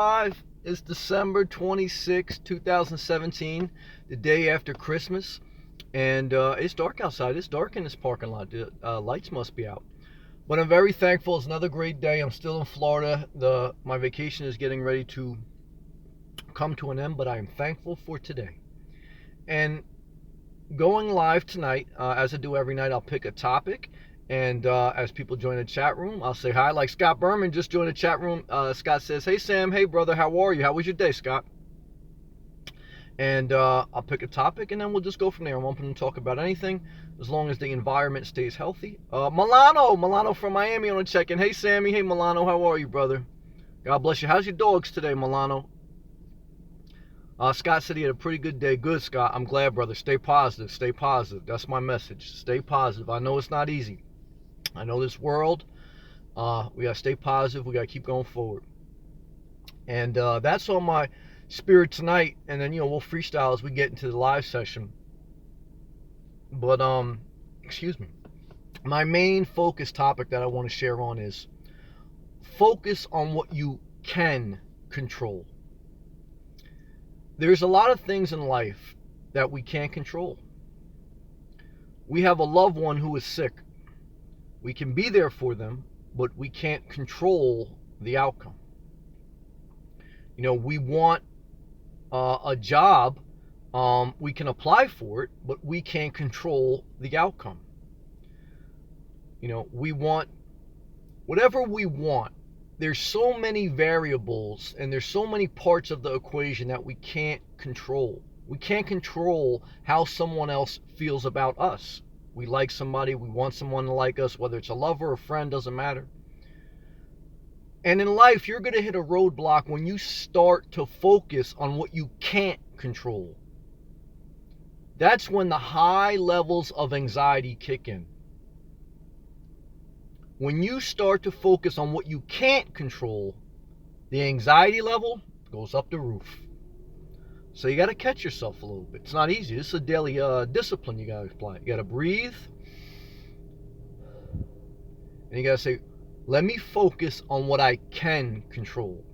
Live. It's December 26, 2017, the day after Christmas, and it's dark outside. It's dark in this parking lot. The lights must be out. But I'm very thankful. It's another great day. I'm still in Florida. My vacation is getting ready to come to an end, but I am thankful for today. And going live tonight, as I do every night, I'll pick a topic. And as people join the chat room, I'll say hi. Like Scott Berman just joined the chat room. Scott says, "Hey Sam, hey brother, how are you? How was your day, Scott?" And I'll pick a topic, and then we'll just go from there. I'm open to talk about anything, as long as the environment stays healthy. Milano from Miami on the check-in. Hey Sammy, hey Milano, how are you, brother? God bless you. How's your dogs today, Milano? Scott said he had a pretty good day. Good, Scott. I'm glad, brother. Stay positive. Stay positive. That's my message. Stay positive. I know it's not easy. I know this world, we got to stay positive. We got to keep going forward. And that's on my spirit tonight. And then, we'll freestyle as we get into the live session. But, excuse me. My main focus topic that I want to share on is focus on what you can control. There's a lot of things in life that we can't control. We have a loved one who is sick. We can be there for them, but we can't control the outcome. We want a job. We can apply for it, but we can't control the outcome. We want whatever we want. There's so many variables and there's so many parts of the equation that we can't control. We can't control how someone else feels about us. We like somebody, we want someone to like us, whether it's a lover or a friend, doesn't matter. And in life, you're going to hit a roadblock when you start to focus on what you can't control. That's when the high levels of anxiety kick in. When you start to focus on what you can't control, the anxiety level goes up the roof. So you got to catch yourself a little bit. It's not easy. This is a daily discipline you got to apply. You got to breathe. And you got to say, let me focus on what I can control.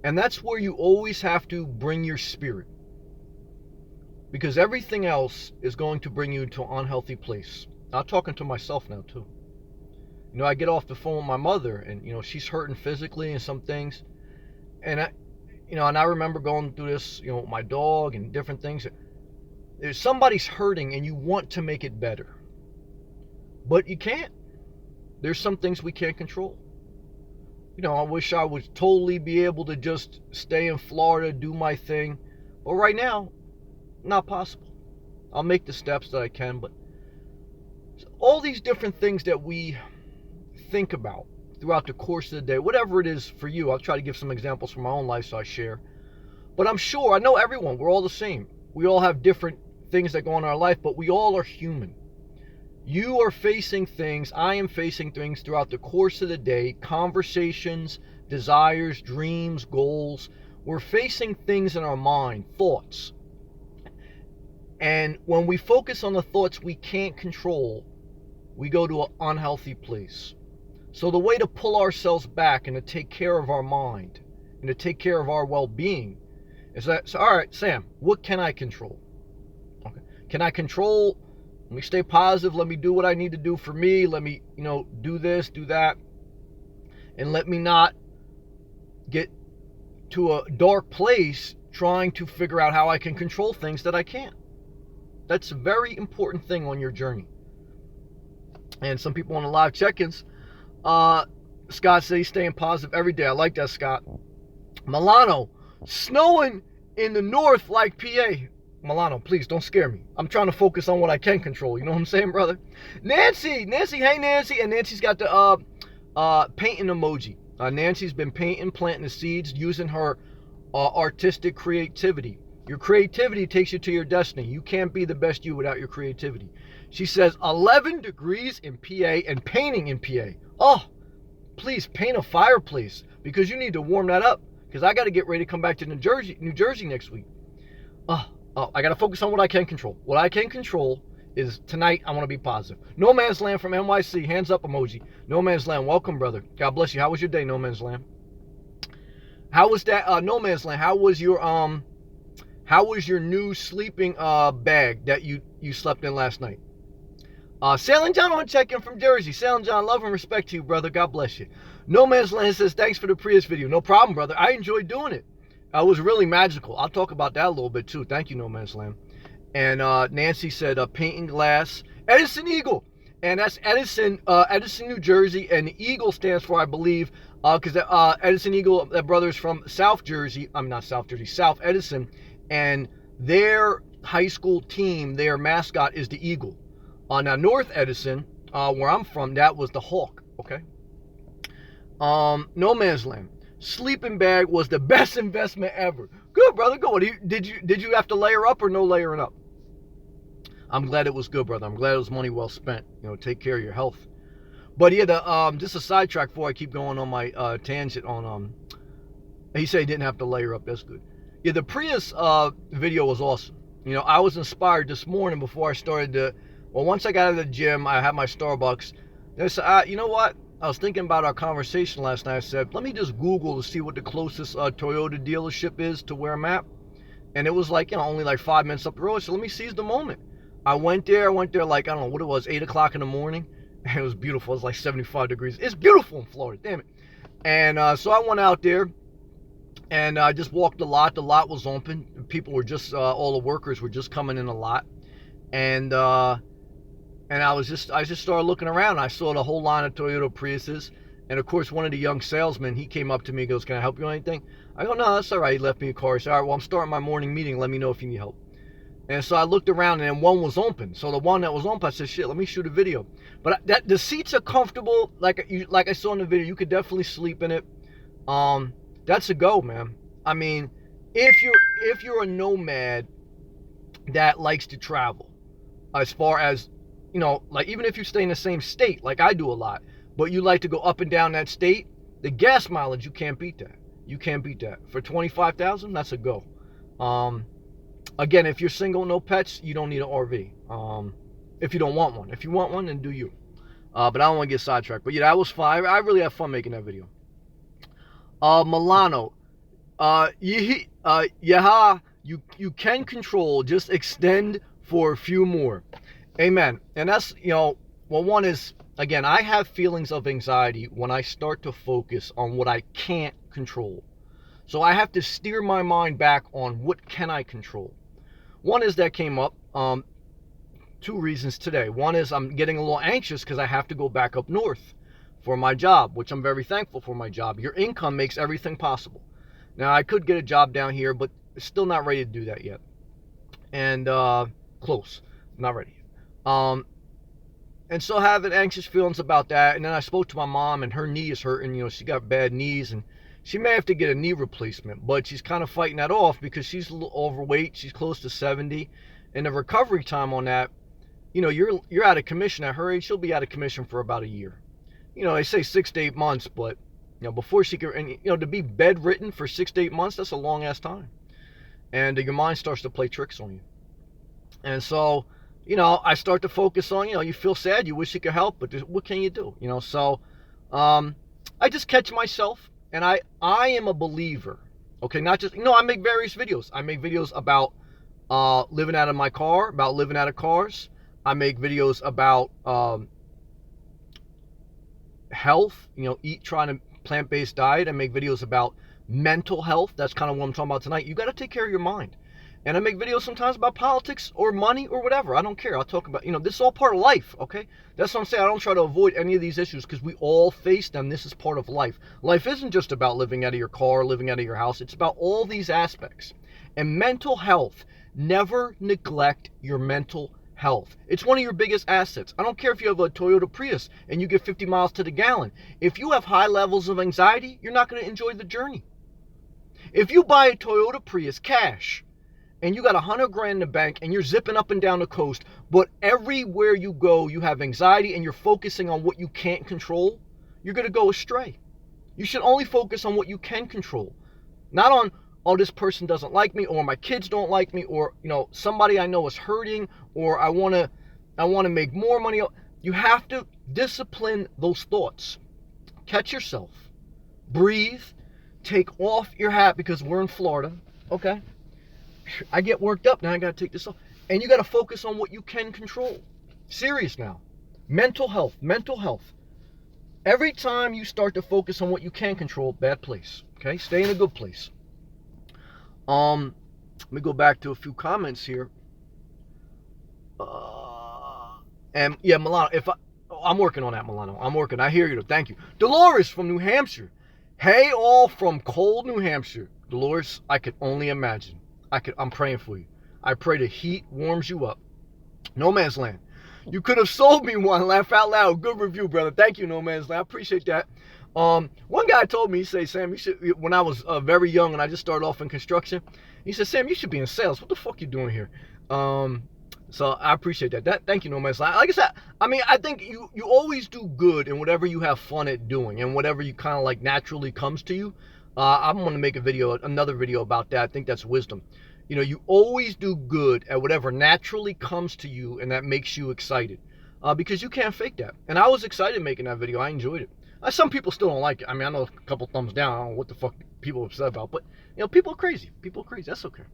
And that's where you always have to bring your spirit. Because everything else is going to bring you to an unhealthy place. I'm talking to myself now too. I get off the phone with my mother and, she's hurting physically and some things. And I remember going through this, with my dog and different things. There's somebody's hurting and you want to make it better. But you can't. There's some things we can't control. I wish I would totally be able to just stay in Florida, do my thing. But right now, not possible. I'll make the steps that I can, but all these different things that we think about throughout the course of the day, whatever it is for you. I'll try to give some examples from my own life so I share. But I know everyone, we're all the same. We all have different things that go on in our life, but we all are human. You are facing things, I am facing things throughout the course of the day, conversations, desires, dreams, goals. We're facing things in our mind, thoughts. And when we focus on the thoughts we can't control, we go to an unhealthy place. So the way to pull ourselves back and to take care of our mind and to take care of our well-being is that, all right, Sam, what can I control? Okay. Can I control? Let me stay positive. Let me do what I need to do for me. Let me, do this, do that. And let me not get to a dark place trying to figure out how I can control things that I can't. That's a very important thing on your journey. And some people on the live check-ins, Scott said he's staying positive every day. I like that, Scott. Milano, snowing in the north like PA. Milano, please don't scare me. I'm trying to focus on what I can control. You know what I'm saying, brother? Nancy, hey Nancy. And Nancy's got the painting emoji. Nancy's been planting the seeds, using her artistic creativity. Your creativity takes you to your destiny. You can't be the best you without your creativity. She says 11 degrees in PA and painting in PA. Oh, please paint a fireplace because you need to warm that up because I got to get ready to come back to New Jersey next week. I got to focus on what I can control. What I can control is tonight I want to be positive. No Man's Land from NYC, hands up emoji. No Man's Land, welcome, brother. God bless you. How was your day, No Man's Land? How was that? No Man's Land. How was your new sleeping bag that you slept in last night? Sailing John, I want to check in from Jersey. Sailing John, love and respect to you, brother. God bless you. No Man's Land says, thanks for the Prius video. No problem, brother. I enjoyed doing it. It was really magical. I'll talk about that a little bit too. Thank you, No Man's Land. And Nancy said, painting glass. Edison Eagle. And that's Edison, New Jersey. And the Eagle stands for, I believe, because Edison Eagle, that brother's from South Jersey. I'm not South Jersey, South Edison. And their high school team, their mascot is the Eagle. Now, North Edison, where I'm from, that was the Hawk, okay? No Man's Land. Sleeping bag was the best investment ever. Good, brother, good. Did you have to layer up or no layering up? I'm glad it was good, brother. I'm glad it was money well spent. Take care of your health. But yeah, just a sidetrack before I keep going on my tangent on, he said he didn't have to layer up. That's good. Yeah, the Prius video was awesome. I was inspired this morning before I started to, once I got out of the gym, I had my Starbucks. Then I said, you know what? I was thinking about our conversation last night. I said, let me just Google to see what the closest Toyota dealership is to where I'm at. And it was like, only like 5 minutes up the road. So let me seize the moment. I went there like, I don't know what it was, 8 o'clock in the morning. And it was beautiful. It was like 75 degrees. It's beautiful in Florida, damn it. And so I went out there and I just walked the lot. The lot was open. People were just, all the workers were just coming in a lot. And I just started looking around. I saw the whole line of Toyota Priuses. And of course, one of the young salesmen, he came up to me and goes, can I help you with anything? I go, no, that's all right. He left me a car. He said, all right, well, I'm starting my morning meeting. Let me know if you need help. And so I looked around and then one was open. So the one that was open, I said, shit, let me shoot a video. But the seats are comfortable. Like I saw in the video, you could definitely sleep in it. That's a go, man. I mean, if you're a nomad that likes to travel, as far as, like even if you stay in the same state, like I do a lot, but you like to go up and down that state, the gas mileage, you can't beat that. You can't beat that. For $25,000, that's a go. Again, if you're single, no pets, you don't need an RV. If you don't want one. If you want one, then do you. But I don't want to get sidetracked. But yeah, that was fun. I really had fun making that video. Milano. Yeah, you can control. Just extend for a few more. Amen. And that's, one is, again, I have feelings of anxiety when I start to focus on what I can't control. So I have to steer my mind back on what can I control. One is that came up, 2 reasons today. One is I'm getting a little anxious because I have to go back up north for my job, which I'm very thankful for my job. Your income makes everything possible. Now, I could get a job down here, but still not ready to do that yet. And close. Not ready. And so having anxious feelings about that. And then I spoke to my mom, and her knee is hurting. She got bad knees, and she may have to get a knee replacement, but she's kind of fighting that off because she's a little overweight. She's close to 70. And the recovery time on that, you're out of commission at her age. She'll be out of commission for about a year. They say 6 to 8 months, but, before she can, and, to be bedridden for 6 to 8 months, that's a long ass time. And your mind starts to play tricks on you. And so, I start to focus on, you feel sad, you wish you could help, but what can you do? So I just catch myself, and I am a believer, okay? Not just, I make various videos. I make videos about living out of my car, about living out of cars. I make videos about health, trying to plant-based diet. I make videos about mental health. That's kind of what I'm talking about tonight. You got to take care of your mind. And I make videos sometimes about politics or money or whatever. I don't care. I'll talk about, this is all part of life, okay? That's what I'm saying. I don't try to avoid any of these issues because we all face them. This is part of life. Life isn't just about living out of your car, living out of your house. It's about all these aspects. And mental health, never neglect your mental health. It's one of your biggest assets. I don't care if you have a Toyota Prius and you get 50 miles to the gallon. If you have high levels of anxiety, you're not going to enjoy the journey. If you buy a Toyota Prius cash, and you got $100,000 in the bank and you're zipping up and down the coast, but everywhere you go, you have anxiety and you're focusing on what you can't control, you're going to go astray. You should only focus on what you can control. Not on, oh, this person doesn't like me, or my kids don't like me, or, somebody I know is hurting, or I want to make more money. You have to discipline those thoughts. Catch yourself. Breathe. take off your hat because we're in Florida. Okay. I get worked up. Now I got to take this off. And you got to focus on what you can control. Serious now. Mental health. Mental health. Every time you start to focus on what you can control, bad place. Okay? Stay in a good place. Let me go back to a few comments here. And yeah, Milano, I'm working on that, Milano. I'm working. I hear you. Thank you. Dolores from New Hampshire. Hey, all from cold New Hampshire. Dolores, I could only imagine. I'm praying for you. I pray the heat warms you up. No Man's Land. You could have sold me one. Laugh out loud. Good review, brother. Thank you, No Man's Land. I appreciate that. One guy told me, he said, Sam, you should, when I was very young and I just started off in construction, he said, Sam, you should be in sales. What the fuck you doing here? So I appreciate that. Thank you, No Man's Land. Like I said, I mean, I think you always do good in whatever you have fun at doing and whatever you kind of like naturally comes to you. I'm going to make another video about that. I think that's wisdom. You know, you always do good at whatever naturally comes to you and that makes you excited. Because you can't fake that. And I was excited making that video. I enjoyed it. Some people still don't like it. I mean, I know a couple thumbs down. I don't know what the fuck people are upset about. But, you know, people are crazy. People are crazy. That's okay.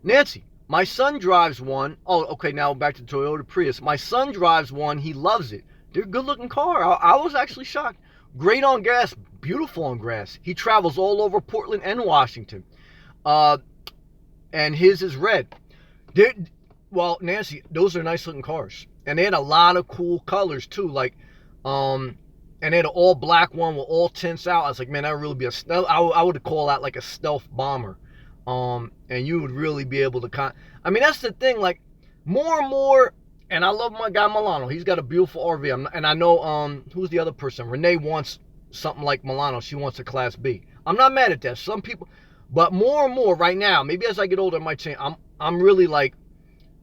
Nancy, my son drives one. Oh, okay, now back to Toyota Prius. My son drives one. He loves it. They're a good-looking car. I was actually shocked. Great on gas. Beautiful on grass. He travels all over Portland and Washington. And his is red. Well, Nancy, those are nice-looking cars. And they had a lot of cool colors, too. Like, and they had an all-black one with all tints out. I was like, man, that would really be a stealth. I would call that like a stealth bomber. And you would really be able to I mean, that's the thing, like, more and more, and I love my guy Milano. He's got a beautiful RV. And I know, who's the other person? Renee wants something like Milano. She wants a Class B. I'm not mad at that. Some people, but more and more right now, maybe as I get older, it might change. I'm really like,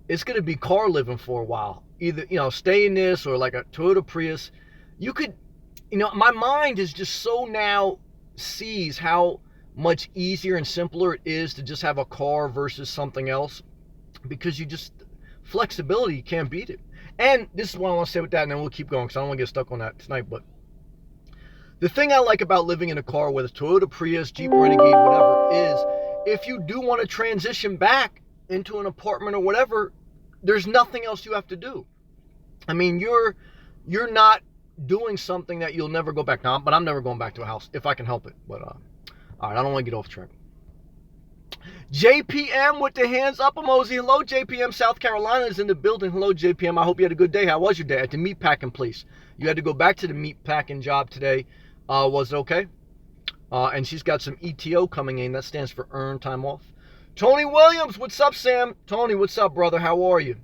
it's going to be car living for a while. Either, you know, stay in this or like a Toyota Prius. You could, you know, my mind is just so now sees how much easier and simpler it is to just have a car versus something else, because you just, flexibility, you can't beat it. And this is what I want to say with that, and then we'll keep going because I don't want to get stuck on that tonight. But the thing I like about living in a car, whether it's Toyota Prius, Jeep Renegade, whatever, is if you do want to transition back into an apartment or whatever, there's nothing else you have to do. I mean, you're not doing something that you'll never go back now. But I'm never going back to a house if I can help it. But all right, I don't want to get off track. JPM with the hands up emoji. Hello, JPM. South Carolina is in the building. Hello, JPM. I hope you had a good day. How was your day at the meat packing place? You had to go back to the meat packing job today. Was it okay? And she's got some ETO coming in. That stands for earned time off. Tony Williams, what's up, Sam? Tony, what's up, brother? How are you?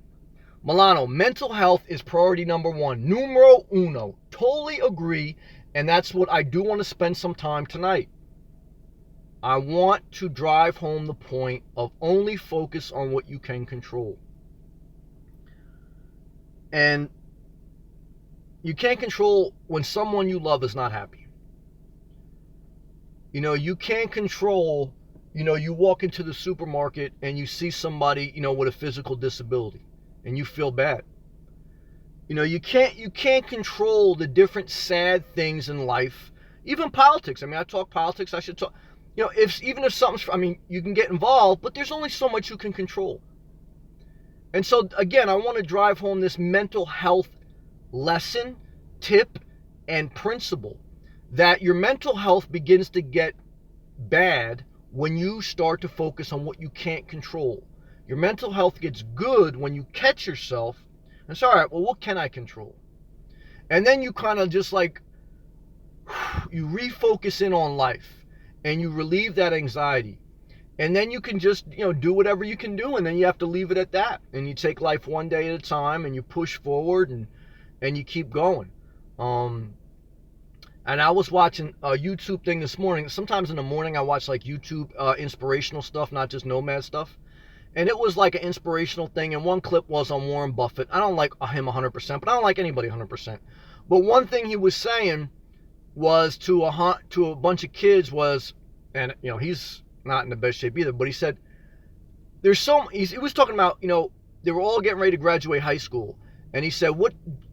Milano, mental health is priority number one. Numero uno. Totally agree. And that's what I do want to spend some time tonight. I want to drive home the point of only focus on what you can control. And you can't control when someone you love is not happy. You know, you can't control, you know, you walk into the supermarket and you see somebody, you know, with a physical disability and you feel bad. You know, you can't control the different sad things in life, even politics. I mean, I talk politics, I should talk. You know, even if something's, I mean, you can get involved, but there's only so much you can control. And so, again, I want to drive home this mental health lesson, tip, and principle that your mental health begins to get bad when you start to focus on what you can't control. Your mental health gets good when you catch yourself and say, all right, well, what can I control? And then you kind of just like, you refocus in on life. And you relieve that anxiety. And then you can just, you know, do whatever you can do. And then you have to leave it at that. And you take life one day at a time. And you push forward. And you keep going. And I was watching a YouTube thing this morning. Sometimes in the morning I watch like YouTube inspirational stuff. Not just nomad stuff. And it was like an inspirational thing. And one clip was on Warren Buffett. I don't like him 100%. But I don't like anybody 100%. But one thing he was saying was to a bunch of kids was, and you know, he's not in the best shape either, but he said he was talking about, you know, they were all getting ready to graduate high school, and he said,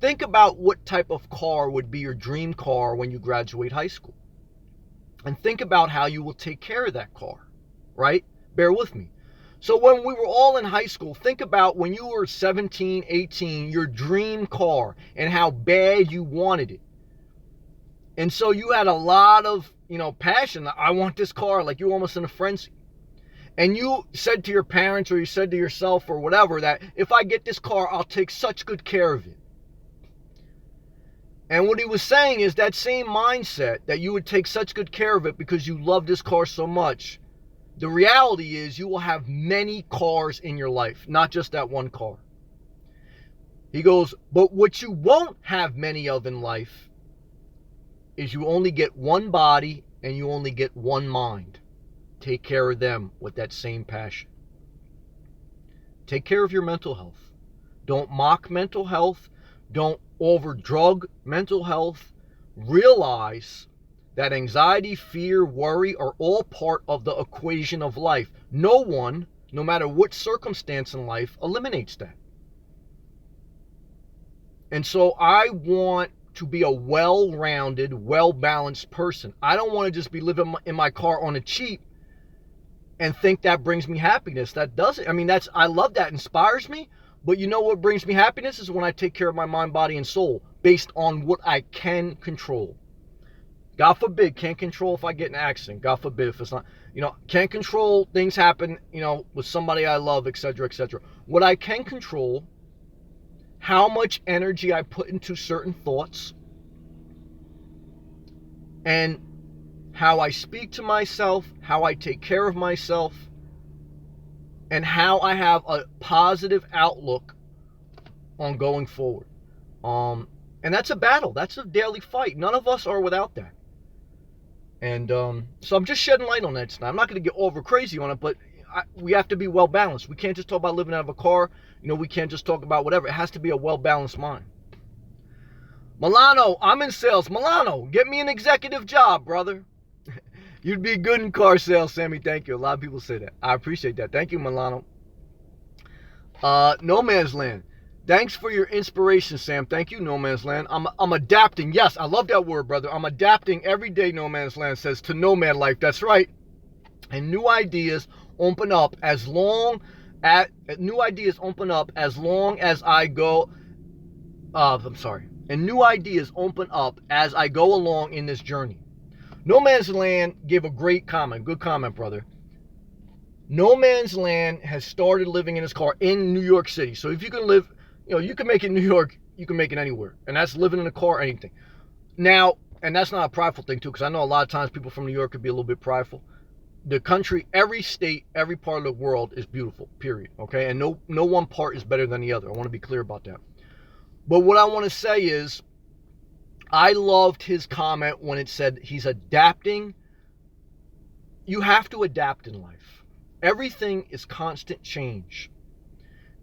think about what type of car would be your dream car when you graduate high school. And think about how you will take care of that car, right? Bear with me. So when we were all in high school, think about when you were 17, 18, your dream car and how bad you wanted it. And so you had a lot of, passion. I want this car, like you were almost in a frenzy. And you said to your parents or you said to yourself or whatever that if I get this car, I'll take such good care of it. And what he was saying is that same mindset that you would take such good care of it because you love this car so much. The reality is you will have many cars in your life, not just that one car. He goes, but what you won't have many of in life is you only get one body and you only get one mind. Take care of them with that same passion. Take care of your mental health. Don't mock mental health. Don't over-drug mental health. Realize that anxiety, fear, worry are all part of the equation of life. No one, no matter what circumstance in life, eliminates that. And so I want to be a well-rounded, well-balanced person. I don't want to just be living in my car on a cheap and think that brings me happiness. That doesn't. I mean, I love that. Inspires me. But you know what brings me happiness is when I take care of my mind, body, and soul based on what I can control. God forbid, can't control if I get in an accident. God forbid if it's not, can't control things happen, with somebody I love, etc., etc. What I can control, how much energy I put into certain thoughts, and how I speak to myself, how I take care of myself, and how I have a positive outlook on going forward. And that's a battle. That's a daily fight. None of us are without that. And so I'm just shedding light on that tonight. I'm not going to get over crazy on it, but we have to be well balanced. We can't just talk about living out of a car. We can't just talk about whatever. It has to be a well balanced mind. Milano, I'm in sales. Milano, get me an executive job, brother. You'd be good in car sales, Sammy. Thank you. A lot of people say that. I appreciate that. Thank you, Milano. No Man's Land. Thanks for your inspiration, Sam. Thank you, No Man's Land. I'm adapting. Yes, I love that word, brother. I'm adapting every day, No Man's Land says, to No Man Life. That's right. And new ideas open up as long as I go. And new ideas open up as I go along in this journey. No Man's Land gave a great comment. Good comment, brother. No Man's Land has started living in his car in New York City. So if you can live, you can make it in New York, you can make it anywhere. And that's living in a car, anything. Now, and that's not a prideful thing too, because I know a lot of times people from New York could be a little bit prideful. The country, every state, every part of the world is beautiful, period. Okay? And no one part is better than the other. I want to be clear about that. But what I want to say is, I loved his comment when it said he's adapting. You have to adapt in life. Everything is constant change.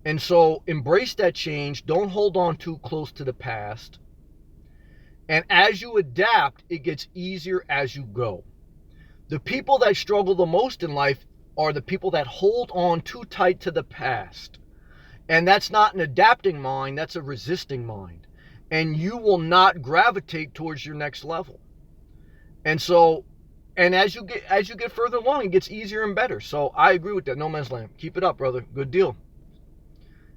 And so embrace that change. Don't hold on too close to the past. And as you adapt, it gets easier as you go. The people that struggle the most in life are the people that hold on too tight to the past. And that's not an adapting mind, that's a resisting mind. And you will not gravitate towards your next level. And so, and as you get further along, it gets easier and better. So I agree with that. No Man's Land. Keep it up, brother. Good deal.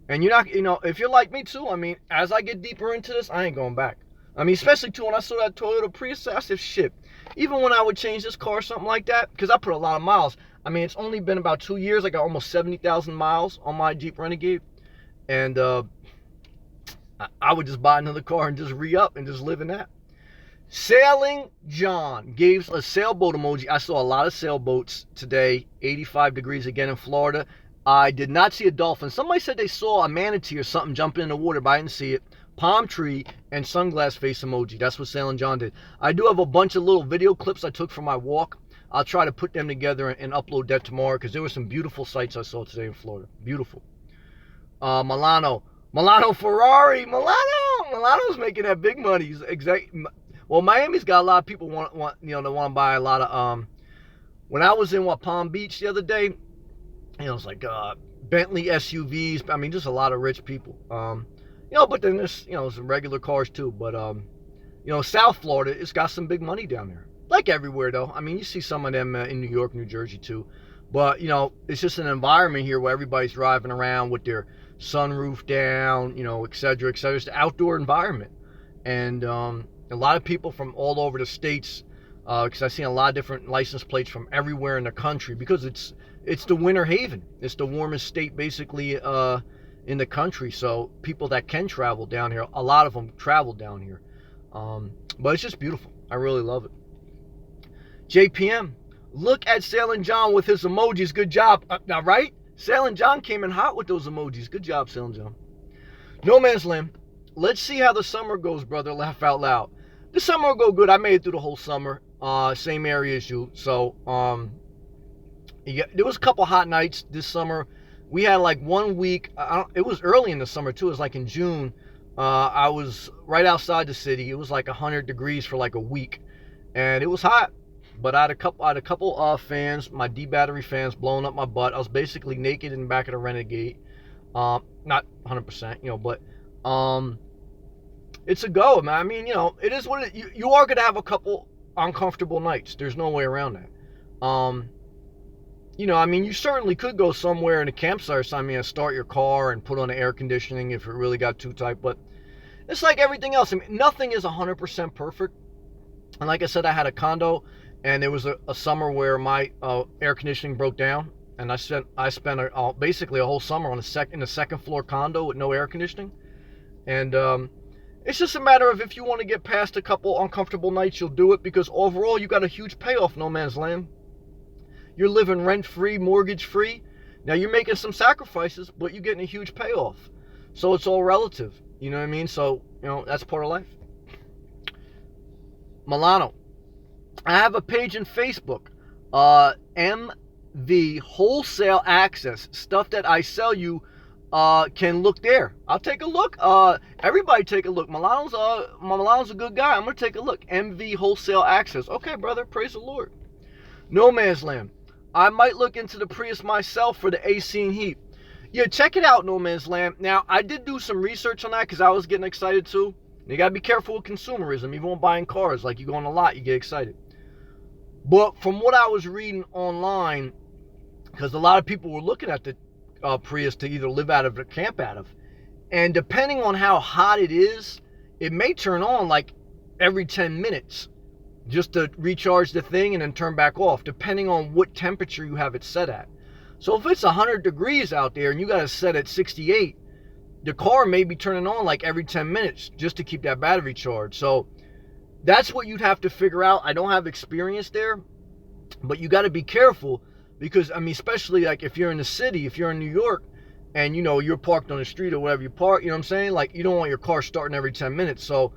And you're not, if you're like me too, as I get deeper into this, I ain't going back. Especially too when I saw that Toyota Prius, I said, shit. Even when I would change this car or something like that, because I put a lot of miles. It's only been about 2 years. I got almost 70,000 miles on my Jeep Renegade. And I would just buy another car and just re-up and just live in that. Sailing John gave a sailboat emoji. I saw a lot of sailboats today. 85 degrees again in Florida. I did not see a dolphin. Somebody said they saw a manatee or something jumping in the water, but I didn't see it. Palm tree and sunglass face emoji. That's what Sailing John did. I do have a bunch of little video clips I took from my walk. I'll try to put them together and upload that tomorrow because there were some beautiful sights I saw today in Florida. Beautiful. Milano Ferrari. Milano's making that big money. Well, Miami's got a lot of people want to buy a lot of. When I was in Palm Beach the other day, it's like Bentley SUVs. Just a lot of rich people. But then there's some regular cars too. But South Florida, it's got some big money down there. Like everywhere, though. I mean, you see some of them in New York, New Jersey, too. But, it's just an environment here where everybody's driving around with their sunroof down, et cetera, et cetera. It's an outdoor environment. And a lot of people from all over the states, because I've seen a lot of different license plates from everywhere in the country, because it's the winter haven. It's the warmest state, basically, in the country. So people that can travel down here, a lot of them travel down here. But it's just beautiful. I really love it. JPM, look at Sailing John with his emojis. Good job. Now, right? Sailing John came in hot with those emojis. Good job, Sailing John. No Man's Land. Let's see how the summer goes, brother. Laugh out loud. The summer will go good. I made it through the whole summer. Same area as you. So, there was a couple hot nights this summer. We had like 1 week. It was early in the summer, too. It was like in June. I was right outside the city. It was like 100 degrees for like a week. And it was hot. But I had a couple fans, my D battery fans, blowing up my butt. I was basically naked in the back of the Renegade. Not 100%, but it's a go, man. I mean, it is what you are gonna have a couple uncomfortable nights. There's no way around that. I mean, you certainly could go somewhere in a campsite or something and start your car and put on the air conditioning if it really got too tight. But it's like everything else. I mean, nothing is 100% perfect. And like I said, I had a condo. And there was a summer where my air conditioning broke down, and I spent basically a whole summer in a second floor condo with no air conditioning. And it's just a matter of if you want to get past a couple uncomfortable nights, you'll do it, because overall you got a huge payoff. No Man's Land. You're living rent-free, mortgage-free. Now you're making some sacrifices, but you're getting a huge payoff. So it's all relative. You know what I mean? So that's part of life. Milano. I have a page in Facebook, MV Wholesale Access. Stuff that I sell you, can look there. I'll take a look. Everybody take a look. Milano's a good guy. I'm going to take a look. MV Wholesale Access. Okay, brother. Praise the Lord. No Man's Land. I might look into the Prius myself for the AC and heat. Yeah, check it out, No Man's Land. Now, I did do some research on that because I was getting excited too. You got to be careful with consumerism. Even when buying cars, like you go on a lot, you get excited. But from what I was reading online, because a lot of people were looking at the Prius to either live out of or camp out of, and depending on how hot it is, it may turn on like every 10 minutes just to recharge the thing and then turn back off, depending on what temperature you have it set at. So if it's 100 degrees out there and you got it set at 68, the car may be turning on like every 10 minutes just to keep that battery charged. So that's what you'd have to figure out. I don't have experience there, but you got to be careful because, I mean, especially like if you're in the city, if you're in New York and, you're parked on the street or whatever you park, you know what I'm saying? Like, you don't want your car starting every 10 minutes. So,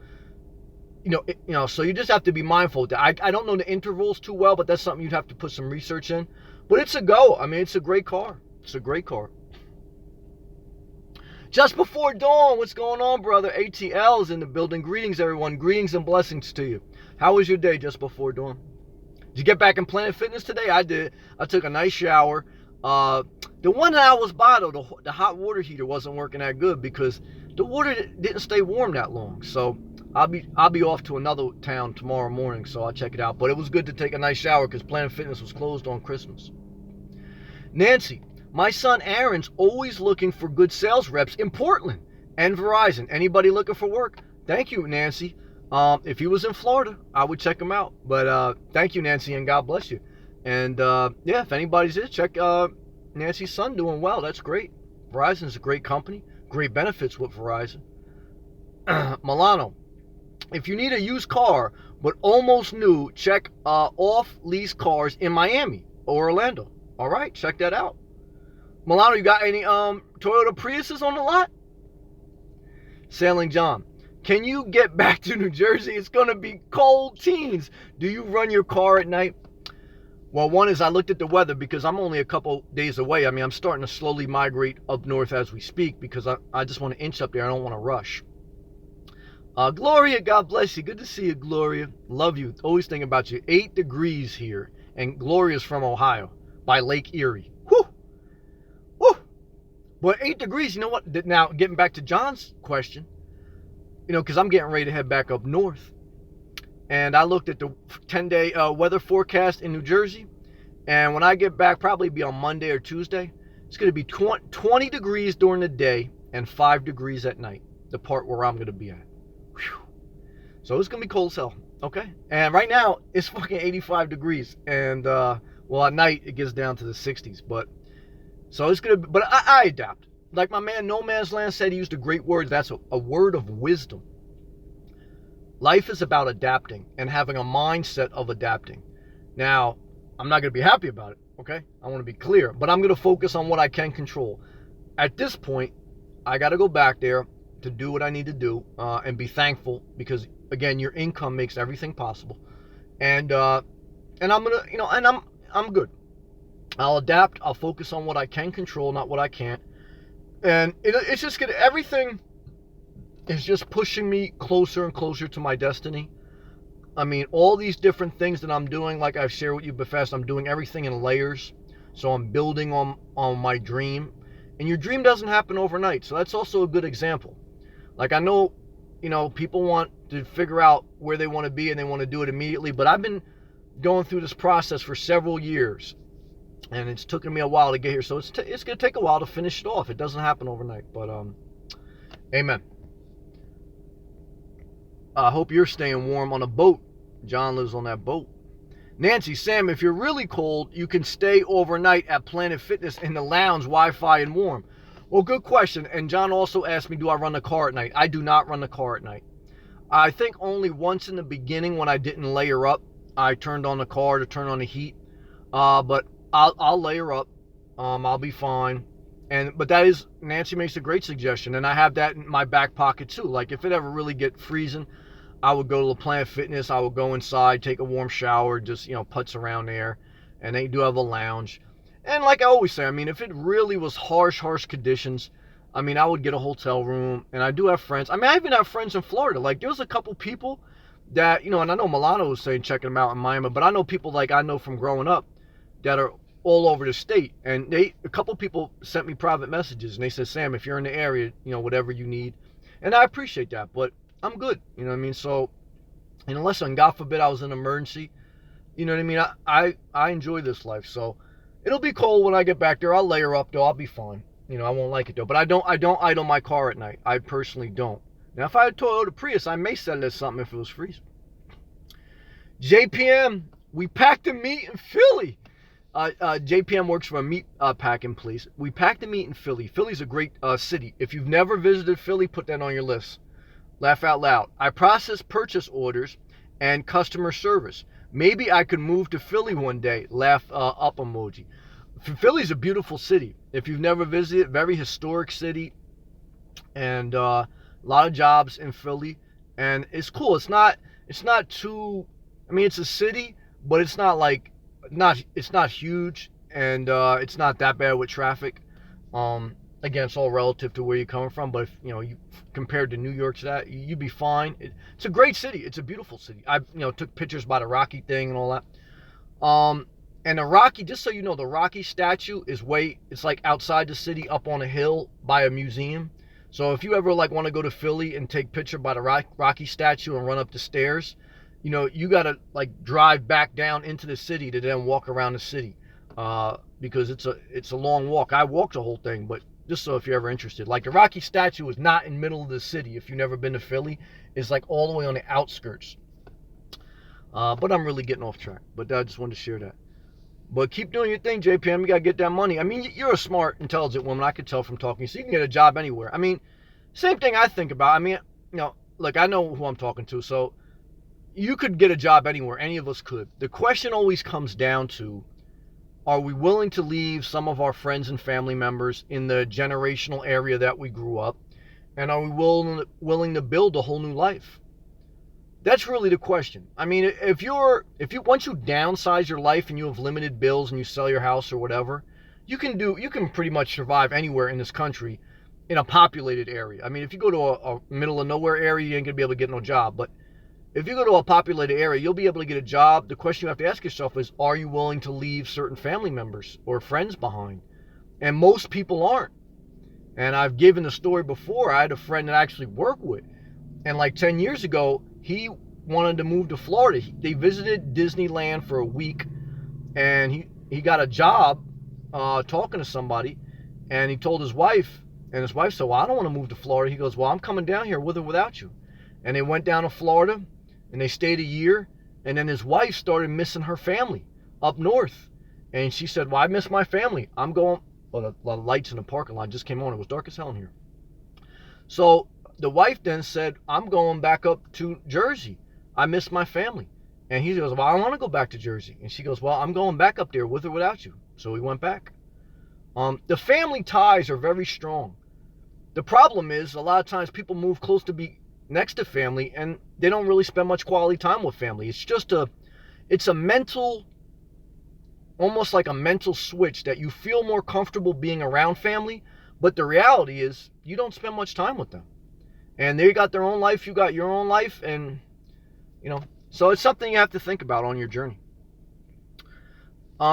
so you just have to be mindful of that. I don't know the intervals too well, but that's something you'd have to put some research in. But it's a go. I mean, it's a great car. It's a great car. Just before dawn, what's going on, brother? ATL's in the building. Greetings, everyone. Greetings and blessings to you. How was your day just before dawn? Did you get back in Planet Fitness today? I did. I took a nice shower. The one that I was by, though, the hot water heater wasn't working that good because the water didn't stay warm that long. So I'll be off to another town tomorrow morning, so I'll check it out. But it was good to take a nice shower because Planet Fitness was closed on Christmas. Nancy. My son Aaron's always looking for good sales reps in Portland and Verizon. Anybody looking for work? Thank you, Nancy. If he was in Florida, I would check him out. But thank you, Nancy, and God bless you. And yeah, if anybody's in, check Nancy's son doing well. That's great. Verizon's a great company. Great benefits with Verizon. Milano. If you need a used car, but almost new, check off-lease cars in Miami or Orlando. All right, check that out. Milano, you got any Toyota Priuses on the lot? Sailing John. Can you get back to New Jersey? It's going to be cold teens. Do you run your car at night? Well, one is I looked at the weather because I'm only a couple days away. I mean, I'm starting to slowly migrate up north as we speak because I just want to inch up there. I don't want to rush. Gloria, God bless you. Good to see you, Gloria. Love you. Always think about you. 8 degrees here. And Gloria's from Ohio by Lake Erie. Whew. Whew. But 8 degrees, you know what? Now, getting back to John's question, because I'm getting ready to head back up north. and I looked at the 10-day weather forecast in New Jersey. And when I get back, probably be on Monday or Tuesday, it's going to be 20 degrees during the day and 5 degrees at night, the part where I'm going to be at. Whew. So it's going to be cold as hell, okay? And right now, it's fucking 85 degrees. And, well, at night, it gets down to the 60s. But, so it's going to be, but I adapt. Like my man No Man's Land said, he used a great word. That's a word of wisdom. Life is about adapting and having a mindset of adapting. Now, I'm not going to be happy about it, okay? I want to be clear. But I'm going to focus on what I can control. At this point, I got to go back there to do what I need to do and be thankful because, again, your income makes everything possible. And I'm going to, and I'm good. I'll adapt. I'll focus on what I can control, not what I can't. And it's just going to, everything is just pushing me closer and closer to my destiny. I mean, all these different things that I'm doing, like I've shared with you before, I'm doing everything in layers. So I'm building on my dream. And your dream doesn't happen overnight. So that's also a good example. Like I know, people want to figure out where they want to be and they want to do it immediately. But I've been going through this process for several years. And it's taken me a while to get here. So it's going to take a while to finish it off. It doesn't happen overnight. But, amen. I hope you're staying warm on a boat. John lives on that boat. Nancy, Sam, if you're really cold, you can stay overnight at Planet Fitness in the lounge, Wi-Fi and warm. Well, good question. And John also asked me, do I run the car at night? I do not run the car at night. I think only once in the beginning when I didn't layer up, I turned on the car to turn on the heat. But I'll layer up. I'll be fine. But that is, Nancy makes a great suggestion. And I have that in my back pocket too. Like if it ever really get freezing, I would go to the Planet Fitness. I would go inside, take a warm shower, just, putz around there. And they do have a lounge. And like I always say, I mean, if it really was harsh conditions, I mean, I would get a hotel room. And I do have friends. I mean, I even have friends in Florida. Like, there's a couple people that, and I know Milano was saying checking them out in Miami. But I know people like I know from growing up that are all over the state. And a couple people sent me private messages. And they said, Sam, if you're in the area, whatever you need. And I appreciate that. But I'm good, you know what I mean? So, unless, God forbid, I was in an emergency, you know what I mean? I enjoy this life, so it'll be cold when I get back there. I'll layer up, though. I'll be fine. I won't like it, though. But I don't idle my car at night. I personally don't. Now, if I had a Toyota Prius, I may set it as something if it was freezing. JPM, we packed the meat in Philly. JPM works for a meat packing place. We packed the meat in Philly. Philly's a great city. If you've never visited Philly, put that on your list. Laugh out loud. I process purchase orders and customer service. Maybe I could move to Philly one day. Laugh up emoji. Philly's a beautiful city. If you've never visited, very historic city. And a lot of jobs in Philly. And it's cool. It's not too, I mean, it's a city, but it's not like, it's not huge. And it's not that bad with traffic. Again, it's all relative to where you're coming from, but if, you compared to New York to that, you'd be fine. It's a great city. It's a beautiful city. I, took pictures by the Rocky thing and all that. And the Rocky, just so you know, the Rocky statue is it's like outside the city up on a hill by a museum. So if you ever like want to go to Philly and take a picture by the Rocky statue and run up the stairs, you got to like drive back down into the city to then walk around the city. Because it's a long walk. I walked the whole thing, but just so if you're ever interested. Like the Rocky statue is not in the middle of the city. If you've never been to Philly, it's like all the way on the outskirts. But I'm really getting off track. But I just wanted to share that. But keep doing your thing, JPM. You got to get that money. I mean, you're a smart, intelligent woman. I could tell from talking. So you can get a job anywhere. I mean, same thing I think about. I mean, look, I know who I'm talking to. So you could get a job anywhere. Any of us could. The question always comes down to, are we willing to leave some of our friends and family members in the generational area that we grew up? And are we willing to build a whole new life? That's really the question. I mean, if you once you downsize your life and you have limited bills and you sell your house or whatever, you can pretty much survive anywhere in this country in a populated area. I mean, if you go to a middle of nowhere area, you ain't gonna be able to get no job. But if you go to a populated area, you'll be able to get a job. The question you have to ask yourself is, are you willing to leave certain family members or friends behind? And most people aren't. And I've given the story before. I had a friend that I actually worked with. And like 10 years ago, he wanted to move to Florida. They visited Disneyland for a week, and he got a job talking to somebody, and he told his wife, and his wife said, well, I don't want to move to Florida. He goes, well, I'm coming down here with or without you. And they went down to Florida, and they stayed a year, and then his wife started missing her family up north. And she said, well, I miss my family. I'm going, well, the lights in the parking lot just came on. It was dark as hell in here. So the wife then said, I'm going back up to Jersey. I miss my family. And he goes, well, I want to go back to Jersey. And she goes, well, I'm going back up there with or without you. So he went back. The family ties are very strong. The problem is a lot of times people move close to be next to family and they don't really spend much quality time with family. It's a mental, almost like a mental switch that you feel more comfortable being around family, but the reality is you don't spend much time with them. And they got their own life, you got your own life, and so it's something you have to think about on your journey.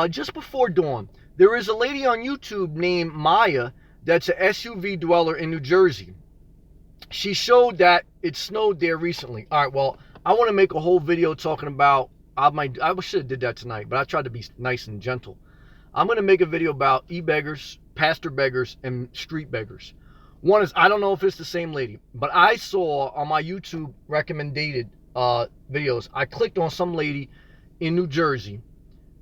Just before dawn, there is a lady on YouTube named Maya that's an SUV dweller in New Jersey. She showed that it snowed there recently. All right, well, I want to make a whole video talking about, I should have did that tonight, but I tried to be nice and gentle. I'm going to make a video about e-beggars, pastor beggars, and street beggars. One is, I don't know if it's the same lady, but I saw on my YouTube recommended videos, I clicked on some lady in New Jersey,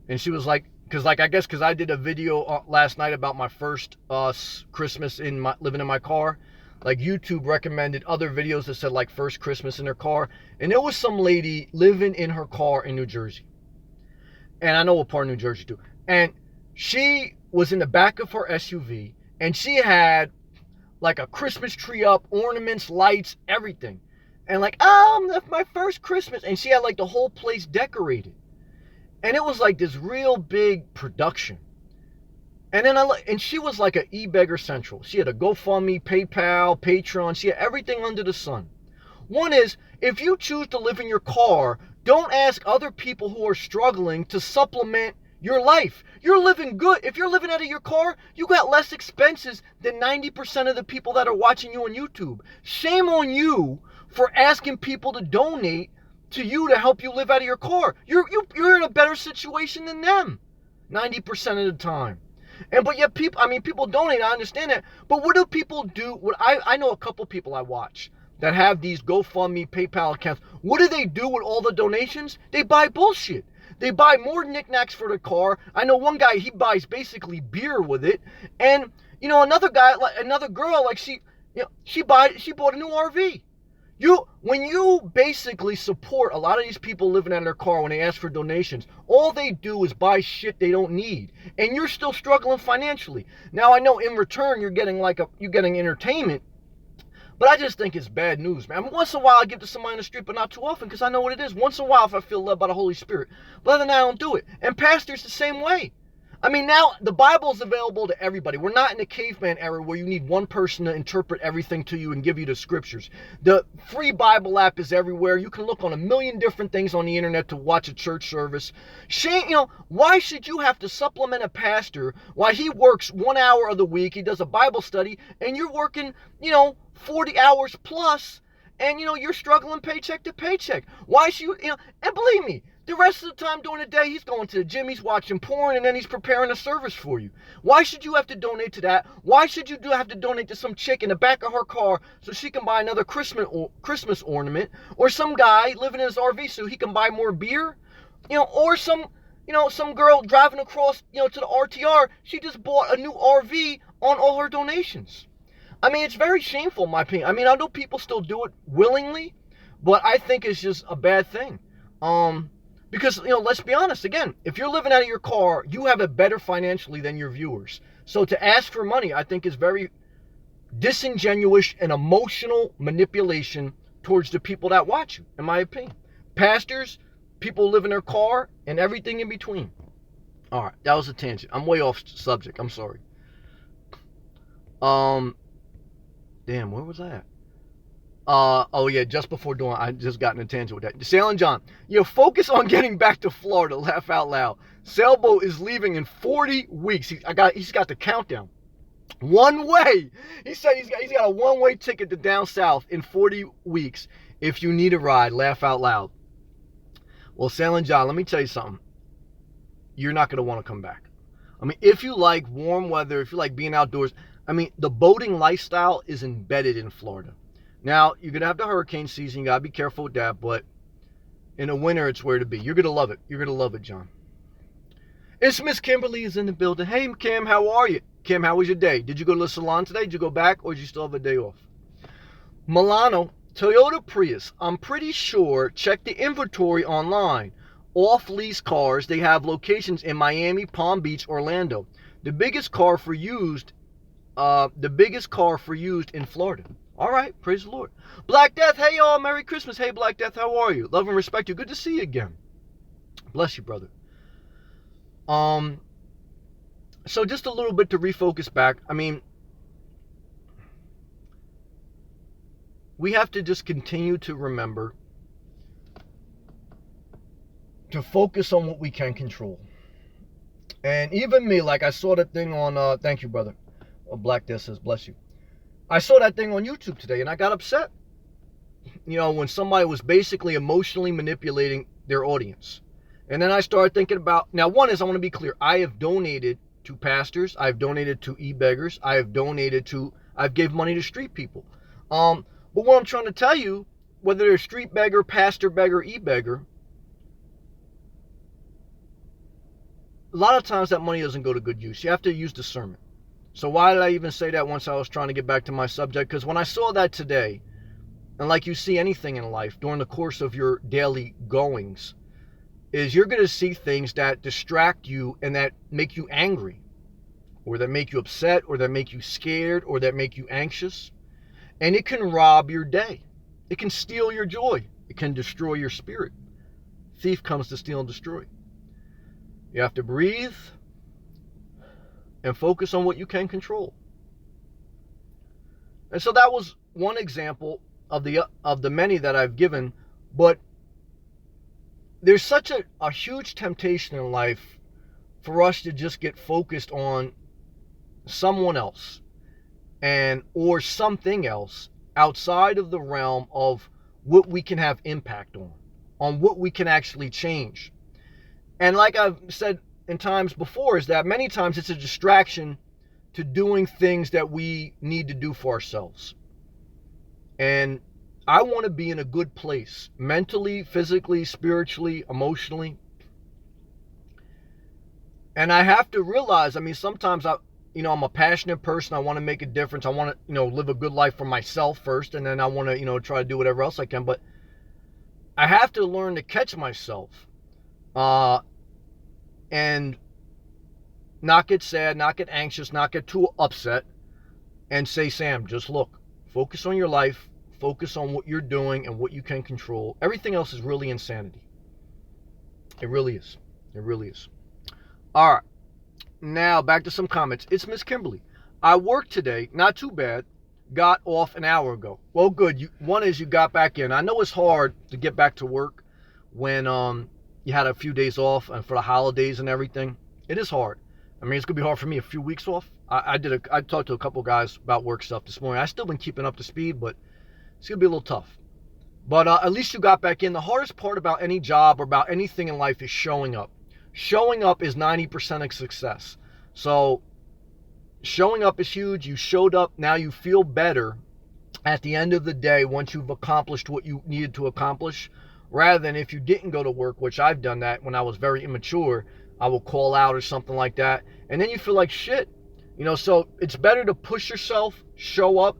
and she was like, because I did a video last night about my first Christmas living in my car. Like YouTube recommended other videos that said like first Christmas in her car. And there was some lady living in her car in New Jersey. And I know what part of New Jersey too. And she was in the back of her SUV. And she had like a Christmas tree up, ornaments, lights, everything. And like, that's my first Christmas. And she had like the whole place decorated. And it was like this real big production. And then she was like an e-beggar central. She had a GoFundMe, PayPal, Patreon. She had everything under the sun. One is, if you choose to live in your car, don't ask other people who are struggling to supplement your life. You're living good. If you're living out of your car, you got less expenses than 90% of the people that are watching you on YouTube. Shame on you for asking people to donate to you to help you live out of your car. You're in a better situation than them 90% of the time. But yet people donate, I understand that. But what do people do? I know a couple people I watch that have these GoFundMe, PayPal accounts. What do they do with all the donations? They buy bullshit. They buy more knickknacks for the car. I know one guy, he buys basically beer with it. And another girl, like she bought a new RV. When you basically support a lot of these people living out of their car when they ask for donations, all they do is buy shit they don't need, and you're still struggling financially. Now I know in return you're getting entertainment, but I just think it's bad news, man. Once in a while I give to somebody on the street, but not too often because I know what it is. Once in a while if I feel led by the Holy Spirit, but other than that I don't do it. And pastors the same way. Now the Bible is available to everybody. We're not in the caveman era where you need one person to interpret everything to you and give you the scriptures. The free Bible app is everywhere. You can look on a million different things on the internet to watch a church service. Why should you have to supplement a pastor while he works 1 hour of the week, he does a Bible study, and you're working, 40 hours plus, and you're struggling paycheck to paycheck? Why should you, and believe me, the rest of the time during the day, he's going to the gym, he's watching porn, and then he's preparing a service for you. Why should you have to donate to that? Why should you have to donate to some chick in the back of her car so she can buy another Christmas ornament? Or some guy living in his RV so he can buy more beer? Or some girl driving across, to the RTR, she just bought a new RV on all her donations. It's very shameful in my opinion. I know people still do it willingly, but I think it's just a bad thing. Because, let's be honest, again, if you're living out of your car, you have it better financially than your viewers. So to ask for money, I think is very disingenuous and emotional manipulation towards the people that watch you, in my opinion. Pastors, people who live in their car, and everything in between. All right, that was a tangent. I'm way off subject. I'm sorry. Damn, where was that? Oh yeah, just before dawn, I just got in a tangent with that. Sailing John, focus on getting back to Florida. Laugh out loud. Sailboat is leaving in 40 weeks. He's got the countdown. One way. He said he's got a one-way ticket to down south in 40 weeks. If you need a ride, laugh out loud. Well, Sailing John, let me tell you something. You're not going to want to come back. I mean, if you like warm weather, if you like being outdoors, I mean, the boating lifestyle is embedded in Florida. Now, you're going to have the hurricane season. You got to be careful with that. But in the winter, it's where to be. You're going to love it. You're going to love it, John. It's Miss Kimberly is in the building. Hey, Kim, how are you? Kim, how was your day? Did you go to the salon today? Did you go back, or did you still have a day off? Milano, Toyota Prius. I'm pretty sure. Check the inventory online. Off-lease cars. They have locations in Miami, Palm Beach, Orlando. The biggest car for used in Florida. All right, praise the Lord. Black Death, hey y'all, Merry Christmas. Hey Black Death, how are you? Love and respect you. Good to see you again. Bless you, brother. So just a little bit to refocus back. I mean, we have to just continue to remember to focus on what we can control. And even me, like I saw that thing on, thank you, brother. Black Death says, bless you. I saw that thing on YouTube today and I got upset. You know, when somebody was basically emotionally manipulating their audience. And then I started thinking about, now one is, I want to be clear, I have donated to pastors, I've donated to e-beggars, I've gave money to street people. But what I'm trying to tell you, whether they're street beggar, pastor beggar, e-beggar, a lot of times that money doesn't go to good use. You have to use discernment. So why did I even say that once I was trying to get back to my subject? Because when I saw that today, and like you see anything in life during the course of your daily goings, is you're going to see things that distract you and that make you angry, or that make you upset, or that make you scared, or that make you anxious. And it can rob your day. It can steal your joy. It can destroy your spirit. Thief comes to steal and destroy. You have to breathe and focus on what you can control. And so that was one example of the many that I've given, but there's such a huge temptation in life for us to just get focused on someone else or something else outside of the realm of what we can have impact on what we can actually change. And like I've said in times before, is that many times it's a distraction to doing things that we need to do for ourselves. And I want to be in a good place, mentally, physically, spiritually, emotionally. And I have to realize, I mean, sometimes I'm a passionate person. I want to make a difference. I want to, live a good life for myself first. And then I want to, try to do whatever else I can. But I have to learn to catch myself. And not get sad, not get anxious, not get too upset. And say, Sam, just look, focus on your life. Focus on what you're doing and what you can control. Everything else is really insanity. It really is. It really is. All right. Now, back to some comments. It's Miss Kimberly. I worked today. Not too bad. Got off an hour ago. Well, good. One is you got back in. I know it's hard to get back to work when you had a few days off and for the holidays and everything. It is hard. I mean, it's going to be hard for me. A few weeks off. I talked to a couple guys about work stuff this morning. I've still been keeping up to speed, but it's going to be a little tough. But at least you got back in. The hardest part about any job or about anything in life is showing up. Showing up is 90% of success. So showing up is huge. You showed up. Now you feel better at the end of the day once you've accomplished what you needed to accomplish, rather than if you didn't go to work, which I've done that when I was very immature. I will call out or something like that. And then you feel like shit. So it's better to push yourself, show up,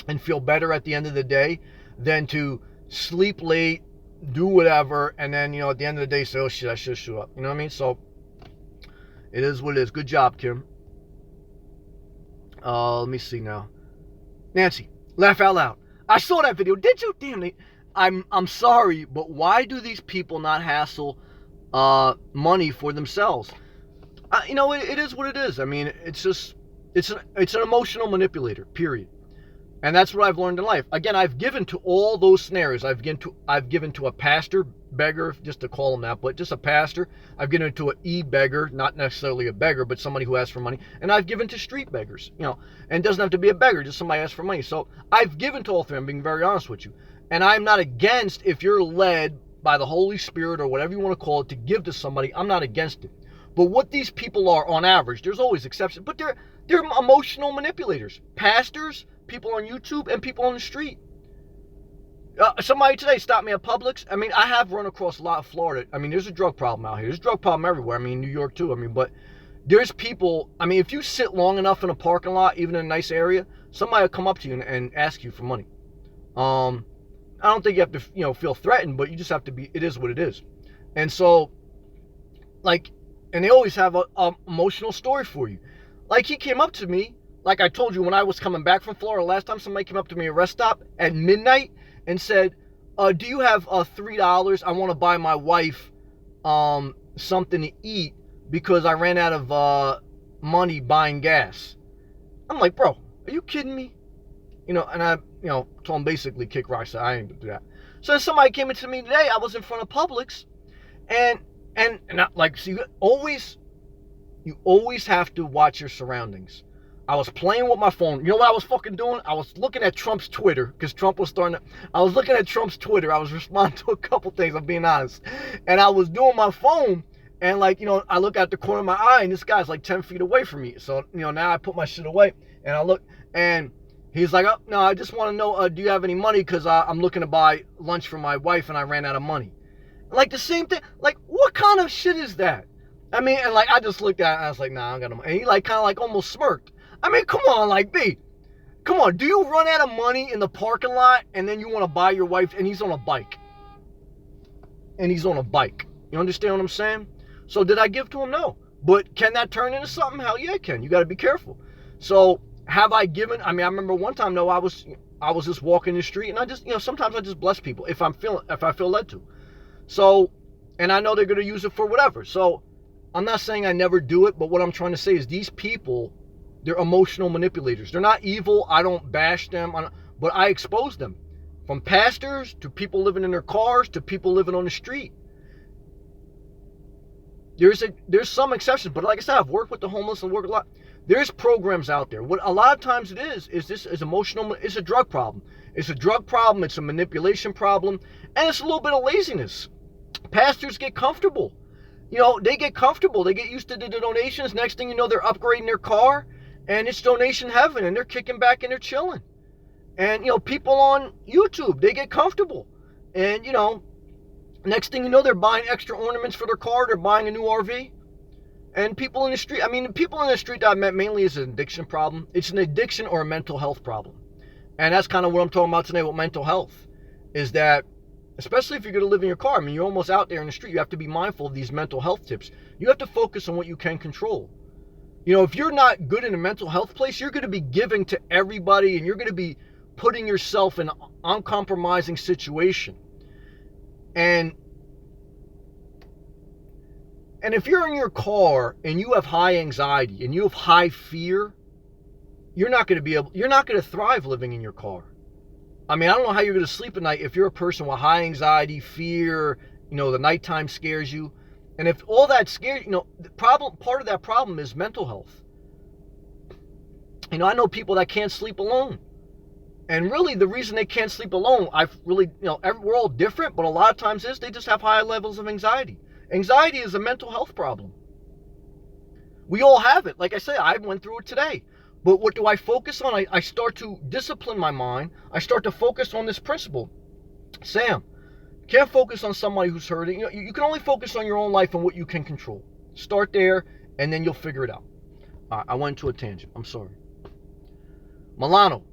and feel better at the end of the day than to sleep late, do whatever, and then, at the end of the day say, oh shit, I should show up. You know what I mean? So it is what it is. Good job, Kim. Let me see now. Nancy, laugh out loud. I saw that video. Did you? Damn it. I'm sorry, but why do these people not hassle money for themselves? It is what it is. I mean, it's an emotional manipulator, period. And that's what I've learned in life. Again, I've given to all those scenarios. I've given to a pastor, beggar, just to call him that, but just a pastor. I've given to an e-beggar, not necessarily a beggar, but somebody who asks for money. And I've given to street beggars, and it doesn't have to be a beggar, just somebody asks for money. So I've given to all three. I'm being very honest with you. And I'm not against if you're led by the Holy Spirit or whatever you want to call it to give to somebody, I'm not against it. But what these people are on average, there's always exceptions, but they're emotional manipulators. Pastors, people on YouTube, and people on the street. Somebody today stopped me at Publix. I mean, I have run across a lot of Florida. I mean, there's a drug problem out here. There's a drug problem everywhere. I mean, New York too. I mean, but there's people, I mean, if you sit long enough in a parking lot, even in a nice area, somebody will come up to you and ask you for money. I don't think you have to, feel threatened, but you just have to be, it is what it is. And so, like, and they always have a emotional story for you. Like, he came up to me, like I told you, when I was coming back from Florida, last time somebody came up to me at a rest stop at midnight and said, do you have $3? I want to buy my wife something to eat because I ran out of money buying gas. I'm like, bro, are you kidding me? And I, told him basically kick rocks. I ain't gonna do that. So then somebody came into me today. I was in front of Publix, and I, like, so you always have to watch your surroundings. I was playing with my phone. You know what I was fucking doing? I was looking at Trump's Twitter, because Trump was I was looking at Trump's Twitter. I was responding to a couple things, I'm being honest. And I was doing my phone, and like, I look out the corner of my eye, and this guy's like 10 feet away from me. So, now I put my shit away, and I look, and he's like, oh, no, I just want to know, do you have any money? Because I'm looking to buy lunch for my wife, and I ran out of money. Like, the same thing. Like, what kind of shit is that? I mean, and like, I just looked at it, and I was like, nah, I don't got no money. And he like, kind of like almost smirked. I mean, come on, like, B. Come on, do you run out of money in the parking lot and then you want to buy your wife, and he's on a bike? You understand what I'm saying? So did I give to him? No. But can that turn into something? Hell yeah, it can. You got to be careful. So have I given? I mean, I remember one time, though, I was just walking the street, and I just, sometimes I just bless people if I feel led to. So, and I know they're going to use it for whatever. So I'm not saying I never do it, but what I'm trying to say is these people, they're emotional manipulators. They're not evil. I don't bash them, but I expose them. From pastors to people living in their cars to people living on the street. There's some exceptions, but like I said, I've worked with the homeless and worked a lot. There's programs out there. What a lot of times it is emotional. It's a drug problem. It's a drug problem. It's a manipulation problem, and it's a little bit of laziness. Pastors get comfortable. They get comfortable. They get used to the donations. Next thing you know, they're upgrading their car. And it's donation heaven, and they're kicking back and they're chilling. And, people on YouTube, they get comfortable. And, next thing you know, they're buying extra ornaments for their car. They're buying a new RV. And people in the street, the people in the street that I met mainly is an addiction problem. It's an addiction or a mental health problem. And that's kind of what I'm talking about today with mental health. Is that, especially if you're going to live in your car, you're almost out there in the street. You have to be mindful of these mental health tips. You have to focus on what you can control. If you're not good in a mental health place, you're going to be giving to everybody, and you're going to be putting yourself in an uncompromising situation. And if you're in your car and you have high anxiety and you have high fear, you're not going to thrive living in your car. I don't know how you're going to sleep at night if you're a person with high anxiety, fear, the nighttime scares you. And if all that scares, part of that problem is mental health. I know people that can't sleep alone. And really the reason they can't sleep alone, we're all different, but a lot of times they just have high levels of anxiety. Anxiety is a mental health problem. We all have it. Like I say, I went through it today. But what do I focus on? I start to discipline my mind. I start to focus on this principle. Sam, can't focus on somebody who's hurting. You can only focus on your own life and what you can control. Start there, and then you'll figure it out. I went into a tangent. I'm sorry. Milano,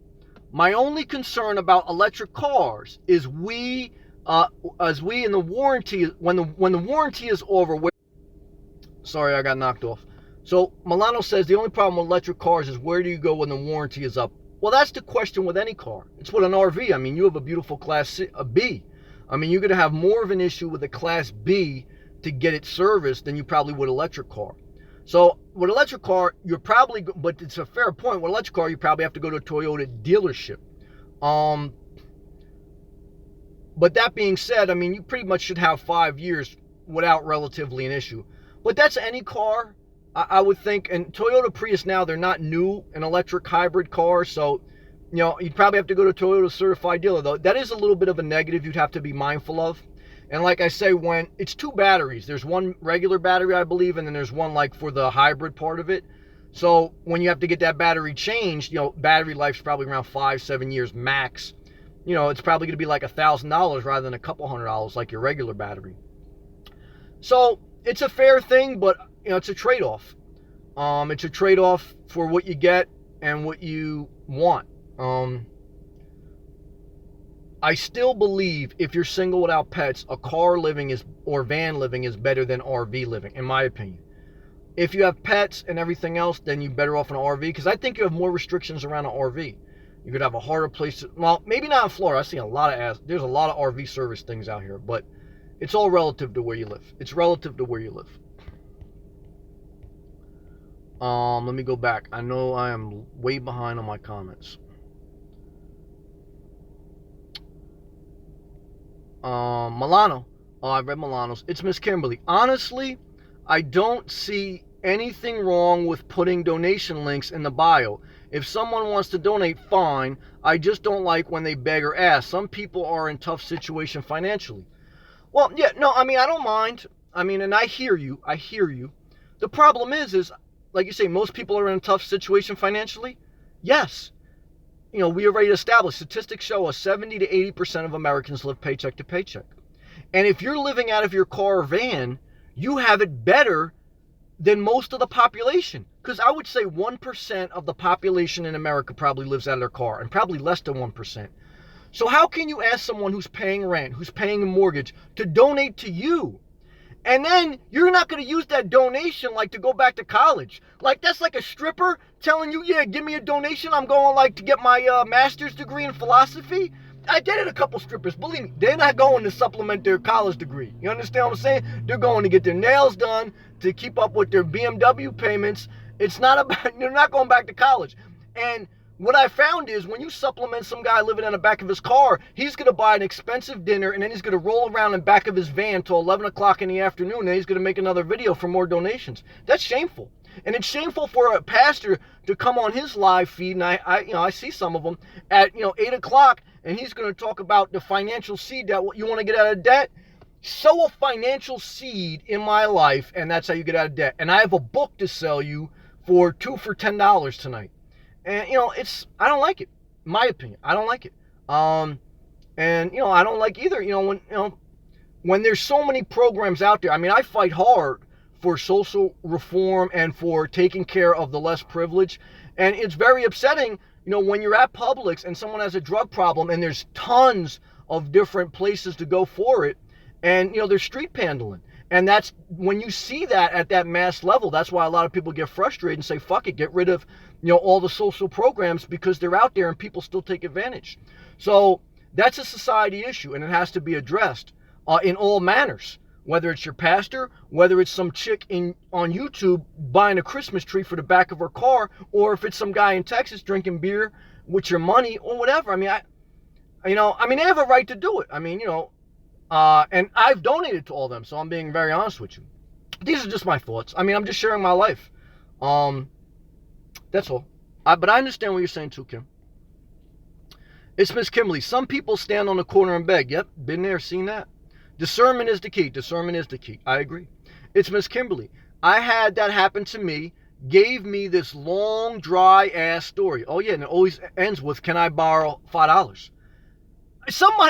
my only concern about electric cars is when the warranty is over. Sorry, I got knocked off. So Milano says the only problem with electric cars is where do you go when the warranty is up? Well, that's the question with any car. It's with an RV. You have a beautiful Class B. You're going to have more of an issue with a Class B to get it serviced than you probably would an electric car. So with electric car, but it's a fair point. With electric car, you probably have to go to a Toyota dealership. But that being said, you pretty much should have 5 years without relatively an issue. But that's any car, I would think. And Toyota Prius now, they're not new, an electric hybrid car. So, you'd probably have to go to a Toyota certified dealer, though. That is a little bit of a negative you'd have to be mindful of. And like I say, when it's 2 batteries, there's one regular battery, I believe, and then there's one like for the hybrid part of it. So when you have to get that battery changed, battery life's probably around 5-7 years max. It's probably going to be like $1,000 rather than a couple $100 like your regular battery. So it's a fair thing, but it's a trade-off. It's a trade-off for what you get and what you want. I still believe if you're single without pets, a car living or van living is better than RV living, in my opinion. If you have pets and everything else, then you're better off in an RV, because I think you have more restrictions around an RV. You could have a harder place well, maybe not in Florida. I see there's a lot of RV service things out here, but it's all relative to where you live. It's relative to where you live. Let me go back. I know I am way behind on my comments. Milano. Oh, I read Milano's. It's Miss Kimberly. Honestly, I don't see anything wrong with putting donation links in the bio. If someone wants to donate, fine. I just don't like when they beg or ask. Some people are in tough situation financially. Well, yeah, no, I don't mind. And I hear you. The problem is like you say, most people are in a tough situation financially. Yes. We already established, statistics show us 70 to 80% of Americans live paycheck to paycheck. And if you're living out of your car or van, you have it better than most of the population. Because I would say 1% of the population in America probably lives out of their car, and probably less than 1%. So how can you ask someone who's paying rent, who's paying a mortgage, to donate to you? And then you're not going to use that donation like to go back to college. Like that's like a stripper telling you, yeah, give me a donation. I'm going like to get my master's degree in philosophy. I dated a couple strippers. Believe me, they're not going to supplement their college degree. You understand what I'm saying? They're going to get their nails done to keep up with their BMW payments. It's not about, they're not going back to college. And what I found is when you supplement some guy living in the back of his car, he's going to buy an expensive dinner and then he's going to roll around in the back of his van till 11 o'clock in the afternoon and he's going to make another video for more donations. That's shameful. And it's shameful for a pastor to come on his live feed, and I see some of them at 8 o'clock, and he's going to talk about the financial seed that you want to get out of debt. Sow a financial seed in my life, and that's how you get out of debt. And I have a book to sell you for $10 tonight. And I don't like it. In my opinion, I don't like it. And I don't like either. When there's so many programs out there. I fight hard for social reform and for taking care of the less privileged. And it's very upsetting, when you're at Publix and someone has a drug problem and there's tons of different places to go for it, and they're street pandling. And that's when you see that at that mass level, that's why a lot of people get frustrated and say, fuck it, get rid of all the social programs, because they're out there and people still take advantage. So that's a society issue, and it has to be addressed in all manners. Whether it's your pastor, whether it's some chick on YouTube buying a Christmas tree for the back of her car, or if it's some guy in Texas drinking beer with your money or whatever. They have a right to do it. And I've donated to all of them, so I'm being very honest with you. These are just my thoughts. I'm just sharing my life. That's all. But I understand what you're saying too, Kim. It's Miss Kimberly. Some people stand on the corner and beg. Yep, been there, seen that. Discernment is the key. Discernment is the key. I agree. It's Miss Kimberly. I had that happen to me. Gave me this long, dry-ass story. Oh, yeah, and it always ends with, can I borrow $5?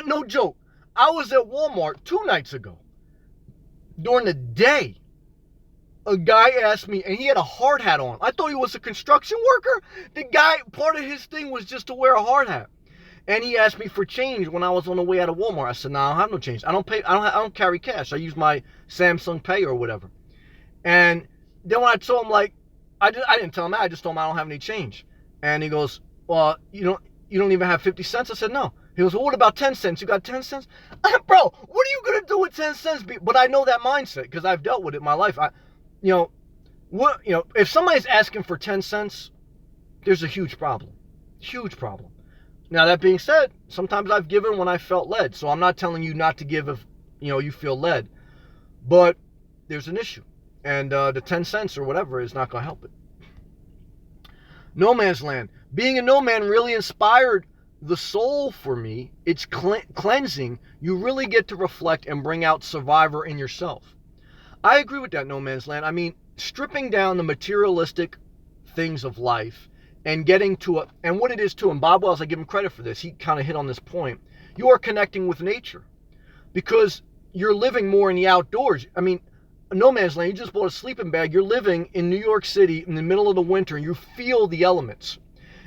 No joke. I was at Walmart 2 nights ago. During the day, a guy asked me, and he had a hard hat on. I thought he was a construction worker. The guy, part of his thing was just to wear a hard hat. And he asked me for change when I was on the way out of Walmart. I said, no, I don't have no change. I don't carry cash. I use my Samsung Pay or whatever. And then when I told him, I didn't tell him that. I just told him I don't have any change. And he goes, well, you don't even have 50 cents? I said, no. He goes, well, what about 10 cents? You got 10 cents? Bro, what are you going to do with 10 cents? But I know that mindset because I've dealt with it in my life. If somebody's asking for 10 cents, there's a huge problem. Huge problem. Now, that being said, sometimes I've given when I felt led. So I'm not telling you not to give if, you feel led. But there's an issue. And the 10 cents or whatever is not going to help it. No Man's Land. Being a no man really inspired the soul for me, it's cleansing. You really get to reflect and bring out survivor in yourself. I agree with that, No Man's Land. I mean, stripping down the materialistic things of life and getting to and what it is too, and Bob Wells, I give him credit for this. He kind of hit on this point. You are connecting with nature because you're living more in the outdoors. I mean, No Man's Land, you just bought a sleeping bag. You're living in New York City in the middle of the winter and you feel the elements.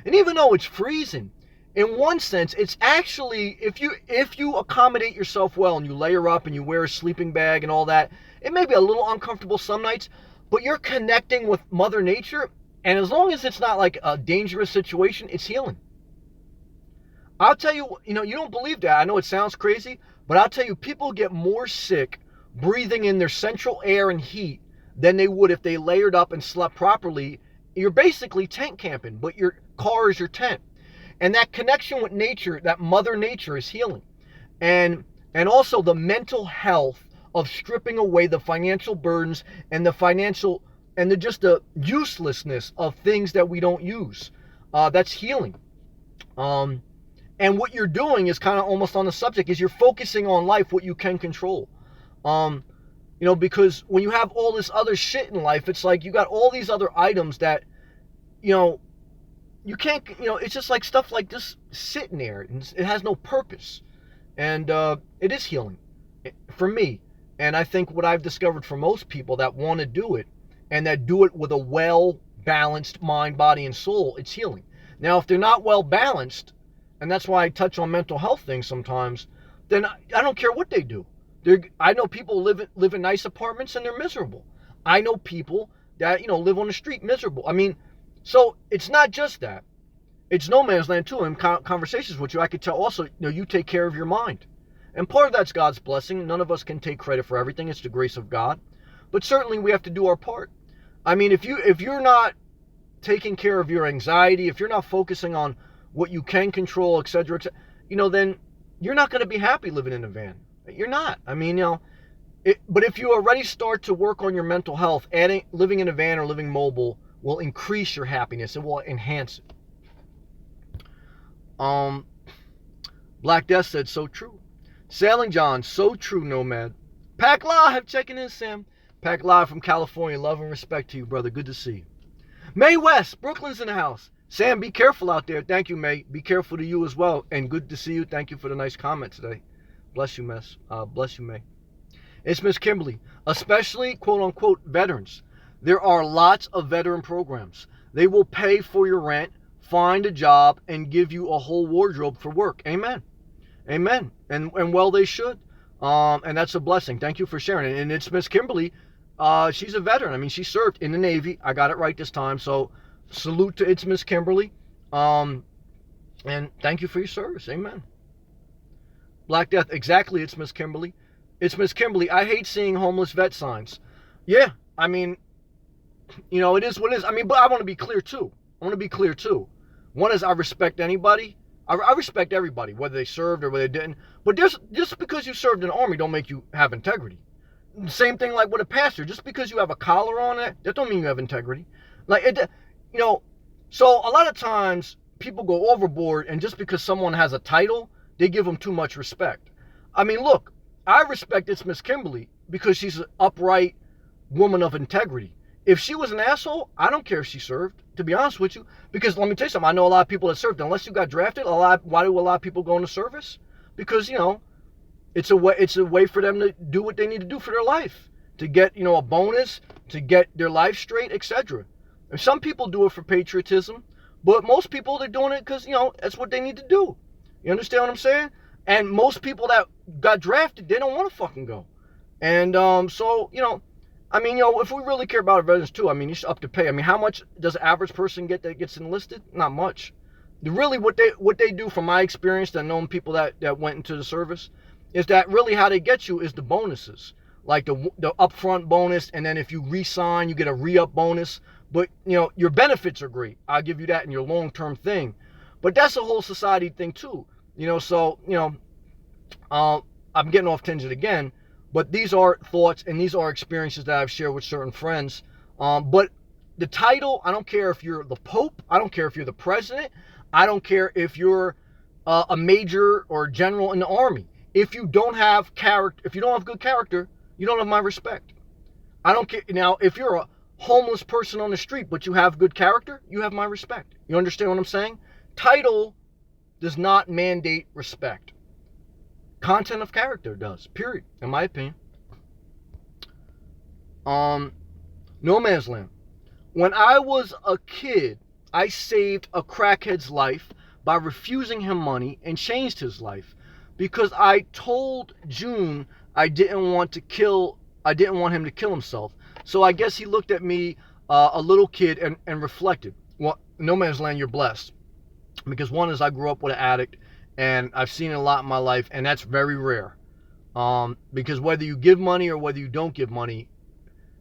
And even though it's freezing, in one sense, it's actually, if you accommodate yourself well and you layer up and you wear a sleeping bag and all that, it may be a little uncomfortable some nights, but you're connecting with Mother Nature, and as long as it's not like a dangerous situation, it's healing. I'll tell you, you don't believe that. I know it sounds crazy, but I'll tell you, people get more sick breathing in their central air and heat than they would if they layered up and slept properly. You're basically tent camping, but your car is your tent. And that connection with nature, that Mother Nature, is healing. And also the mental health of stripping away the financial burdens and just the uselessness of things that we don't use. That's healing. And what you're doing is kind of almost on the subject, is you're focusing on life, what you can control. Because when you have all this other shit in life, it's like you got all these other items that, you can't, it's just like stuff like this sitting there, and it has no purpose. And it is healing for me. And I think what I've discovered for most people that want to do it, and that do it with a well-balanced mind, body, and soul, it's healing. Now, if they're not well-balanced, and that's why I touch on mental health things sometimes, then I don't care what they do. I know people live in nice apartments and they're miserable. I know people that, live on the street miserable. I mean, so it's not just that. It's No Man's Land too. In conversations with you, I could tell also, you take care of your mind. And part of that's God's blessing. None of us can take credit for everything. It's the grace of God. But certainly we have to do our part. I mean, if you're not taking care of your anxiety, if you're not focusing on what you can control, et cetera, then you're not going to be happy living in a van. You're not. I mean, but if you already start to work on your mental health, living in a van or living mobile will increase your happiness. It will enhance it. Black Death said, so true. Sailing John, so true, Nomad. Pack Live, checking in, Sam. Pack Live from California. Love and respect to you, brother. Good to see you. May West, Brooklyn's in the house. Sam, be careful out there. Thank you, May. Be careful to you as well. And good to see you. Thank you for the nice comment today. Bless you, Miss. Bless you, May. It's Miss Kimberly. Especially, quote-unquote, veterans. There are lots of veteran programs. They will pay for your rent, find a job, and give you a whole wardrobe for work. Amen. Amen. And well, they should. And that's a blessing. Thank you for sharing it. And it's Miss Kimberly. She's a veteran. I mean, she served in the Navy. I got it right this time. So salute to It's Miss Kimberly. And thank you for your service. Amen. Black Death. Exactly. It's Miss Kimberly. It's Miss Kimberly. I hate seeing homeless vet signs. Yeah. I mean, it is what it is. I mean, but I want to be clear too. One is I respect anybody. I respect everybody, whether they served or whether they didn't. But just because you served in the Army don't make you have integrity. Same thing like with a pastor. Just because you have a collar on it, that don't mean you have integrity. So a lot of times people go overboard, and just because someone has a title, they give them too much respect. I mean, look, I respect It's Miss Kimberly because she's an upright woman of integrity. If she was an asshole, I don't care if she served, to be honest with you. Because let me tell you something, I know a lot of people that served. Unless you got drafted, why do a lot of people go into service? Because, it's a way for them to do what they need to do for their life. To get, a bonus, to get their life straight, etc. And some people do it for patriotism, but most people, they're doing it because, that's what they need to do. You understand what I'm saying? And most people that got drafted, they don't want to fucking go. And so, I mean, if we really care about our veterans too, I mean, you should up to pay. I mean, how much does an average person get that gets enlisted? Not much. Really, what they do, from my experience, that knowing people that went into the service, is that really how they get you is the bonuses, like the upfront bonus, and then if you re-sign, you get a re-up bonus. But your benefits are great. I'll give you that in your long-term thing. But that's a whole society thing too. So I'm getting off tangent again. But these are thoughts and these are experiences that I've shared with certain friends. But the title, I don't care if you're the Pope. I don't care if you're the president. I don't care if you're, a major or a general in the army. If you don't have character, if you don't have good character, you don't have my respect. I don't care. Now, if you're a homeless person on the street, but you have good character, you have my respect. You understand what I'm saying? Title does not mandate respect. Content of character does, period, in my opinion. No Man's Land. When I was a kid, I saved a crackhead's life by refusing him money and changed his life because I told June I didn't want him to kill himself. So I guess he looked at me, a little kid, and reflected. Well, No Man's Land, you're blessed. Because one is I grew up with an addict, and I've seen it a lot in my life, and that's very rare. Because whether you give money or whether you don't give money,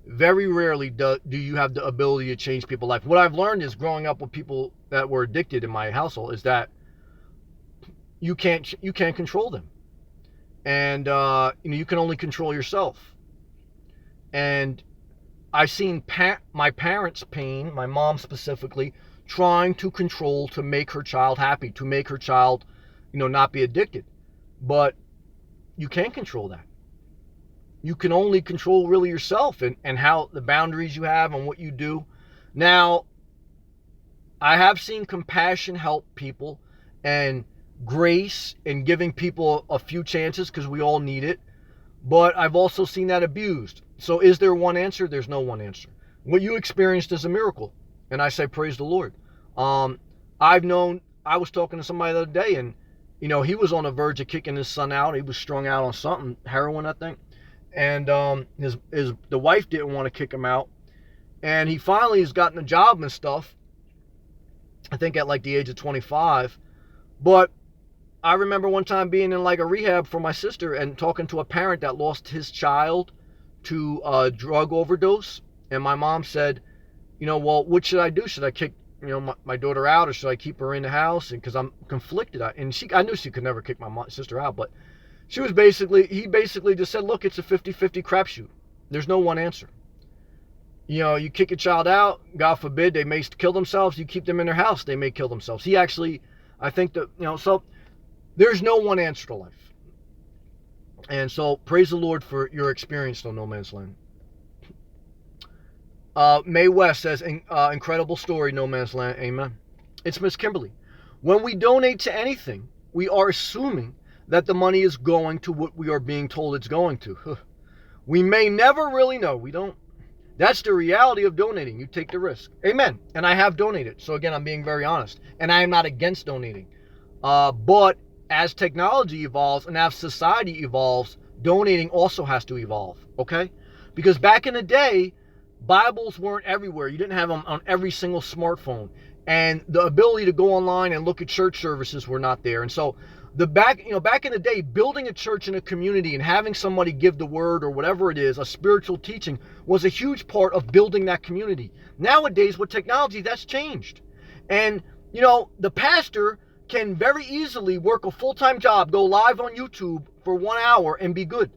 very rarely do you have the ability to change people's life. What I've learned is growing up with people that were addicted in my household is that you can't control them, and you can only control yourself. And I've seen my parents' pain, my mom specifically, trying to control to make her child happy, to make her child, not be addicted. But you can't control that. You can only control really yourself and how the boundaries you have and what you do. Now, I have seen compassion help people and grace and giving people a few chances because we all need it. But I've also seen that abused. So is there one answer? There's no one answer. What you experienced is a miracle. And I say, praise the Lord. I was talking to somebody the other day, and, he was on the verge of kicking his son out. He was strung out on something, heroin, I think. And the wife didn't want to kick him out. And he finally has gotten a job and stuff, I think at like the age of 25. But I remember one time being in like a rehab for my sister and talking to a parent that lost his child to a drug overdose. And my mom said, well, what should I do? Should I kick, my daughter out, or should I keep her in the house? And because I'm conflicted. I knew she could never kick my sister out, but he basically just said, look, it's a 50-50 crapshoot. There's no one answer. You kick a child out, God forbid, they may kill themselves. You keep them in their house, they may kill themselves. I think that, so there's no one answer to life. And so praise the Lord for your experience on No Man's Land. Mae West says, incredible story, No Man's Land. Amen. It's Miss Kimberly. When we donate to anything, we are assuming that the money is going to what we are being told it's going to. We may never really know. We don't. That's the reality of donating. You take the risk. Amen. And I have donated. So again, I'm being very honest. And I am not against donating. But as technology evolves and as society evolves, donating also has to evolve. Okay? Because back in the day, Bibles weren't everywhere. You didn't have them on every single smartphone. And the ability to go online and look at church services were not there. And so back in the day, building a church in a community and having somebody give the word or whatever it is, a spiritual teaching, was a huge part of building that community. Nowadays, with technology, that's changed. And, the pastor can very easily work a full-time job, go live on YouTube for 1 hour and be good.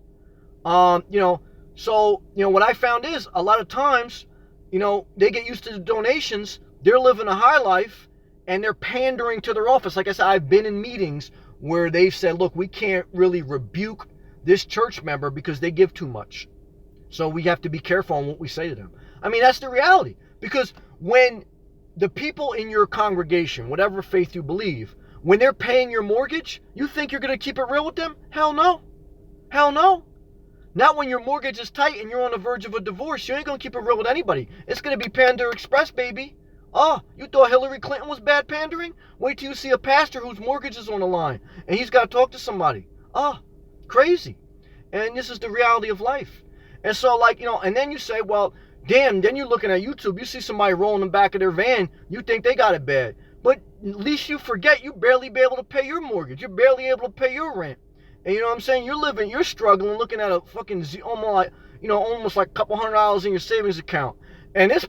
So, what I found is a lot of times, they get used to the donations, they're living a high life, and they're pandering to their office. Like I said, I've been in meetings where they've said, look, we can't really rebuke this church member because they give too much. So we have to be careful on what we say to them. I mean, that's the reality. Because when the people in your congregation, whatever faith you believe, when they're paying your mortgage, you think you're going to keep it real with them? Hell no. Hell no. Not when your mortgage is tight and you're on the verge of a divorce. You ain't going to keep it real with anybody. It's going to be Pander Express, baby. Oh, you thought Hillary Clinton was bad pandering? Wait till you see a pastor whose mortgage is on the line and he's got to talk to somebody. Oh, crazy. And this is the reality of life. And so, and then you say, well, damn, then you're looking at YouTube, you see somebody rolling in the back of their van, you think they got it bad. But at least you forget you barely be able to pay your mortgage. You're barely able to pay your rent. And you know what I'm saying? You're struggling looking at a fucking, almost like a couple $100 in your savings account. And this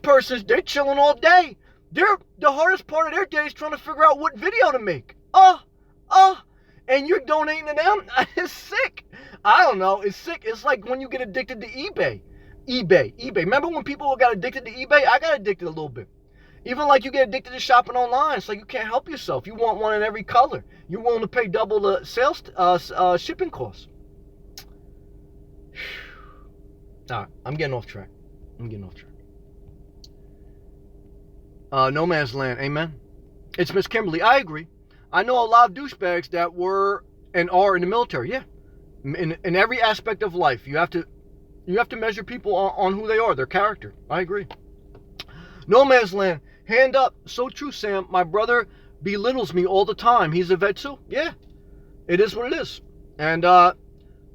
they're chilling all day. The hardest part of their day is trying to figure out what video to make. And you're donating to them? It's sick. I don't know. It's sick. It's like when you get addicted to eBay. eBay. Remember when people got addicted to eBay? I got addicted a little bit. Even like you get addicted to shopping online. It's like you can't help yourself. You want one in every color. You're willing to pay double the sales shipping costs. All right, I'm getting off track. No Man's Land, amen. It's Miss Kimberly. I agree. I know a lot of douchebags that were and are in the military. Yeah, in every aspect of life, you have to measure people on who they are, their character. I agree. No Man's Land, hand up. So true, Sam. My brother belittles me all the time. He's a vet too. Yeah, it is what it is. And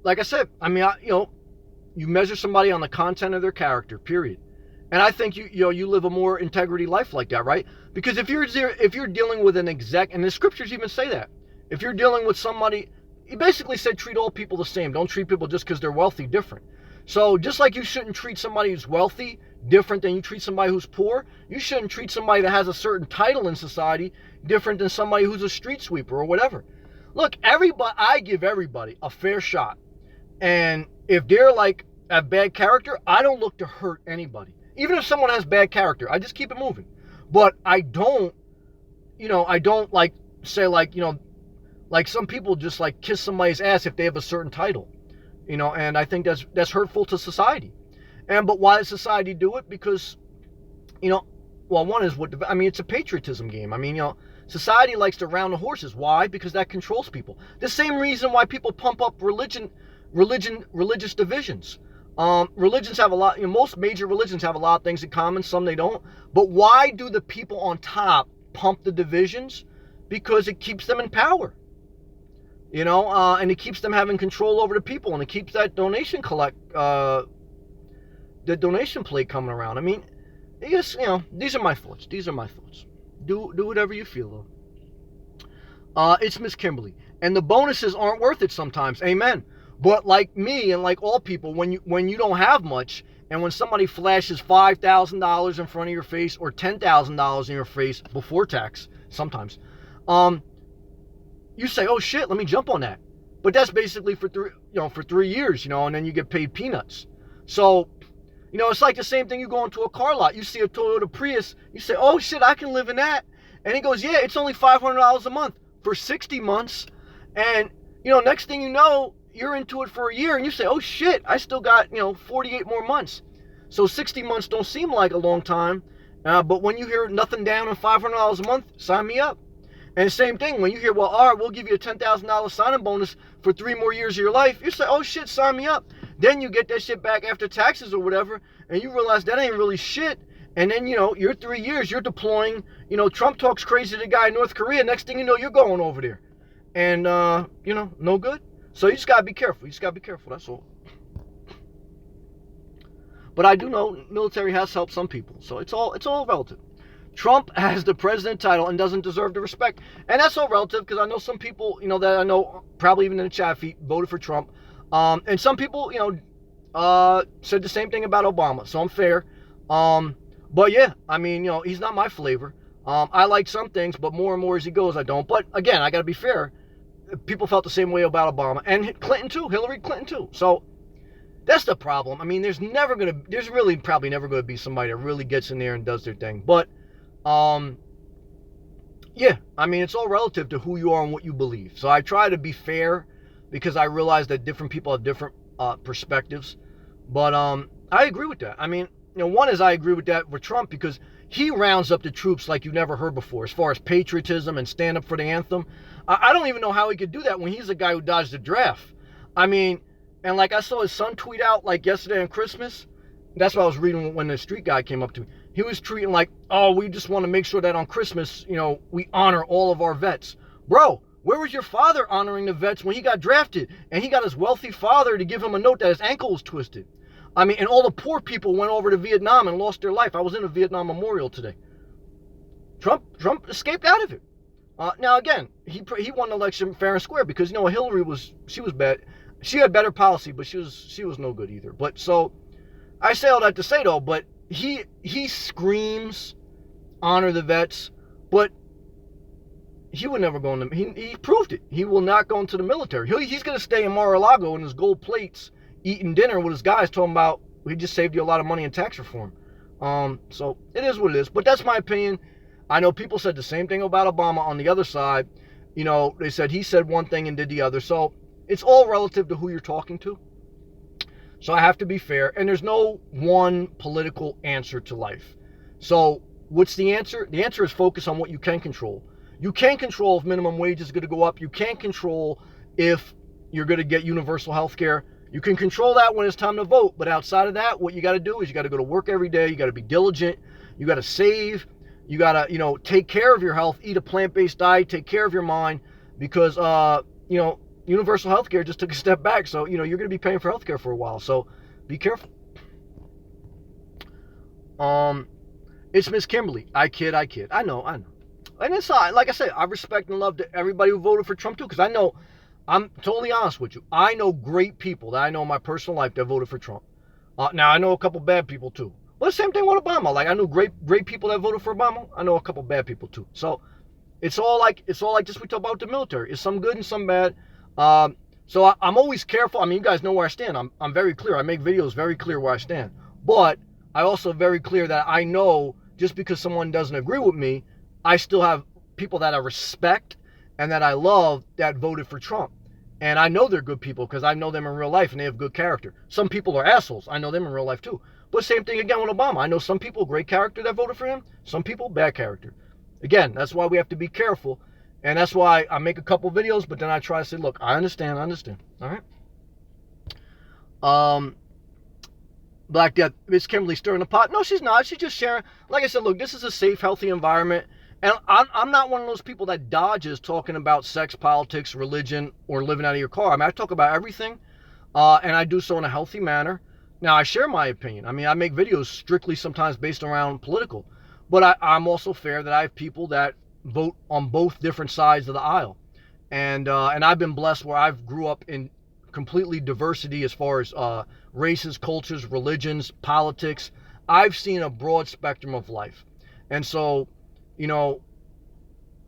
like I said, I mean, you measure somebody on the content of their character, period. And I think you live a more integrity life like that, right? Because if you're dealing with an exec, and the scriptures even say that, if you're dealing with somebody, he basically said treat all people the same. Don't treat people just because they're wealthy different. So just like you shouldn't treat somebody who's wealthy different than you treat somebody who's poor, you shouldn't treat somebody that has a certain title in society different than somebody who's a street sweeper or whatever. Look, I give everybody a fair shot. And if they're like a bad character, I don't look to hurt anybody. Even if someone has bad character, I just keep it moving. But I don't like say like some people just like kiss somebody's ass if they have a certain title, and I think that's hurtful to society. But why does society do it? Because, one is it's a patriotism game. Society likes to round the horses. Why? Because that controls people. The same reason why people pump up religious divisions. Religions have a lot, most major religions have a lot of things in common, some they don't. But why do the people on top pump the divisions? Because it keeps them in power. And it keeps them having control over the people, and it keeps that donation plate coming around. I mean, yes, these are my thoughts. Do whatever you feel, though. It's Miss Kimberly. And the bonuses aren't worth it sometimes. Amen. But like me and like all people, when you don't have much, and when somebody flashes $5,000 in front of your face or $10,000 in your face before tax, sometimes, you say, "Oh shit, let me jump on that." But that's basically for 3 years, and then you get paid peanuts. So, it's like the same thing. You go into a car lot, you see a Toyota Prius, you say, "Oh shit, I can live in that," and he goes, "Yeah, it's only $500 a month for 60 months," and next thing you know, you're into it for a year and you say, "Oh shit, I still got 48 more months." So 60 months don't seem like a long time, but when you hear nothing down on $500 a month, sign me up. And the same thing, when you hear, well, all right, we'll give you a $10,000 signing bonus for 3 more years of your life, you say, "Oh shit, sign me up." Then you get that shit back after taxes or whatever, and you realize that ain't really shit. And then, you're 3 years, you're deploying, Trump talks crazy to the guy in North Korea, next thing you know, you're going over there. And, no good. So you just got to be careful. That's all. But I do know military has helped some people. So it's all relative. Trump has the president title and doesn't deserve the respect. And that's all relative, because I know some people, that I know, probably even in the chat feed, voted for Trump. And some people, said the same thing about Obama. So I'm fair. But yeah, he's not my flavor. I like some things, but more and more as he goes, I don't. But again, I got to be fair. People felt the same way about Obama and Clinton too, Hillary Clinton too. So that's the problem. There's really probably never going to be somebody that really gets in there and does their thing. But, yeah, it's all relative to who you are and what you believe. So I try to be fair because I realize that different people have different perspectives. But I agree with that. One is I agree with that with Trump because he rounds up the troops like you never heard before as far as patriotism and stand up for the anthem. I don't even know how he could do that when he's the guy who dodged the draft. And like I saw his son tweet out like yesterday on Christmas. That's what I was reading when the street guy came up to me. He was tweeting like, "Oh, we just want to make sure that on Christmas, we honor all of our vets." Bro, where was your father honoring the vets when he got drafted? And he got his wealthy father to give him a note that his ankle was twisted. And all the poor people went over to Vietnam and lost their life. I was in a Vietnam memorial today. Trump escaped out of it. Now again, he won the election fair and square because Hillary was bad. She had better policy, but she was no good either. But so I say all that to say though, but he screams honor the vets, but he would never go into. He proved it. He will not go into the military. He's going to stay in Mar-a-Lago in his gold plates, eating dinner with his guys, talking about he just saved you a lot of money in tax reform. So it is what it is. But that's my opinion. I know people said the same thing about Obama on the other side. You know, they said he said one thing and did the other. So it's all relative to who you're talking to. So I have to be fair. And there's no one political answer to life. So what's the answer? The answer is focus on what you can control. You can't control if minimum wage is going to go up. You can't control if you're going to get universal health care. You can control that when it's time to vote. But outside of that, what you got to do is you got to go to work every day. You got to be diligent. You got to save. You got to, take care of your health, eat a plant-based diet, take care of your mind, because, universal health care just took a step back. So, you're going to be paying for health care for a while. So be careful. It's Miss Kimberly. I kid. I know. And it's like I said, I respect and love everybody who voted for Trump too, because I know, I'm totally honest with you. I know great people that I know in my personal life that voted for Trump. Now I know a couple bad people too. Well, the same thing with Obama. Like I knew great people that voted for Obama. I know a couple bad people too. So it's all like just we talk about the military. It's some good and some bad. So I'm always careful. I mean, you guys know where I stand. I'm very clear. I make videos very clear where I stand. But I also very clear that I know just because someone doesn't agree with me, I still have people that I respect and that I love that voted for Trump. And I know they're good people because I know them in real life and they have good character. Some people are assholes. I know them in real life too. But same thing again with Obama. I know some people, great character that voted for him. Some people, bad character. Again, that's why we have to be careful. And that's why I make a couple videos, but then I try to say, look, I understand. All right? Black Death, Miss Kimberly stirring the pot. No, she's not. She's just sharing. Like I said, look, this is a safe, healthy environment. And I'm not one of those people that dodges talking about sex, politics, religion, or living out of your car. I mean, I talk about everything, and I do so in a healthy manner. Now, I share my opinion. I mean, I make videos strictly sometimes based around political. But I'm also fair that I have people that vote on both different sides of the aisle. And I've been blessed where I've grew up in completely diversity as far as races, cultures, religions, politics. I've seen a broad spectrum of life. And so,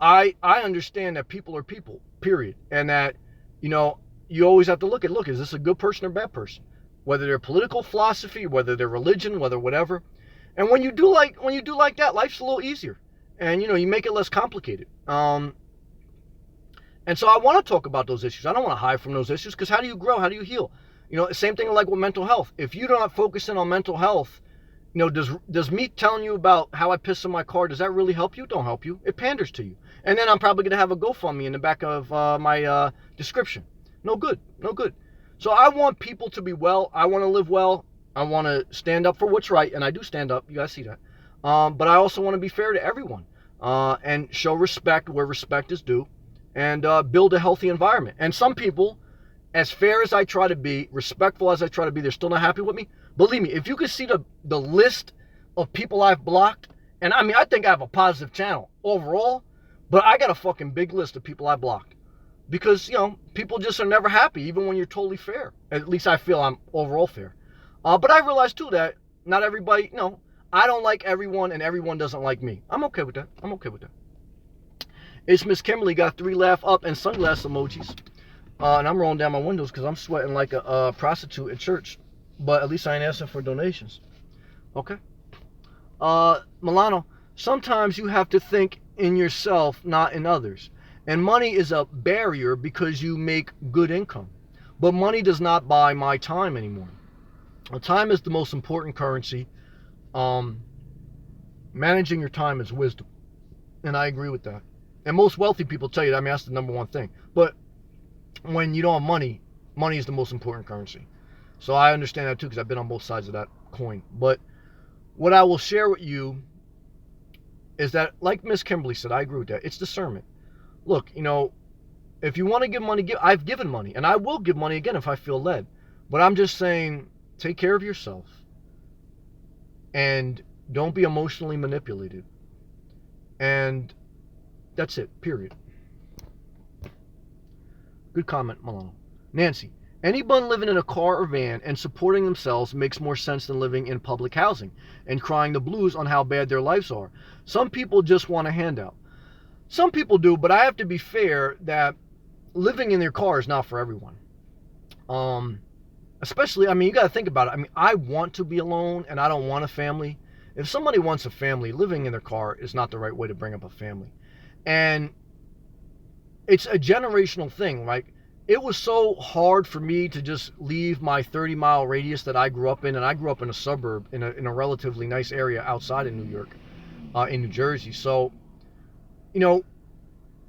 I understand that people are people, period. And that, you always have to look, is this a good person or bad person? Whether they're political philosophy, whether they're religion, whether whatever. And when you do like that, life's a little easier. And, you make it less complicated. And so I want to talk about those issues. I don't want to hide from those issues because how do you grow? How do you heal? Same thing like with mental health. If you're not focusing on mental health, does me telling you about how I piss in my car, does that really help you? Don't help you. It panders to you. And then I'm probably going to have a GoFundMe in the back of my description. No good. So I want people to be well. I want to live well. I want to stand up for what's right. And I do stand up. You guys see that. But I also want to be fair to everyone and show respect where respect is due and build a healthy environment. And some people, as fair as I try to be, respectful as I try to be, they're still not happy with me. Believe me, if you could see the list of people I've blocked, and I mean, I think I have a positive channel overall, but I got a fucking big list of people I blocked. Because, people just are never happy, even when you're totally fair. At least I feel I'm overall fair. But I realize, too, that not everybody, I don't like everyone, and everyone doesn't like me. I'm okay with that. It's Miss Kimberly, got 3 laugh up and sunglass emojis. And I'm rolling down my windows because I'm sweating like a prostitute at church. But at least I ain't asking for donations. Okay? Milano, sometimes you have to think in yourself, not in others. And money is a barrier because you make good income. But money does not buy my time anymore. Time is the most important currency. Managing your time is wisdom. And I agree with that. And most wealthy people tell you that. I mean, that's the number one thing. But when you don't have money, money is the most important currency. So I understand that too because I've been on both sides of that coin. But what I will share with you is that, like Miss Kimberly said, I agree with that. It's discernment. Look, if you want to give money, I've given money. And I will give money again if I feel led. But I'm just saying, take care of yourself. And don't be emotionally manipulated. And that's it, period. Good comment, Milano. Nancy, anyone living in a car or van and supporting themselves makes more sense than living in public housing and crying the blues on how bad their lives are. Some people just want a handout. Some people do, but I have to be fair that living in their car is not for everyone. Especially, I mean, you got to think about it. I mean, I want to be alone and I don't want a family. If somebody wants a family, living in their car is not the right way to bring up a family. And it's a generational thing. Like, it was so hard for me to just leave my 30-mile radius that I grew up in, and I grew up in a suburb in a relatively nice area outside of New York, in New Jersey. So, you know,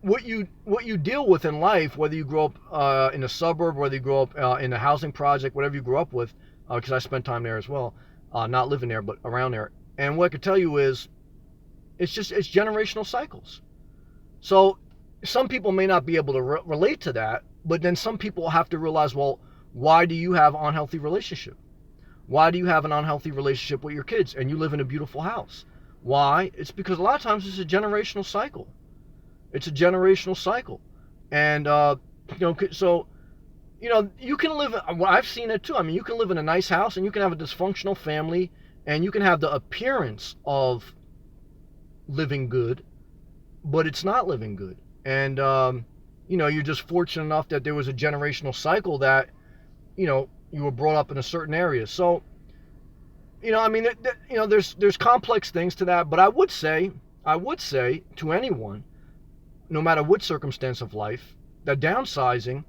what you deal with in life, whether you grow up in a suburb, whether you grow up in a housing project, whatever you grew up with, because I spent time there as well, not living there, but around there. And what I could tell you is, it's generational cycles. So some people may not be able to relate to that, but then some people have to realize, well, why do you have an unhealthy relationship? Why do you have an unhealthy relationship with your kids and you live in a beautiful house? Why? It's because a lot of times it's a generational cycle. It's a generational cycle. And, so, you can live, well, I've seen it too. I mean, you can live in a nice house and you can have a dysfunctional family and you can have the appearance of living good, but it's not living good. And, you're just fortunate enough that there was a generational cycle that, you were brought up in a certain area. So, there's complex things to that, but I would say to anyone, no matter what circumstance of life, that downsizing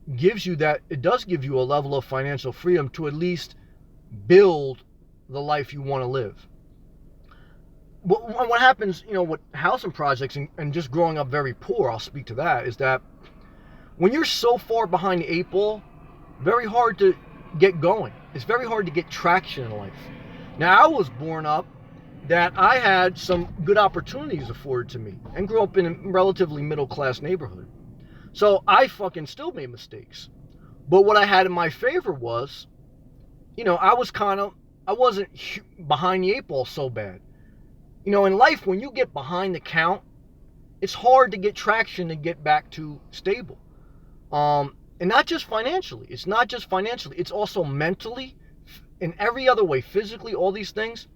it does give you a level of financial freedom to at least build the life you want to live. What happens, with housing projects and just growing up very poor, I'll speak to that, is that when you're so far behind the eight ball, very hard to get going. It's very hard to get traction in life. Now, I was born up that I had some good opportunities afforded to me and grew up in a relatively middle-class neighborhood. So I fucking still made mistakes. But what I had in my favor was, I wasn't behind the eight ball so bad. In life, when you get behind the count, it's hard to get traction to get back to stable. And not just financially. It's not just financially. It's also mentally, in every other way, physically, all these things.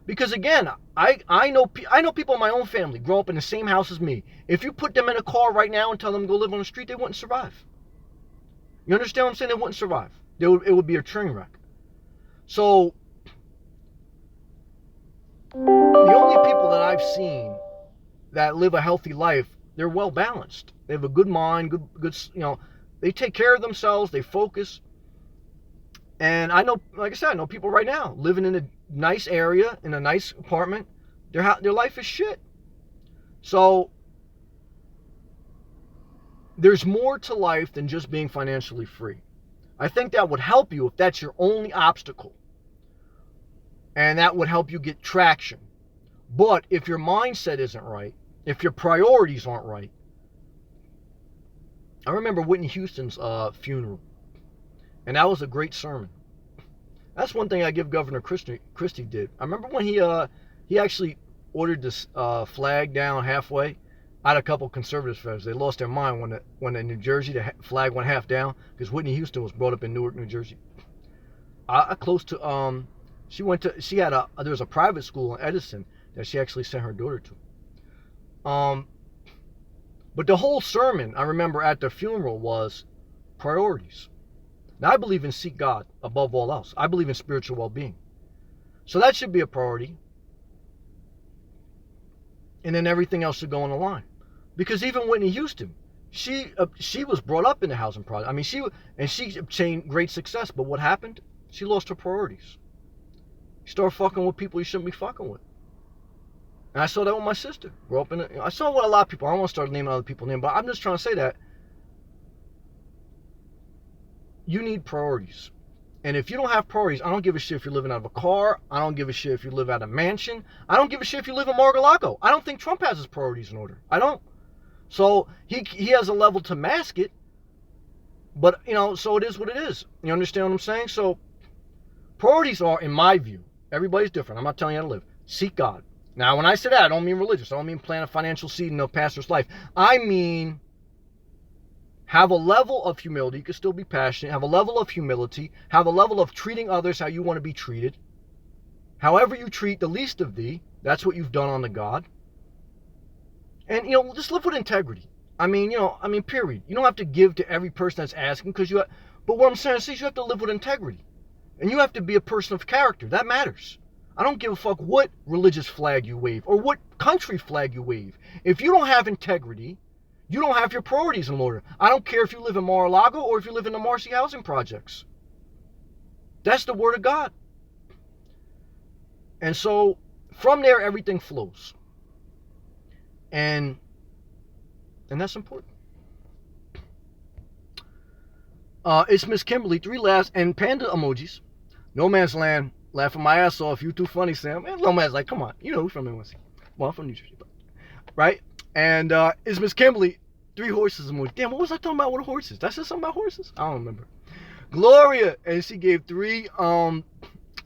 Because again, I know people in my own family grow up in the same house as me. If you put them in a car right now and tell them to go live on the street, they wouldn't survive. You understand what I'm saying? They wouldn't survive. It would be a train wreck. So the only people that I've seen that live a healthy life, they're well balanced. They have a good mind, good. They take care of themselves. They focus. And I know, like I said, I know people right now living in a nice area, in a nice apartment. Their life is shit. So there's more to life than just being financially free. I think that would help you if that's your only obstacle. And that would help you get traction. But if your mindset isn't right, if your priorities aren't right. I remember Whitney Houston's funeral. And that was a great sermon. That's one thing I give Governor Christie did. I remember when he actually ordered this flag down halfway. I had a couple conservative friends. They lost their mind when in New Jersey the flag went half down because Whitney Houston was brought up in Newark, New Jersey. Close to there was a private school in Edison that she actually sent her daughter to. But the whole sermon I remember at the funeral was priorities. Now, I believe in seek God above all else. I believe in spiritual well-being. So that should be a priority. And then everything else should go on the line. Because even Whitney Houston, she was brought up in the housing project. I mean, she obtained great success. But what happened? She lost her priorities. You start fucking with people you shouldn't be fucking with. And I saw that with my sister. I saw it with a lot of people. I don't want to start naming other people's names, but I'm just trying to say that you need priorities. And if you don't have priorities, I don't give a shit if you're living out of a car. I don't give a shit if you live out of a mansion. I don't give a shit if you live in Mar-a-Lago. I don't think Trump has his priorities in order. I don't. So he has a level to mask it. But, so it is what it is. You understand what I'm saying? So priorities are, in my view, everybody's different. I'm not telling you how to live. Seek God. Now, when I say that, I don't mean religious. I don't mean plant a financial seed in a pastor's life. I mean have a level of humility. You can still be passionate. Have a level of humility. Have a level of treating others how you want to be treated. However you treat the least of thee, that's what you've done unto God. And, just live with integrity. I mean, period. You don't have to give to every person that's asking but what I'm saying is you have to live with integrity. And you have to be a person of character. That matters. I don't give a fuck what religious flag you wave or what country flag you wave. If you don't have integrity, you don't have your priorities in order. I don't care if you live in Mar-a-Lago or if you live in the Marcy housing projects. That's the word of God. And so from there, everything flows. And that's important. It's Miss Kimberly, 3 laughs and panda emojis. No Man's Land, laughing my ass off. You too funny, Sam. And No Man's like, come on. You know who's from NYC. Well, I'm from New Jersey, but right? And it's Miss Kimberly, 3 horses emoji. Damn, what was I talking about with horses? Did I say something about horses? I don't remember. Gloria, and she gave 3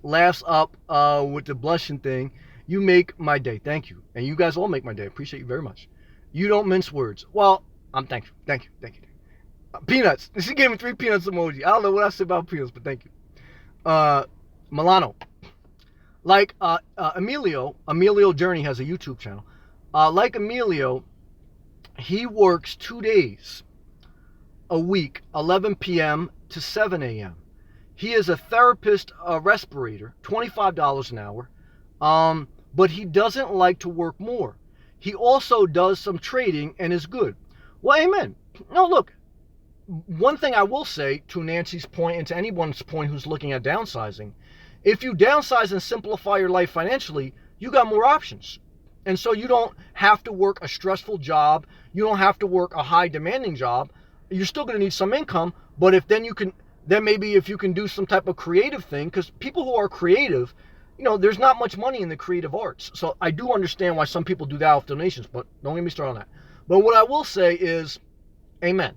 laughs up with the blushing thing. You make my day. Thank you. And you guys all make my day. Appreciate you very much. You don't mince words. Well, thank you. Thank you. Thank you. Peanuts. She gave me 3 peanuts emoji. I don't know what I said about peanuts, but thank you. Milano. Like Emilio Journey has a YouTube channel. Like Emilio, he works 2 days a week, 11 p.m. to 7 a.m. He is a therapist, respirator, $25 an hour, but he doesn't like to work more. He also does some trading and is good. Well, amen. No, look, one thing I will say to Nancy's point and to anyone's point who's looking at downsizing, if you downsize and simplify your life financially, you got more options. And so you don't have to work a stressful job. You don't have to work a high demanding job. You're still going to need some income, but if then maybe if you can do some type of creative thing, because people who are creative, there's not much money in the creative arts. So I do understand why some people do that with donations, but don't get me started on that. But what I will say is, amen.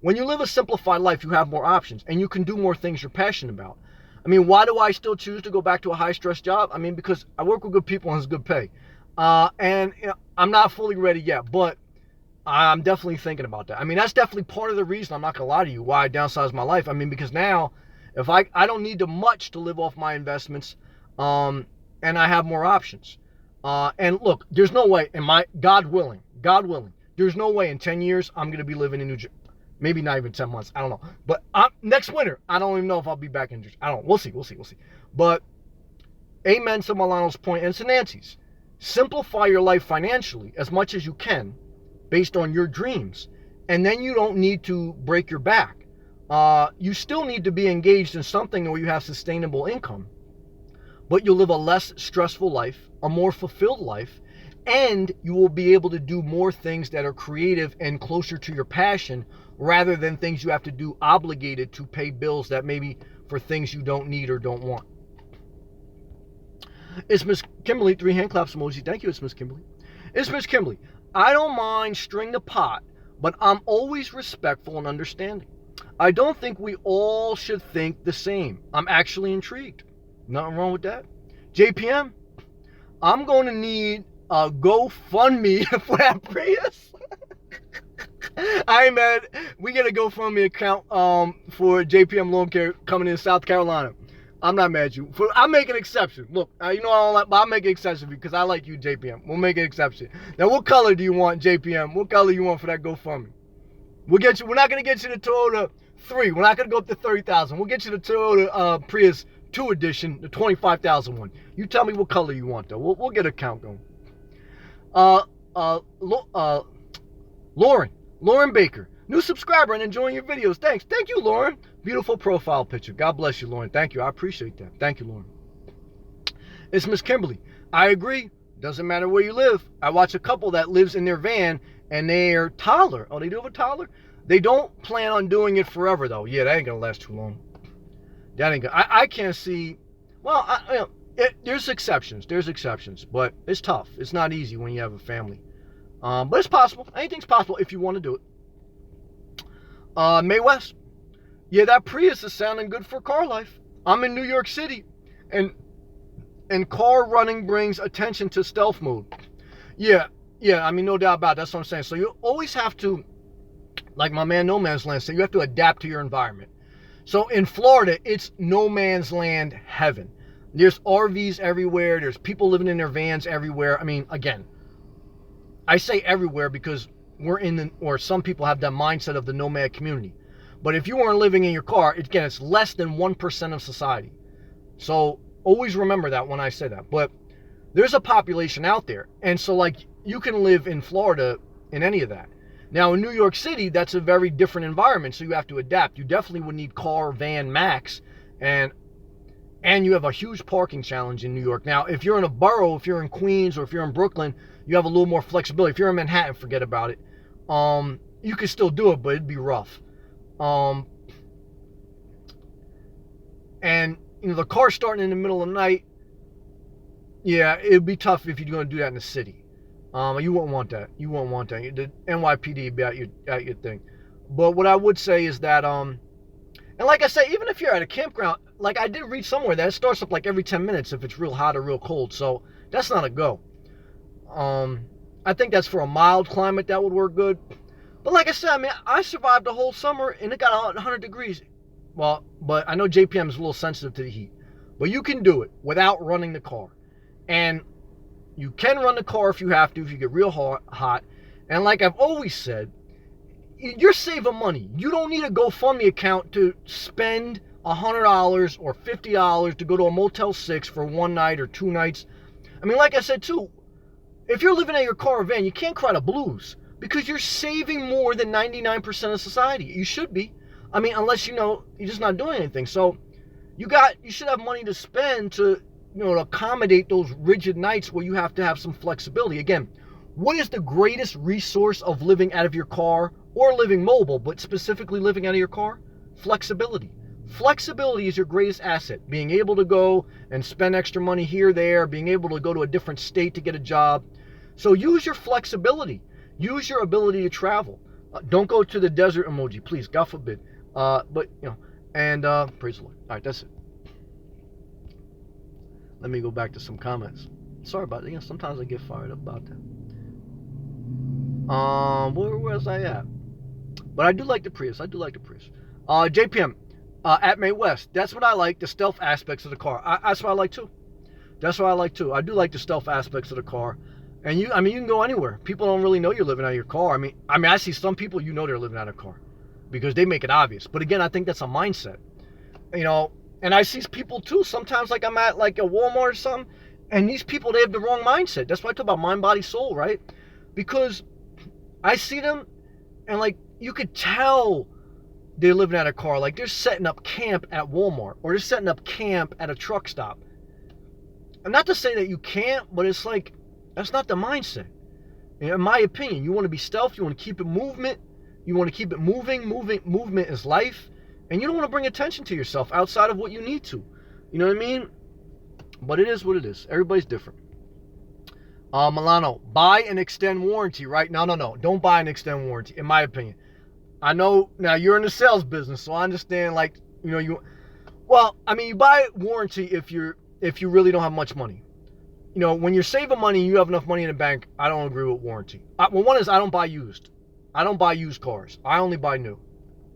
When you live a simplified life, you have more options and you can do more things you're passionate about. I mean, why do I still choose to go back to a high stress job? I mean, because I work with good people and it's good pay. And I'm not fully ready yet, but I'm definitely thinking about that. I mean, that's definitely part of the reason, I'm not gonna lie to you, why I downsized my life. I mean, because now if I don't need much to live off my investments, and I have more options. And look, there's no way God willing, there's no way in 10 years I'm gonna be living in New Jersey. Maybe not even 10 months. I don't know. But next winter, I don't even know if I'll be back in Jersey. I don't know. We'll see. But amen to Milano's point and to Nancy's. Simplify your life financially as much as you can based on your dreams. And then you don't need to break your back. You still need to be engaged in something where you have sustainable income. But you'll live a less stressful life, a more fulfilled life, and you will be able to do more things that are creative and closer to your passion rather than things you have to do obligated to pay bills that maybe for things you don't need or don't want. It's Miss Kimberly, 3 hand claps emoji. Thank you, it's Miss Kimberly. It's Miss Kimberly. I don't mind stirring the pot, but I'm always respectful and understanding. I don't think we all should think the same. I'm actually intrigued. Nothing wrong with that. JPM, I'm going to need a GoFundMe for that Prius. I ain't mad. We get a GoFundMe account for JPM Lawn Care coming in South Carolina. I'm not mad at you. I'll make an exception. Look, I don't like, but I'll make an exception because I like you, JPM. We'll make an exception. Now, what color do you want, JPM? What color you want for that GoFundMe? We'll get you. We're not gonna get you the Toyota 3. We're not gonna go up to 30,000. We'll get you the Toyota Prius 2 edition, the 25,000 one. You tell me what color you want, though. We'll get a count going. Lauren Baker, new subscriber and enjoying your videos. Thanks. Thank you, Lauren. Beautiful profile picture. God bless you, Lauren. Thank you. I appreciate that. Thank you, Lauren. It's Miss Kimberly. I agree. Doesn't matter where you live. I watch a couple that lives in their van and they're toddler. Oh, they do have a toddler? They don't plan on doing it forever, though. Yeah, that ain't going to last too long. That ain't gonna. I can't see. Well, there's exceptions. There's exceptions. But it's tough. It's not easy when you have a family. But it's possible. Anything's possible if you want to do it. May West. Yeah, that Prius is sounding good for car life. I'm in New York City, and car running brings attention to stealth mode. Yeah. I mean, no doubt about it. That's what I'm saying. So you always have to, like my man No Man's Land said, you have to adapt to your environment. So in Florida, it's no man's land heaven. There's RVs everywhere. There's people living in their vans everywhere. I mean, again, I say everywhere because some people have that mindset of the nomad community. But if you weren't living in your car, again, it's less than 1% of society. So Always remember that when I say that. But there's a population out there. And so, like, you can live in Florida in any of that. Now, in New York City, that's a very different environment, so you have to adapt. You definitely would need car, van, max, and you have a huge parking challenge in New York. Now, if you're in a borough, if you're in Queens, or if you're in Brooklyn, you have a little more flexibility. If you're in Manhattan, forget about it. You can still do it, but it'd be rough. And, you know, the car starting in the middle of the night, yeah, it'd be tough if you're going to do that in the city. You wouldn't want that. You wouldn't want that. The NYPD would be at your thing. But what I would say is that, and like I said, even if you're at a campground, like I did read somewhere that it starts up like every 10 minutes if it's real hot or real cold. So that's not a go. I think that's for a mild climate that would work good. But like I said, I mean, I survived the whole summer and it got 100 degrees. Well, but I know JPM is a little sensitive to the heat. But you can do it without running the car. And you can run the car if you have to, if you get real hot. And like I've always said, you're saving money. You don't need a GoFundMe account to spend $100 or $50 to go to a Motel 6 for one night or 2 nights. I mean, like I said too, if you're living in your car or van, you can't cry the blues because you're saving more than 99% of society. You should be. I mean, unless, you know, you're just not doing anything. So you should have money to spend to, you know, to accommodate those rigid nights where you have to have some flexibility. Again, what is the greatest resource of living out of your car or living mobile, but specifically living out of your car? Flexibility. Flexibility is your greatest asset. Being able to go and spend extra money here, there, being able to go to a different state to get a job. So use your flexibility. Use your ability to travel. Don't go to the desert emoji, please, God forbid. But, you know, and praise the Lord. All right, that's it. Let me go back to some comments. Sorry about that. You know, sometimes I get fired up about that. Where was I at? But I do like the Prius. JPM, at May West. That's what I like, the stealth aspects of the car. That's what I like too. I do like the stealth aspects of the car. And you can go anywhere. People don't really know you're living out of your car. I mean, I see some people, you know, they're living out of a car because they make it obvious. But again, I think that's a mindset. You know, and I see people too. Sometimes, like I'm at like a Walmart or something, and these people, they have the wrong mindset. That's why I talk about mind, body, soul, right? Because I see them, and like you could tell they're living out of a car. Like they're setting up camp at Walmart, or they're setting up camp at a truck stop. And not to say that you can't, but it's like that's not the mindset. In my opinion, you want to be stealth. You want to keep it movement. You want to keep it moving. Movement is life. And you don't want to bring attention to yourself outside of what you need to. You know what I mean? But it is what it is. Everybody's different. Milano, buy and extend warranty, right? No. Don't buy and extend warranty, in my opinion. I know, now you're in the sales business, so I understand, like, you know, you buy warranty if you really don't have much money. You know, when you're saving money and you have enough money in the bank, I don't agree with warranty. Well, one is I don't buy used. I don't buy used cars. I only buy new.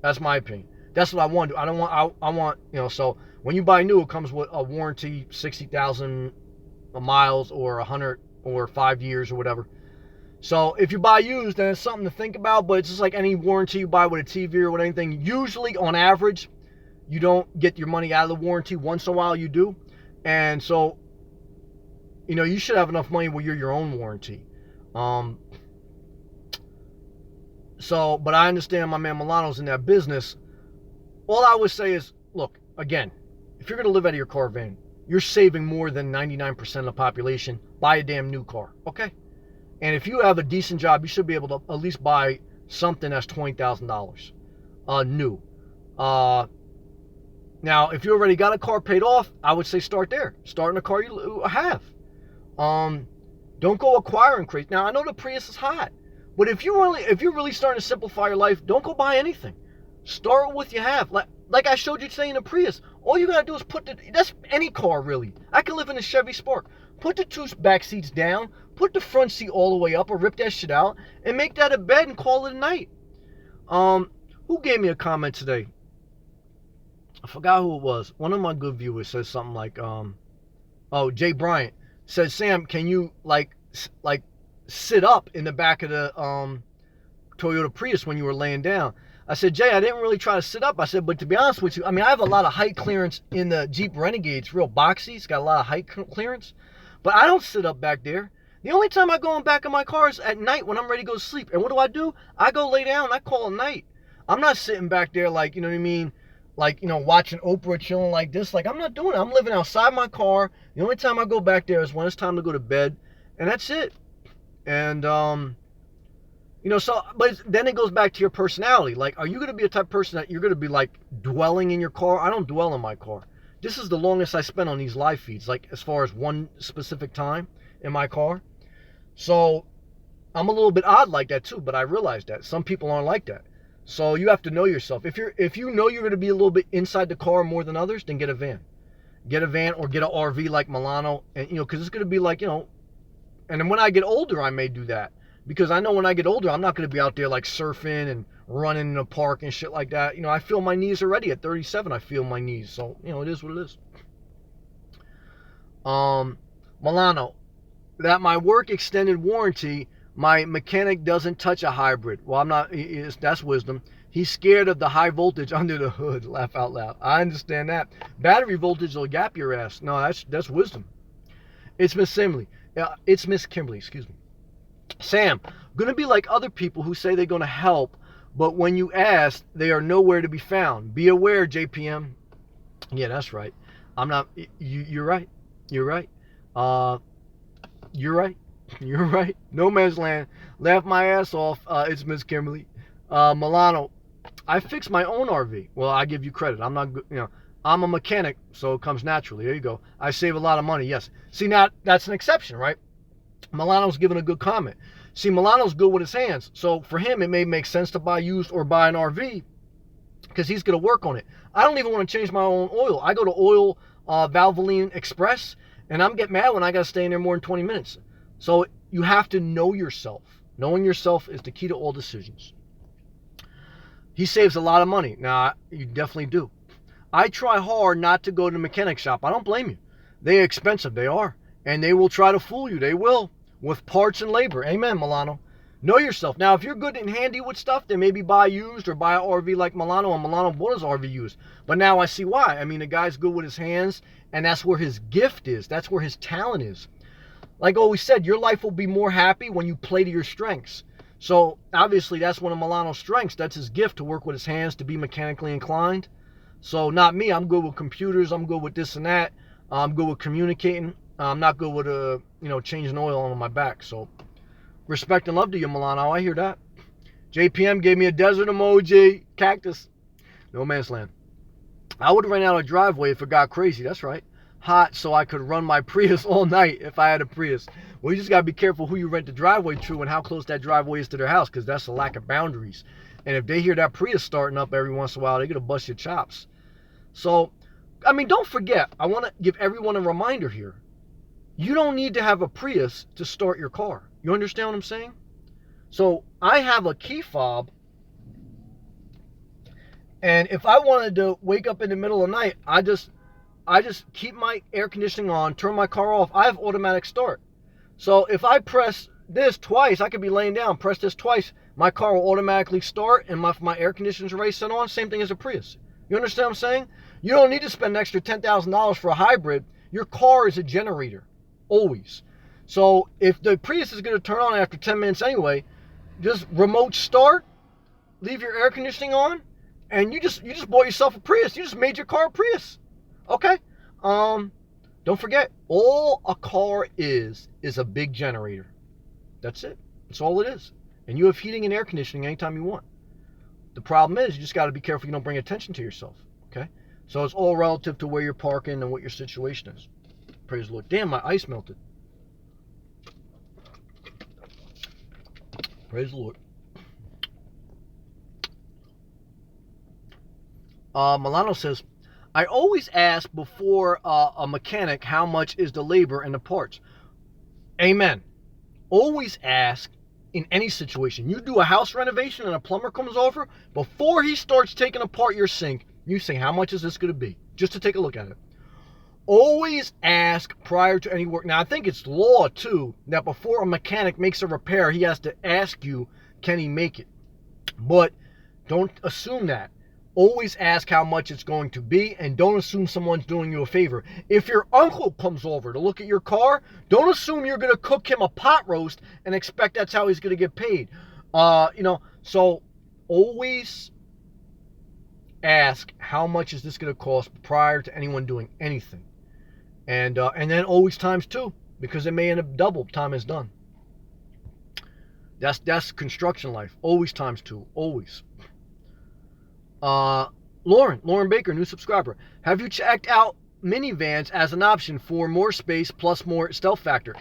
That's my opinion. That's what I want to do. I want, you know, so when you buy new, it comes with a warranty, 60,000 miles or 100 or 5 years or whatever. So if you buy used, then it's something to think about, but it's just like any warranty you buy with a TV or with anything. Usually, on average, you don't get your money out of the warranty. Once in a while, you do. And so, you know, you should have enough money where you're your own warranty. So, but I understand my man Milano's in that business. All I would say is, look, again, if you're going to live out of your car van, you're saving more than 99% of the population. Buy a damn new car, okay? And if you have a decent job, you should be able to at least buy something that's $20,000 new. Now, if you already got a car paid off, I would say start there. Start in a car you have. Don't go acquiring crazy. Now, I know the Prius is hot, but if you're really starting to simplify your life, don't go buy anything. Start with what you have. Like I showed you today in the Prius. All you gotta do is that's any car really. I can live in a Chevy Spark. Put the 2 back seats down, put the front seat all the way up or rip that shit out and make that a bed and call it a night. Who gave me a comment today? I forgot who it was. One of my good viewers says something like, Jay Bryant said, Sam, can you like sit up in the back of the Toyota Prius when you were laying down? I said, Jay, I didn't really try to sit up. I said, but to be honest with you, I mean, I have a lot of height clearance in the Jeep Renegade. It's real boxy. It's got a lot of height clearance. But I don't sit up back there. The only time I go in back of my car is at night when I'm ready to go to sleep. And what do? I go lay down and I call it night. I'm not sitting back there like, you know what I mean? Like, you know, watching Oprah chilling like this. Like, I'm not doing it. I'm living outside my car. The only time I go back there is when it's time to go to bed. And that's it. And, you know, so, but then it goes back to your personality. Like, are you going to be a type of person that you're going to be like dwelling in your car? I don't dwell in my car. This is the longest I spent on these live feeds, like as far as one specific time in my car. So I'm a little bit odd like that too, but I realize that some people aren't like that. So you have to know yourself. If you know you're going to be a little bit inside the car more than others, then get a van. Get a van or get an RV like Milano, and you know, because it's going to be like, you know, and then when I get older, I may do that. Because I know when I get older, I'm not going to be out there like surfing and running in a park and shit like that. You know, I feel my knees already at 37. I feel my knees. So, you know, it is what it is. Milano, that my work extended warranty, my mechanic doesn't touch a hybrid. Well, I'm not, that's wisdom. He's scared of the high voltage under the hood. Laugh out loud. I understand that. Battery voltage will gap your ass. No, that's wisdom. It's Miss Kimberly. It's Miss Kimberly, excuse me. Sam, gonna be like other people who say they're gonna help, but when you ask, they are nowhere to be found. Be aware, JPM. Yeah, that's right. I'm not. You're right. You're right. You're right. You're right. No man's land. Laugh my ass off. It's Miss Kimberly. Milano, I fix my own RV. Well, I give you credit. I'm not. You know, I'm a mechanic, so it comes naturally. There you go. I save a lot of money. Yes. See, now that's an exception, right? Milano's giving a good comment. See, Milano's good with his hands. So for him, it may make sense to buy used or buy an RV because he's going to work on it. I don't even want to change my own oil. I go to Oil Valvoline Express, and I'm getting mad when I got to stay in there more than 20 minutes. So you have to know yourself. Knowing yourself is the key to all decisions. He saves a lot of money. Now, you definitely do. I try hard not to go to the mechanic shop. I don't blame you. They're expensive. They are. And they will try to fool you. They will. With parts and labor. Amen, Milano. Know yourself. Now, if you're good and handy with stuff, then maybe buy used or buy an RV like Milano. And Milano bought his RV used. But now I see why. I mean, the guy's good with his hands. And that's where his gift is. That's where his talent is. Like I always said, your life will be more happy when you play to your strengths. So, obviously, that's one of Milano's strengths. That's his gift, to work with his hands, to be mechanically inclined. So, not me. I'm good with computers. I'm good with this and that. I'm good with communicating. I'm not good with, changing oil on my back. So, respect and love to you, Milano. I hear that. JPM gave me a desert emoji. Cactus. No man's land. I would rent out a driveway if it got crazy. That's right. Hot, so I could run my Prius all night if I had a Prius. Well, you just got to be careful who you rent the driveway to and how close that driveway is to their house, because that's a lack of boundaries. And if they hear that Prius starting up every once in a while, they're going to bust your chops. So, I mean, don't forget, I want to give everyone a reminder here. You don't need to have a Prius to start your car. You understand what I'm saying? So, I have a key fob, and if I wanted to wake up in the middle of the night, I just keep my air conditioning on, turn my car off. I have automatic start. So if I press this twice, I could be laying down, press this twice, my car will automatically start, and my air conditioner's already set on. Same thing as a Prius. You understand what I'm saying? You don't need to spend an extra $10,000 for a hybrid. Your car is a generator, always. So if the Prius is going to turn on after 10 minutes anyway, just remote start, leave your air conditioning on, and you just bought yourself a Prius. You just made your car a Prius. Okay? Don't forget, all a car is a big generator. That's it. That's all it is. And you have heating and air conditioning anytime you want. The problem is, you just got to be careful you don't bring attention to yourself. Okay? So it's all relative to where you're parking and what your situation is. Praise the Lord. Damn, my ice melted. Praise the Lord. Milano says, I always ask before a mechanic how much is the labor and the parts. Amen. Always ask in any situation. You do a house renovation and a plumber comes over, before he starts taking apart your sink, you say, how much is this going to be? Just to take a look at it. Always ask prior to any work. Now, I think it's law, too, that before a mechanic makes a repair, he has to ask you, can he make it? But Don't assume that. Always ask how much it's going to be, and don't assume someone's doing you a favor. If your uncle comes over to look at your car, don't assume you're going to cook him a pot roast and expect that's how he's going to get paid. So always ask how much is this going to cost prior to anyone doing anything. And then always times 2, because it may end up double time is done. That's construction life. Always times 2. Always. Lauren Baker, new subscriber. Have you checked out minivans as an option for more space plus more stealth factor?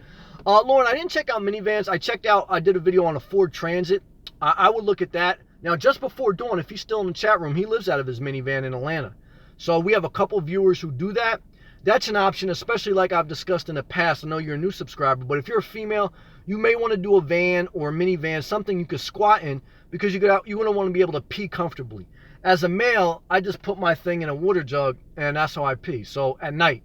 Lauren, I didn't check out minivans. I did a video on a Ford Transit. I would look at that. Now, just before Dawn, if he's still in the chat room, he lives out of his minivan in Atlanta. So we have a couple viewers who do that. That's an option, especially like I've discussed in the past. I know you're a new subscriber, but if you're a female, you may want to do a van or a minivan, something you could squat in, because you're going to want to be able to pee comfortably. As a male, I just put my thing in a water jug, and that's how I pee. So at night.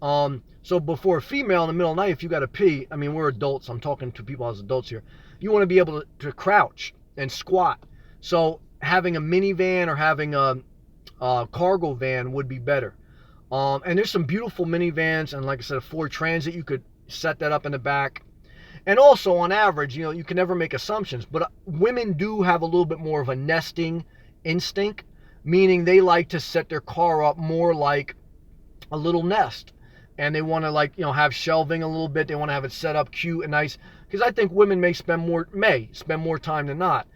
So before a female in the middle of the night, if you got to pee, I mean, we're adults. I'm talking to people as adults here. You want to be able to crouch and squat. So having a minivan or having a cargo van would be better. And there's some beautiful minivans, and like I said, a Ford Transit, you could set that up in the back. And also, on average, you can never make assumptions, but women do have a little bit more of a nesting instinct, meaning they like to set their car up more like a little nest, and they want to have shelving a little bit. They want to have it set up cute and nice, because I think women may spend more time than not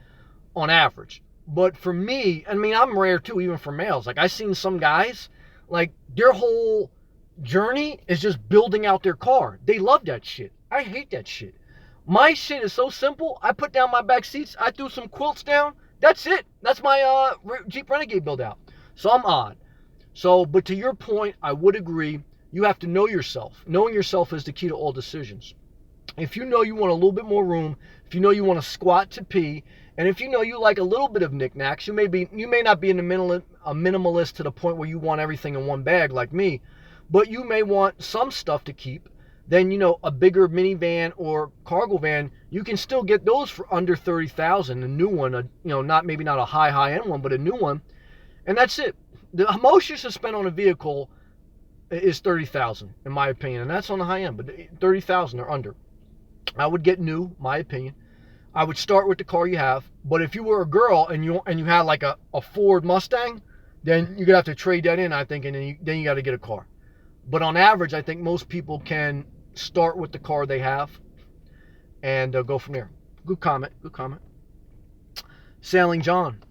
on average. But for me, I mean, I'm rare too, even for males. Like, I've seen some guys, like, their whole journey is just building out their car. They love that shit. I hate that shit. My shit is so simple. I put down my back seats, I threw some quilts down. That's it. That's my Jeep Renegade build out. So I'm odd. So, but to your point, I would agree. You have to know yourself. Knowing yourself is the key to all decisions. If you know you want a little bit more room, if you know you want to squat to pee, and if you know you like a little bit of knickknacks, you may not be a minimalist to the point where you want everything in one bag like me, but you may want some stuff to keep. Then, a bigger minivan or cargo van, you can still get those for under $30,000. A new one, maybe not a high-end one, but a new one. And that's it. The most you should spend on a vehicle is $30,000, in my opinion. And that's on the high end, but $30,000 or under. I would get new, my opinion. I would start with the car you have. But if you were a girl and you had like a Ford Mustang, then you're going to have to trade that in, I think, and then you got to get a car. But on average, I think most people can start with the car they have and go from there. Good comment. Sailing John.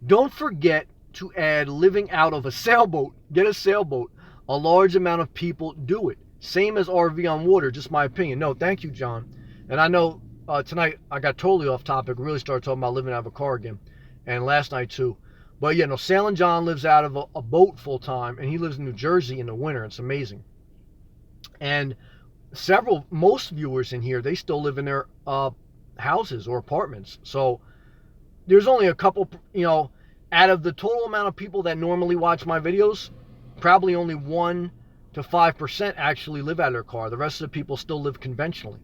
Don't forget to add living out of a sailboat. Get a sailboat. A large amount of people do it. Same as RV on water, just my opinion. No, thank you, John. And I know tonight I got totally off topic. Really started talking about living out of a car again. And last night too. But Sailing John lives out of a boat full time, and he lives in New Jersey in the winter. It's amazing. And most viewers in here, they still live in their houses or apartments. So there's only a couple, out of the total amount of people that normally watch my videos, probably only 1 to 5% actually live out of their car. The rest of the people still live conventionally.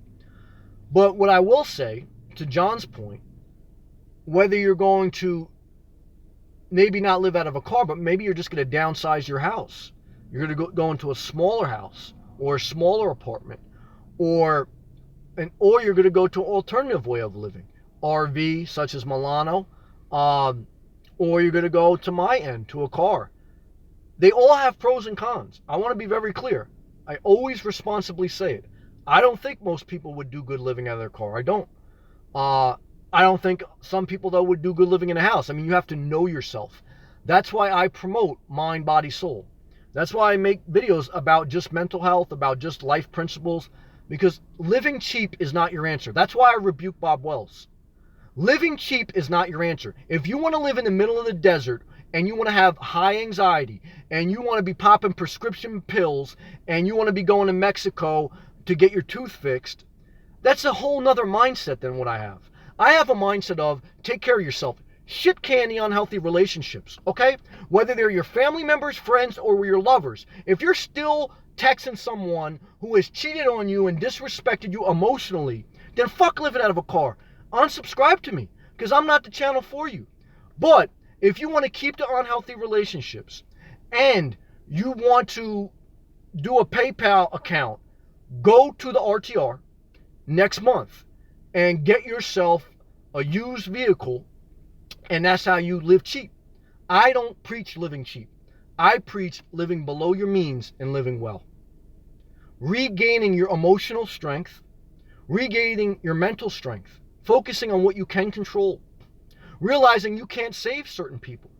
But what I will say, to John's point, whether you're going to maybe not live out of a car, but maybe you're just going to downsize your house. You're going to go into a smaller house or a smaller apartment, or you're going to go to an alternative way of living, RV such as Milano, or you're going to go to my end, to a car. They all have pros and cons. I want to be very clear. I always responsibly say it. I don't think most people would do good living out of their car. I don't. I don't think some people, though, would do good living in a house. I mean, you have to know yourself. That's why I promote mind, body, soul. That's why I make videos about just mental health, about just life principles, because living cheap is not your answer. That's why I rebuke Bob Wells. Living cheap is not your answer. If you want to live in the middle of the desert and you want to have high anxiety and you want to be popping prescription pills and you want to be going to Mexico to get your tooth fixed, that's a whole nother mindset than what I have. I have a mindset of take care of yourself. Shit candy unhealthy relationships, okay? Whether they're your family members, friends, or your lovers. If you're still texting someone who has cheated on you and disrespected you emotionally, then fuck living out of a car. Unsubscribe to me, because I'm not the channel for you. But if you want to keep the unhealthy relationships and you want to do a PayPal account, go to the RTR next month and get yourself a used vehicle, and that's how you live cheap. I don't preach living cheap. I preach living below your means and living well. Regaining your emotional strength, regaining your mental strength, focusing on what you can control, realizing you can't save certain people,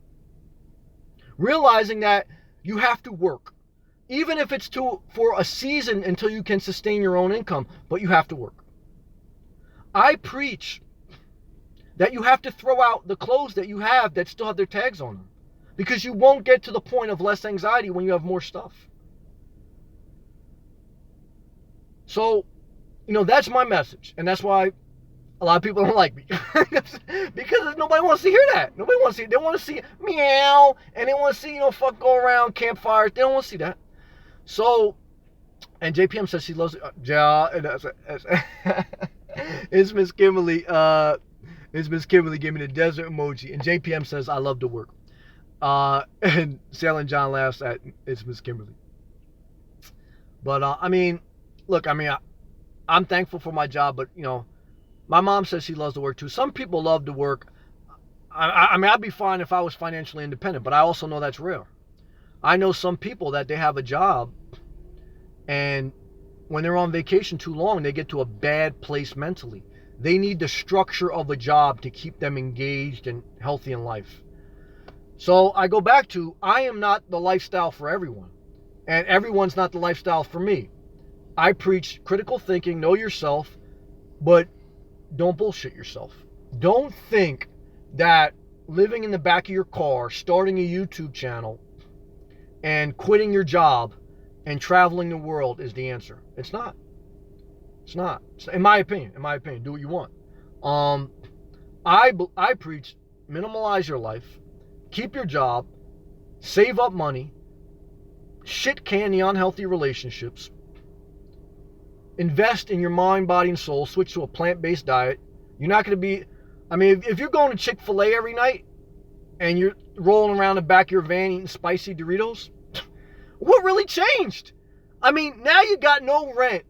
realizing that you have to work, even if it's for a season until you can sustain your own income, but you have to work. I preach that you have to throw out the clothes that you have that still have their tags on them, because you won't get to the point of less anxiety when you have more stuff. So, that's my message, and that's why a lot of people don't like me. Because nobody wants to hear that. Nobody wants to see it. They want to see meow, and they want to see, fuck go around campfires. They don't want to see that. So, and JPM says she loves it. Yeah, and it's Miss Kimberly. Miss Kimberly gave me the desert emoji, and JPM says I love to work. And Sailing John laughs at it's Miss Kimberly. But look, I'm thankful for my job, but my mom says she loves to work too. Some people love to work. I'd be fine if I was financially independent, but I also know that's rare. I know some people that they have a job, and when they're on vacation too long, they get to a bad place mentally. They need the structure of a job to keep them engaged and healthy in life. So I go back to, I am not the lifestyle for everyone, and everyone's not the lifestyle for me. I preach critical thinking, know yourself, but don't bullshit yourself. Don't think that living in the back of your car, starting a YouTube channel, and quitting your job and traveling the world is the answer. It's not. It's not. In my opinion, do what you want. I preach minimalize your life, keep your job, save up money, shit can the unhealthy relationships, invest in your mind, body, and soul, switch to a plant-based diet. You're not going to be, if you're going to Chick-fil-A every night and you're rolling around the back of your van eating spicy Doritos, what really changed? Now you got no rent,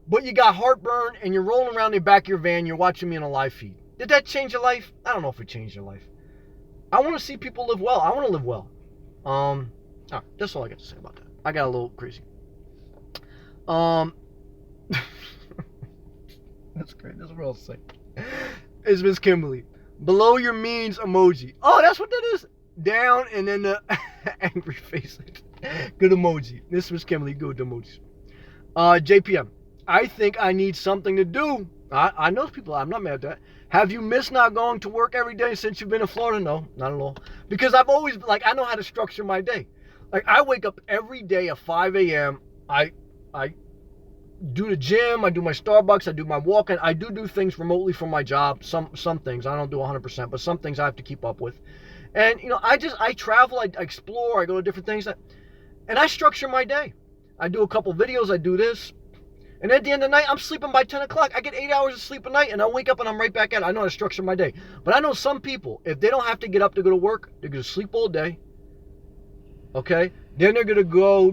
but you got heartburn and you're rolling around the back of your van, you're watching me on a live feed. Did that change your life? I don't know if it changed your life. I want to see people live well. I want to live well. That's all I got to say about that. I got a little crazy. That's great. That's what I'll say. It's Miss Kimberly. Below your means emoji. Oh, that's what that is. Down and then the angry face. Good emoji. This is Miss Kimberly. Good emojis. JPM. I think I need something to do. I know people. I'm not mad at that. Have you missed not going to work every day since you've been in Florida? No, not at all. Because I've always, I know how to structure my day. I wake up every day at 5 a.m. I do the gym, I do my Starbucks, I do my walking. I do things remotely from my job. Some things I don't do 100%, but some things I have to keep up with. And I travel, I explore, I go to different things, and I structure my day. I do a couple videos, I do this, and at the end of the night, I'm sleeping by 10 o'clock. I get 8 hours of sleep a night, and I wake up and I'm right back at it. I know how to structure my day. But I know some people, if they don't have to get up to go to work, they're going to sleep all day. Okay? Then they're going to go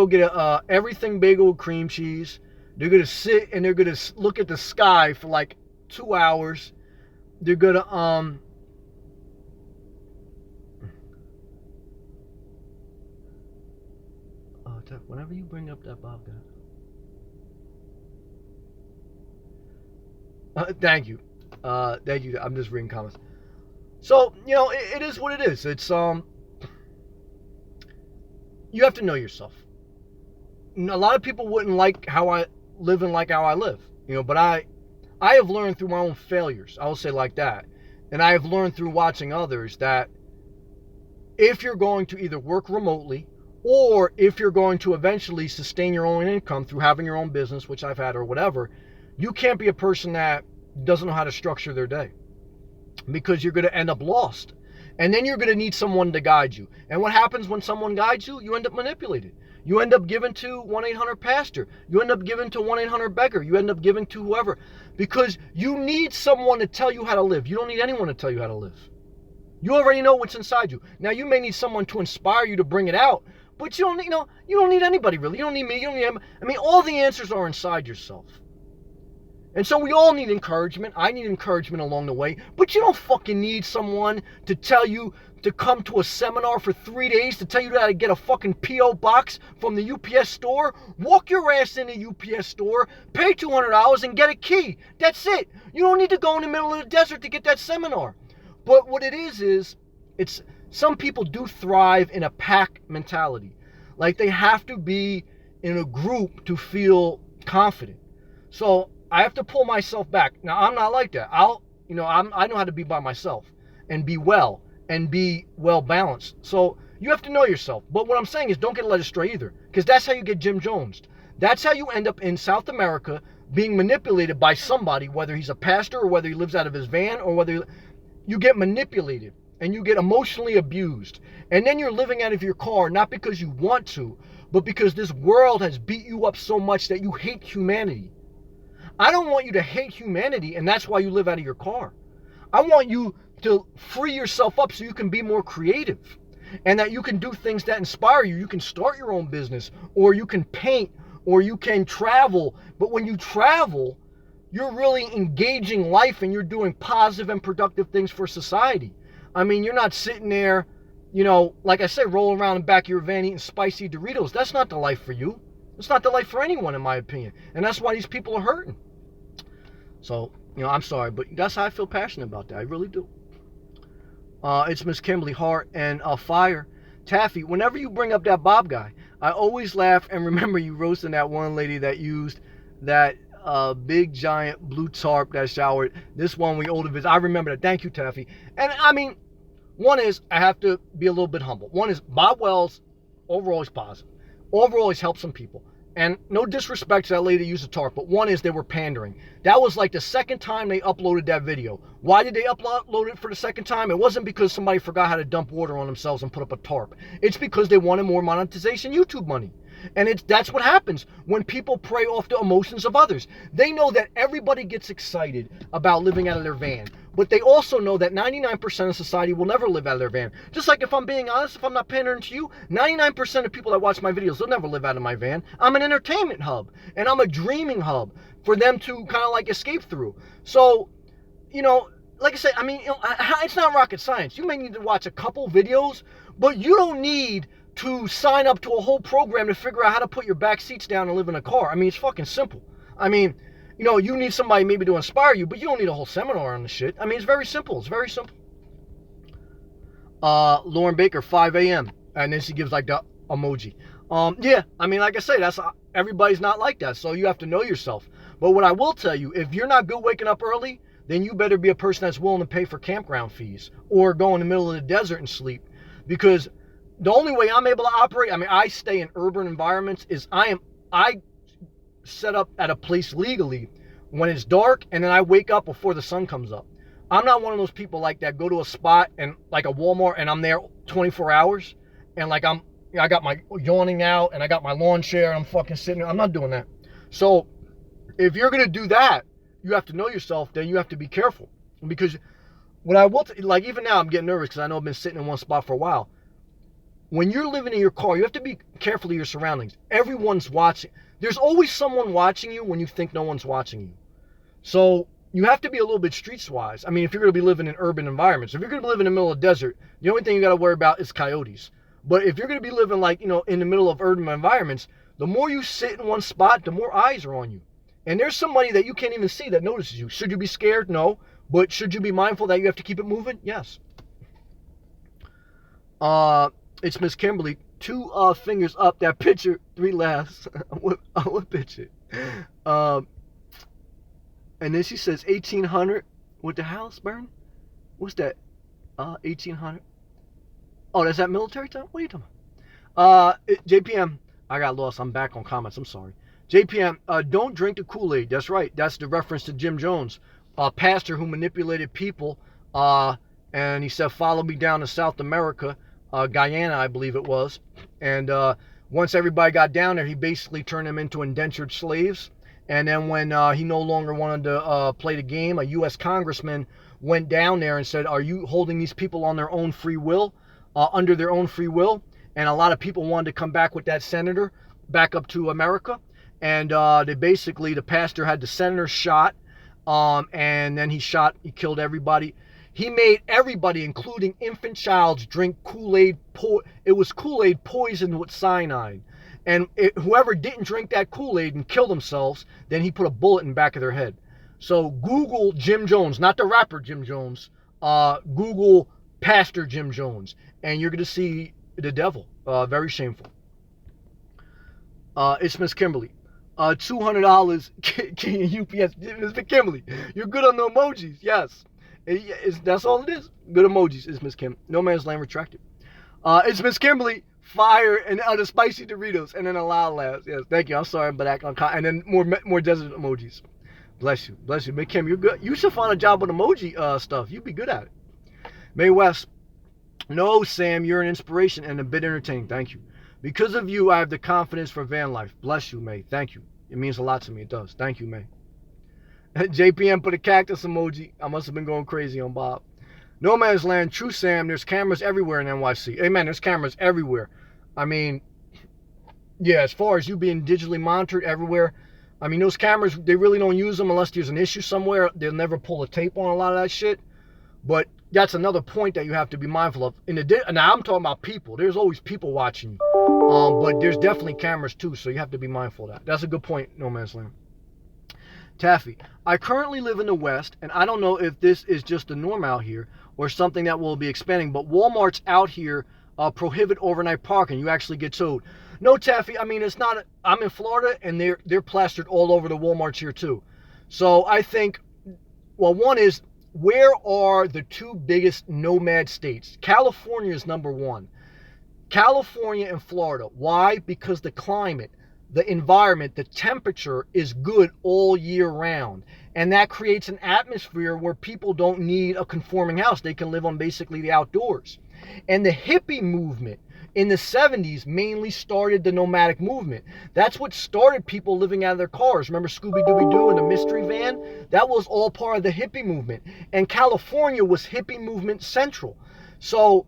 get a everything bagel with cream cheese. They're going to sit and they're going to look at the sky for 2 hours. They're going to, whenever you bring up that Bob guy. Thank you. Thank you. I'm just reading comments. So, it is what it is. It's, you have to know yourself. A lot of people wouldn't like how I live and like how I live, but I have learned through my own failures. I will say like that. And I have learned through watching others that if you're going to either work remotely or if you're going to eventually sustain your own income through having your own business, which I've had or whatever, you can't be a person that doesn't know how to structure their day, because you're going to end up lost. And then you're going to need someone to guide you. And what happens when someone guides you? You end up manipulated. You end up giving to 1-800-PASTOR. You end up giving to 1-800-BEGGAR. You end up giving to whoever. Because you need someone to tell you how to live. You don't need anyone to tell you how to live. You already know what's inside you. Now, you may need someone to inspire you to bring it out, but you don't need, you don't need anybody really. You don't need me. You don't need him. I mean, all the answers are inside yourself. And so we all need encouragement. I need encouragement along the way. But you don't fucking need someone to tell you to come to a seminar for 3 days to tell you how to get a fucking P.O. box from the UPS store. Walk your ass in the UPS store, pay $200 and get a key. That's it. You don't need to go in the middle of the desert to get that seminar. But what it is it's some people do thrive in a pack mentality. Like they have to be in a group to feel confident. So I have to pull myself back. Now, I'm not like that. I know how to be by myself and be well and be well balanced. So you have to know yourself. But what I'm saying is don't get led astray either, because that's how you get Jim Jones. That's how you end up in South America being manipulated by somebody, whether he's a pastor or whether he lives out of his van or whether you get manipulated and you get emotionally abused. And then you're living out of your car, not because you want to, but because this world has beat you up so much that you hate humanity. I don't want you to hate humanity, and that's why you live out of your car. I want you to free yourself up so you can be more creative and that you can do things that inspire you. You can start your own business, or you can paint, or you can travel. But when you travel, you're really engaging life and you're doing positive and productive things for society. I mean, you're not sitting there, like I said, rolling around in the back of your van eating spicy Doritos. That's not the life for you. It's not the life for anyone, in my opinion. And that's why these people are hurting. So, I'm sorry, but that's how I feel passionate about that. I really do. It's Miss Kimberly Hart and Fire. Taffy, whenever you bring up that Bob guy, I always laugh and remember you roasting that one lady that used that big giant blue tarp that showered. This one we older visit. I remember that. Thank you, Taffy. And I mean, one is I have to be a little bit humble. One is Bob Wells overall is positive. Overall, he's helped some people. And no disrespect to that lady that used the tarp, but one is they were pandering. That was like the second time they uploaded that video. Why did they upload it for the second time? It wasn't because somebody forgot how to dump water on themselves and put up a tarp. It's because they wanted more monetization YouTube money. And that's what happens when people prey off the emotions of others. They know that everybody gets excited about living out of their van, but they also know that 99% of society will never live out of their van. Just like, if I'm being honest, if I'm not pandering to you, 99% of people that watch my videos, they'll never live out of my van. I'm an entertainment hub, and I'm a dreaming hub for them to kind of like escape through. So, like I said, I mean, it's not rocket science. You may need to watch a couple videos, but you don't need to sign up to a whole program to figure out how to put your back seats down and live in a car. I mean, it's fucking simple. I mean, you need somebody maybe to inspire you, but you don't need a whole seminar on the shit. I mean, it's very simple. It's very simple. Lauren Baker, 5 a.m. And then she gives like the emoji. Yeah, I mean, like I say, everybody's not like that. So you have to know yourself. But what I will tell you, if you're not good waking up early, then you better be a person that's willing to pay for campground fees or go in the middle of the desert and sleep. Because the only way I'm able to operate, I mean, I stay in urban environments, is I set up at a place legally when it's dark, and then I wake up before the sun comes up. I'm not one of those people like that go to a spot and like a Walmart and I'm there 24 hours and like I got my yawning out and I got my lawn chair and I'm fucking sitting there. I'm not doing that. So if you're going to do that, you have to know yourself, then you have to be careful. Because what I will, like even now I'm getting nervous because I know I've been sitting in one spot for a while. When you're living in your car, you have to be careful of your surroundings. Everyone's watching. There's always someone watching you when you think no one's watching you. So you have to be a little bit streets-wise. I mean, if you're going to be living in urban environments, if you're going to live in the middle of the desert, the only thing you got to worry about is coyotes. But if you're going to be living like, in the middle of urban environments, the more you sit in one spot, the more eyes are on you. And there's somebody that you can't even see that notices you. Should you be scared? No. But should you be mindful that you have to keep it moving? Yes. It's Miss Kimberly. 2 fingers up. That picture. 3 laughs. what picture? And then she says 1800 with the house burn. What's that? 1800. Oh, that's that military time? What are you talking about? JPM. I got lost. I'm back on comments. I'm sorry. JPM. Don't drink the Kool-Aid. That's right. That's the reference to Jim Jones, a pastor who manipulated people. And he said, "Follow me down to South America." Guyana, I believe it was. And once everybody got down there, he basically turned them into indentured slaves. And then when he no longer wanted to play the game, a U.S. congressman went down there and said, "Are you holding these people on their own free will, under their own free will?" And a lot of people wanted to come back with that senator back up to America. And the pastor had the senator shot, and then he killed everybody. He made everybody, including infant childs, drink Kool-Aid. It was Kool-Aid poisoned with cyanide. And whoever didn't drink that Kool-Aid and kill themselves, then he put a bullet in the back of their head. So Google Jim Jones, not the rapper Jim Jones. Google Pastor Jim Jones, and you're going to see the devil. Very shameful. It's Miss Kimberly. $200 UPS. Miss Kimberly, you're good on the emojis. Yes. That's all it is. Good emojis is Miss Kim. No Man's Land retracted. It's Miss Kimberly. Fire and the spicy Doritos, and then a loud laugh. Yes, thank you. I'm sorry, but and then more desert emojis. Bless you, bless you. Miss Kim, you're good. You should find a job with emoji stuff. You'd be good at it. May West. No, Sam, you're an inspiration and a bit entertaining. Thank you. Because of you, I have the confidence for van life. Bless you, May. Thank you. It means a lot to me. It does. Thank you, May. JPM put a cactus emoji. I must have been going crazy on Bob. No Man's Land, true Sam, there's cameras everywhere in NYC. Amen, there's cameras everywhere. I mean, yeah, as far as you being digitally monitored everywhere, I mean, those cameras, they really don't use them unless there's an issue somewhere. They'll never pull a tape on a lot of that shit. But that's another point that you have to be mindful of. Now, I'm talking about people. There's always people watching you. But there's definitely cameras too, so you have to be mindful of that. That's a good point, No Man's Land. Taffy, I currently live in the West, and I don't know if this is just the norm out here or something that will be expanding, but Walmarts out here prohibit overnight parking. You actually get towed. No, Taffy, I mean, it's not. I'm in Florida, and they're plastered all over the Walmarts here too. So I think, well, one is, where are the two biggest nomad states? California is number one. California and Florida. Why? Because the climate, the environment, the temperature is good all year round. And that creates an atmosphere where people don't need a conforming house. They can live on basically the outdoors. And the hippie movement in the 70s mainly started the nomadic movement. That's what started people living out of their cars. Remember Scooby-Dooby-Doo and the Mystery Van? That was all part of the hippie movement. And California was hippie movement central. So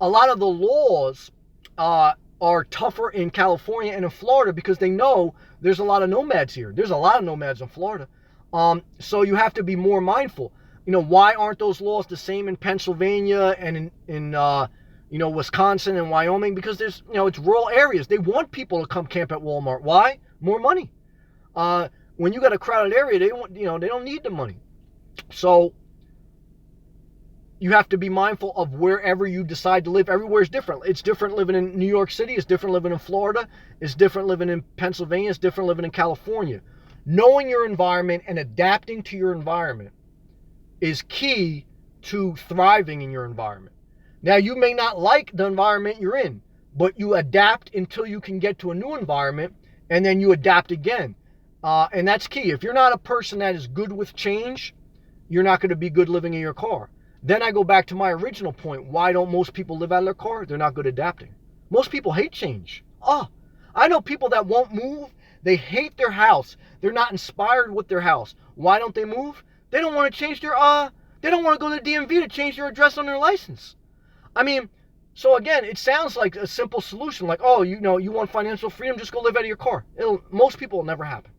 a lot of the laws are tougher in California and in Florida because they know there's a lot of nomads here. There's a lot of nomads in Florida. So you have to be more mindful. You know, why aren't those laws the same in Pennsylvania and in Wisconsin and Wyoming? Because there's, it's rural areas. They want people to come camp at Walmart. Why? More money. When you got a crowded area, they don't need the money. So you have to be mindful of wherever you decide to live. Everywhere is different. It's different living in New York City. It's different living in Florida. It's different living in Pennsylvania. It's different living in California. Knowing your environment and adapting to your environment is key to thriving in your environment. Now, you may not like the environment you're in, but you adapt until you can get to a new environment, and then you adapt again. And that's key. If you're not a person that is good with change, you're not going to be good living in your car. Then I go back to my original point. Why don't most people live out of their car? They're not good adapting. Most people hate change. I know people that won't move. They hate their house. They're not inspired with their house. Why don't they move? They don't want to change they don't want to go to the DMV to change their address on their license. I mean, so again, it sounds like a simple solution. Like, you want financial freedom, just go live out of your car. Most people will never happen.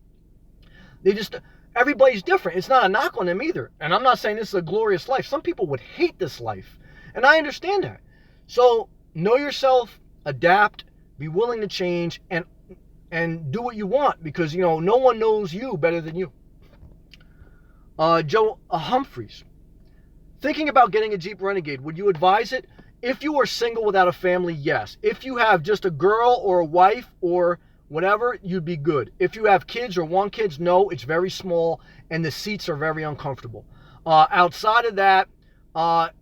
Everybody's different. It's not a knock on them either. And I'm not saying this is a glorious life. Some people would hate this life. And I understand that. So know yourself, adapt, be willing to change, and do what you want, because, no one knows you better than you. Joe Humphreys. Thinking about getting a Jeep Renegade, would you advise it? If you are single without a family, yes. If you have just a girl or a wife or whatever, you'd be good. If you have kids or want kids, no, it's very small and the seats are very uncomfortable. Outside of that,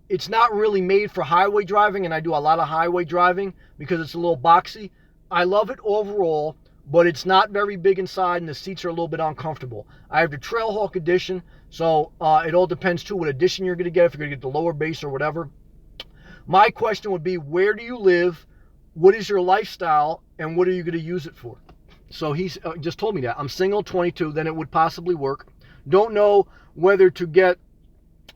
it's not really made for highway driving, and I do a lot of highway driving because it's a little boxy. I love it overall, but it's not very big inside and the seats are a little bit uncomfortable. I have the Trailhawk edition, so it all depends too what edition you're going to get, if you're going to get the lower base or whatever. My question would be, where do you live? what is your lifestyle and what are you going to use it for? So he's just told me that. I'm single, 22, then it would possibly work. Don't know whether to get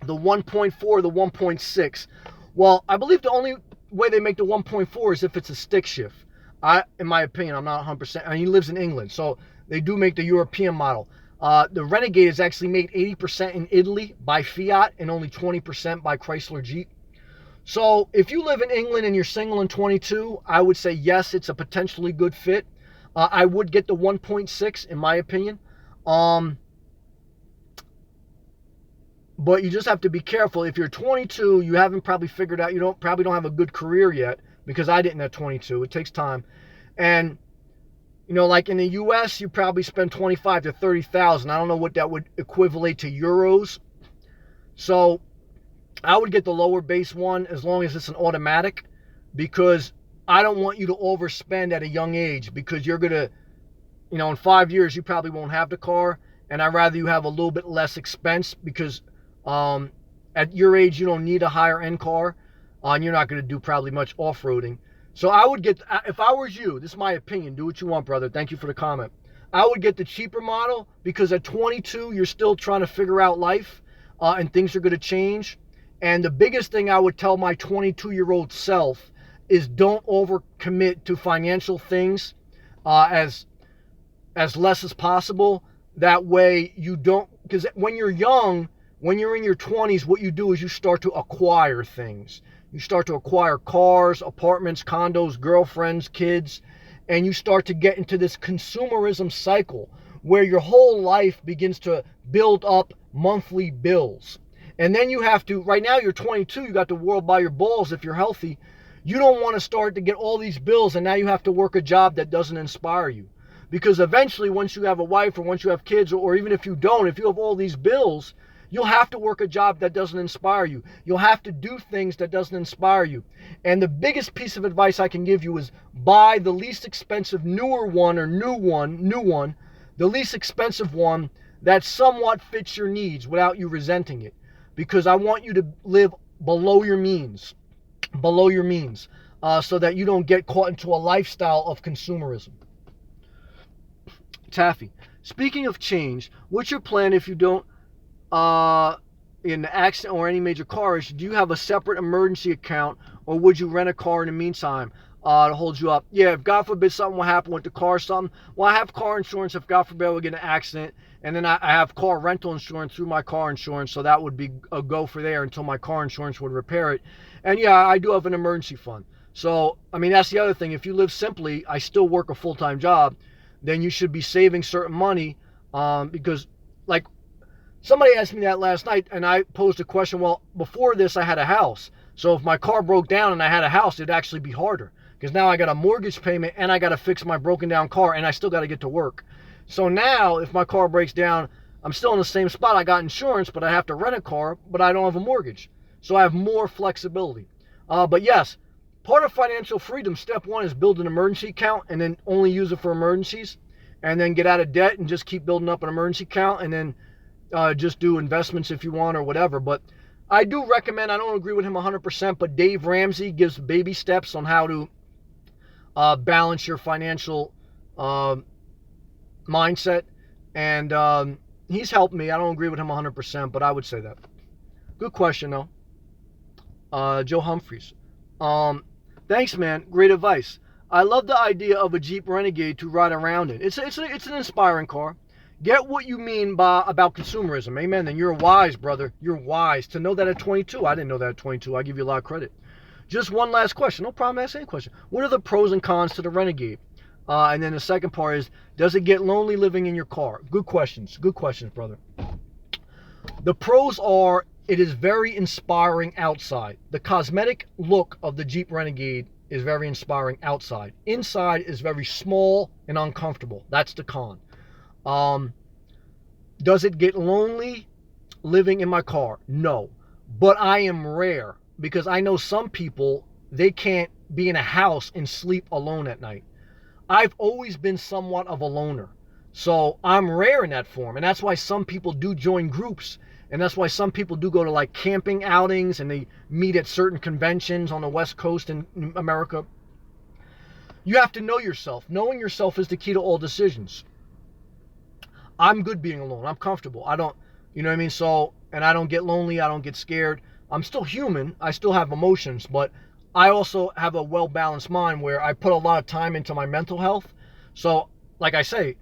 the 1.4 or the 1.6. Well, I believe the only way they make the 1.4 is if it's a stick shift. In my opinion, I'm not 100%. I mean, he lives in England, so they do make the European model. The Renegade is actually made 80% in Italy by Fiat and only 20% by Chrysler Jeep. So if you live in England and you're single and 22, I would say yes, it's a potentially good fit. I would get the 1.6 in my opinion. But you just have to be careful. If you're 22, you haven't probably figured out, probably don't have a good career yet, because I didn't at 22. It takes time. And, like in the US, you probably spend 25 to 30,000. I don't know what that would equivalent to euros. So I would get the lower base one as long as it's an automatic, because I don't want you to overspend at a young age, because you're going to, in 5 years, you probably won't have the car. And I'd rather you have a little bit less expense, because at your age, you don't need a higher end car, and you're not going to do probably much off-roading. So I would get, if I was you, this is my opinion, do what you want, brother. Thank you for the comment. I would get the cheaper model, because at 22, you're still trying to figure out life, and things are going to change. And the biggest thing I would tell my 22-year-old self is don't overcommit to financial things as less as possible. That way you don't, because when you're young, when you're in your 20s, what you do is you start to acquire things. You start to acquire cars, apartments, condos, girlfriends, kids, and you start to get into this consumerism cycle where your whole life begins to build up monthly bills. And then you have to, right now you're 22, you got the world by your balls if you're healthy. You don't want to start to get all these bills and now you have to work a job that doesn't inspire you. Because eventually, once you have a wife or once you have kids, or even if you don't, if you have all these bills, you'll have to work a job that doesn't inspire you. You'll have to do things that doesn't inspire you. And the biggest piece of advice I can give you is buy the least expensive newer one, or new one, the least expensive one that somewhat fits your needs without you resenting it. Because I want you to live below your means, so that you don't get caught into a lifestyle of consumerism. Taffy, speaking of change, what's your plan if you don't, in an accident or any major car issue? Do you have a separate emergency account, or would you rent a car in the meantime to hold you up? Yeah, if God forbid something will happen with the car or something, well, I have car insurance if God forbid we get in an accident, and then I have car rental insurance through my car insurance, so that would be a go for there until my car insurance would repair it. And yeah, I do have an emergency fund. So, I mean, that's the other thing. If you live simply, I still work a full-time job, then you should be saving certain money, because, like, somebody asked me that last night, and I posed a question. Well, before this, I had a house. So if my car broke down and I had a house, it'd actually be harder, because now I got a mortgage payment and I got to fix my broken down car, and I still got to get to work. So now if my car breaks down, I'm still in the same spot. I got insurance, but I have to rent a car, but I don't have a mortgage. So I have more flexibility. But yes, part of financial freedom, step one, is build an emergency account and then only use it for emergencies, and then get out of debt and just keep building up an emergency account, and then just do investments if you want or whatever. But I do recommend, I don't agree with him 100%, but Dave Ramsey gives baby steps on how to balance your financial mindset. And he's helped me. I don't agree with him 100%, but I would say that. Good question, though. Joe Humphreys. Thanks, man. Great advice. I love the idea of a Jeep Renegade to ride around in. It's an inspiring car. Get what you mean about consumerism. Amen. Then you're wise, brother. You're wise to know that at 22. I didn't know that at 22. I give you a lot of credit. Just one last question. No problem. Ask any question. What are the pros and cons to the Renegade? And then the second part is, does it get lonely living in your car? Good questions. Good questions, brother. The pros are, it is very inspiring outside. The cosmetic look of the Jeep Renegade is very inspiring outside. Inside is very small and uncomfortable. That's the con. Does it get lonely living in my car? No. But I am rare, because I know some people, they can't be in a house and sleep alone at night. I've always been somewhat of a loner. So I'm rare in that form. And that's why some people do join groups. And that's why some people do go to like camping outings, and they meet at certain conventions on the West Coast in America. You have to know yourself. Knowing yourself is the key to all decisions. I'm good being alone. I'm comfortable. I don't, you know what I mean? So, and I don't get lonely. I don't get scared. I'm still human. I still have emotions, but I also have a well-balanced mind where I put a lot of time into my mental health. So, like I say,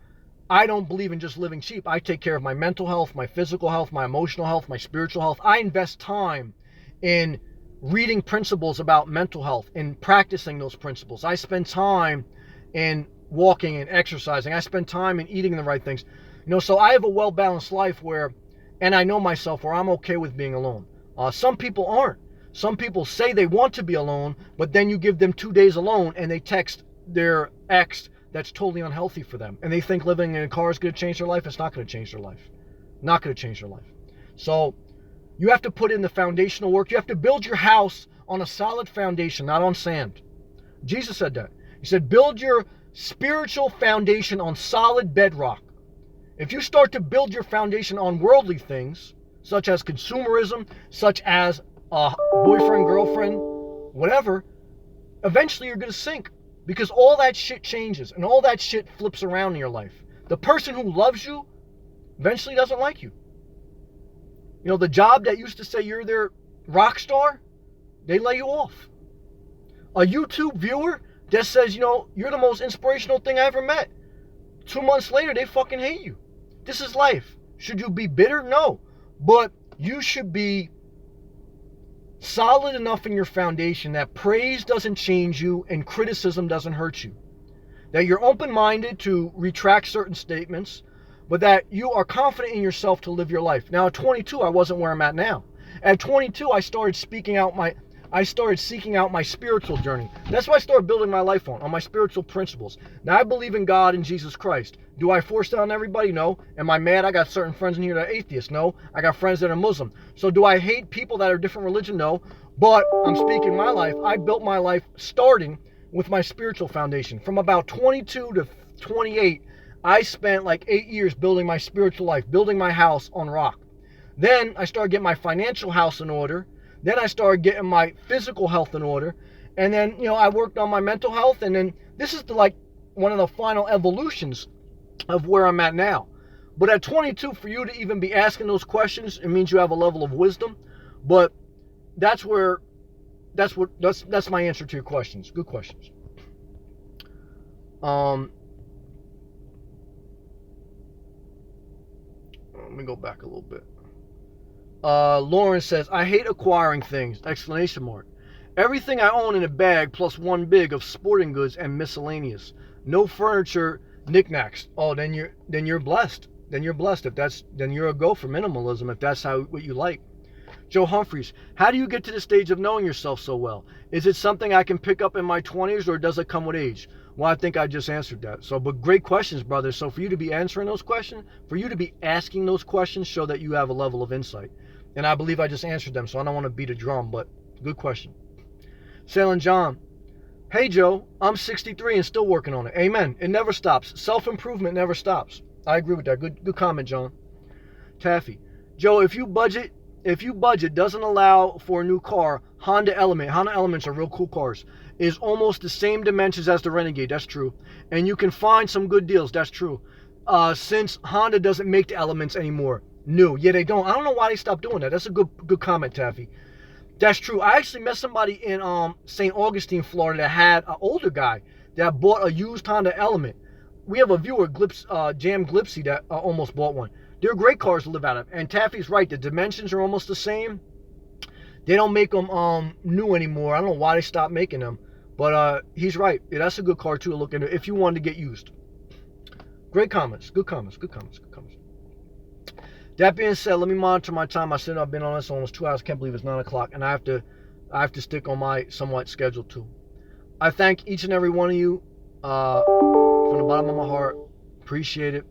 I don't believe in just living cheap. I take care of my mental health, my physical health, my emotional health, my spiritual health. I invest time in reading principles about mental health and practicing those principles. I spend time in walking and exercising. I spend time in eating the right things. So I have a well-balanced life and I know myself where I'm okay with being alone. Some people aren't. Some people say they want to be alone, but then you give them 2 days alone and they text their ex that's totally unhealthy for them. And they think living in a car is going to change their life. It's not going to change their life. Not going to change their life. So you have to put in the foundational work. You have to build your house on a solid foundation, not on sand. Jesus said that. He said, build your spiritual foundation on solid bedrock. If you start to build your foundation on worldly things, such as consumerism, such as a boyfriend, girlfriend, whatever, eventually you're going to sink. Because all that shit changes and all that shit flips around in your life. The person who loves you eventually doesn't like you. The job that used to say you're their rock star, they lay you off. A YouTube viewer that says, you're the most inspirational thing I ever met. 2 months later, they fucking hate you. This is life. Should you be bitter? No. But you should be solid enough in your foundation that praise doesn't change you and criticism doesn't hurt you. That you're open-minded to retract certain statements, but that you are confident in yourself to live your life. Now, at 22, I wasn't where I'm at now. At 22, I started seeking out my spiritual journey. That's what I started building my life on my spiritual principles. Now, I believe in God and Jesus Christ. Do I force that on everybody? No. Am I mad? I got certain friends in here that are atheists. No. I got friends that are Muslim. So do I hate people that are different religion? No. But I'm speaking my life. I built my life starting with my spiritual foundation. From about 22 to 28, I spent like 8 years building my spiritual life, building my house on rock. Then I started getting my financial house in order. Then I started getting my physical health in order. And then, I worked on my mental health. And then this is one of the final evolutions of where I'm at now. But at 22, for you to even be asking those questions, it means you have a level of wisdom. But that's my answer to your questions. Good questions. Let me go back a little bit. Lauren says, I hate acquiring things, ! Everything I own in a bag plus one big of sporting goods and miscellaneous. No furniture, knickknacks. Oh, then you're blessed. Then you're a go for minimalism if that's what you like. Joe Humphreys, how do you get to the stage of knowing yourself so well? Is it something I can pick up in my 20s or does it come with age? Well, I think I just answered that. But great questions, brother. So for you to be answering those questions, for you to be asking those questions, show that you have a level of insight. And I believe I just answered them, so I don't want to beat a drum, but good question. Sailing John, hey Joe, I'm 63 and still working on it. Amen. It never stops. Self-improvement never stops. I agree with that. Good comment, John. Taffy, Joe, if you budget doesn't allow for a new car, Honda Elements are real cool cars, is almost the same dimensions as the Renegade. That's true. And you can find some good deals. That's true. Since Honda doesn't make the Elements anymore. New. Yeah, they don't. I don't know why they stopped doing that. That's a good comment, Taffy. That's true. I actually met somebody in St. Augustine, Florida that had an older guy that bought a used Honda Element. We have a viewer, Jam Glipsy, that almost bought one. They're great cars to live out of. And Taffy's right. The dimensions are almost the same. They don't make them new anymore. I don't know why they stopped making them. But he's right. Yeah, that's a good car, too, to look into if you wanted to get used. Great comments. Good comments. That being said, let me monitor my time. I said I've been on this almost 2 hours. Can't believe it's 9 o'clock. And I have to stick on my somewhat schedule, too. I thank each and every one of you from the bottom of my heart. Appreciate it.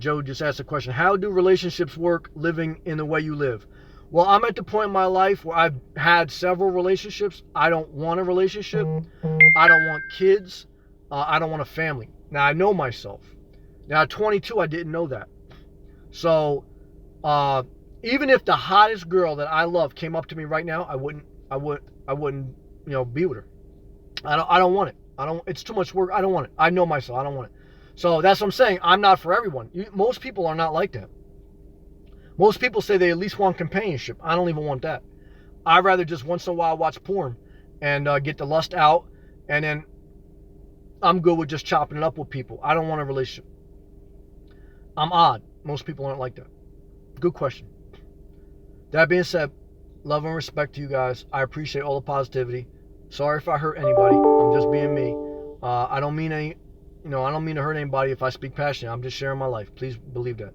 Joe just asked a question. How do relationships work living in the way you live? Well, I'm at the point in my life where I've had several relationships. I don't want a relationship. I don't want kids. I don't want a family. Now, I know myself. Now, at 22, I didn't know that. So, even if the hottest girl that I love came up to me right now, I wouldn't, be with her. I don't want it. It's too much work. I don't want it. I know myself. I don't want it. So that's what I'm saying. I'm not for everyone. Most people are not like that. Most people say they at least want companionship. I don't even want that. I'd rather just once in a while watch porn and get the lust out, and then I'm good with just chopping it up with people. I don't want a relationship. I'm odd. Most people aren't like that. Good question. That being said, love and respect to you guys. I appreciate all the positivity. Sorry if I hurt anybody. I'm just being me. I don't mean I don't mean to hurt anybody if I speak passionately. I'm just sharing my life. Please believe that.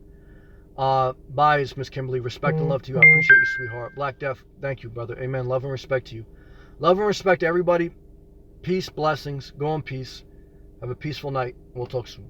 Bye, it's Miss Kimberly. Respect and love to you. I appreciate you, sweetheart. Black Death, thank you, brother. Amen. Love and respect to you. Love and respect to everybody. Peace, blessings. Go in peace. Have a peaceful night. We'll talk soon.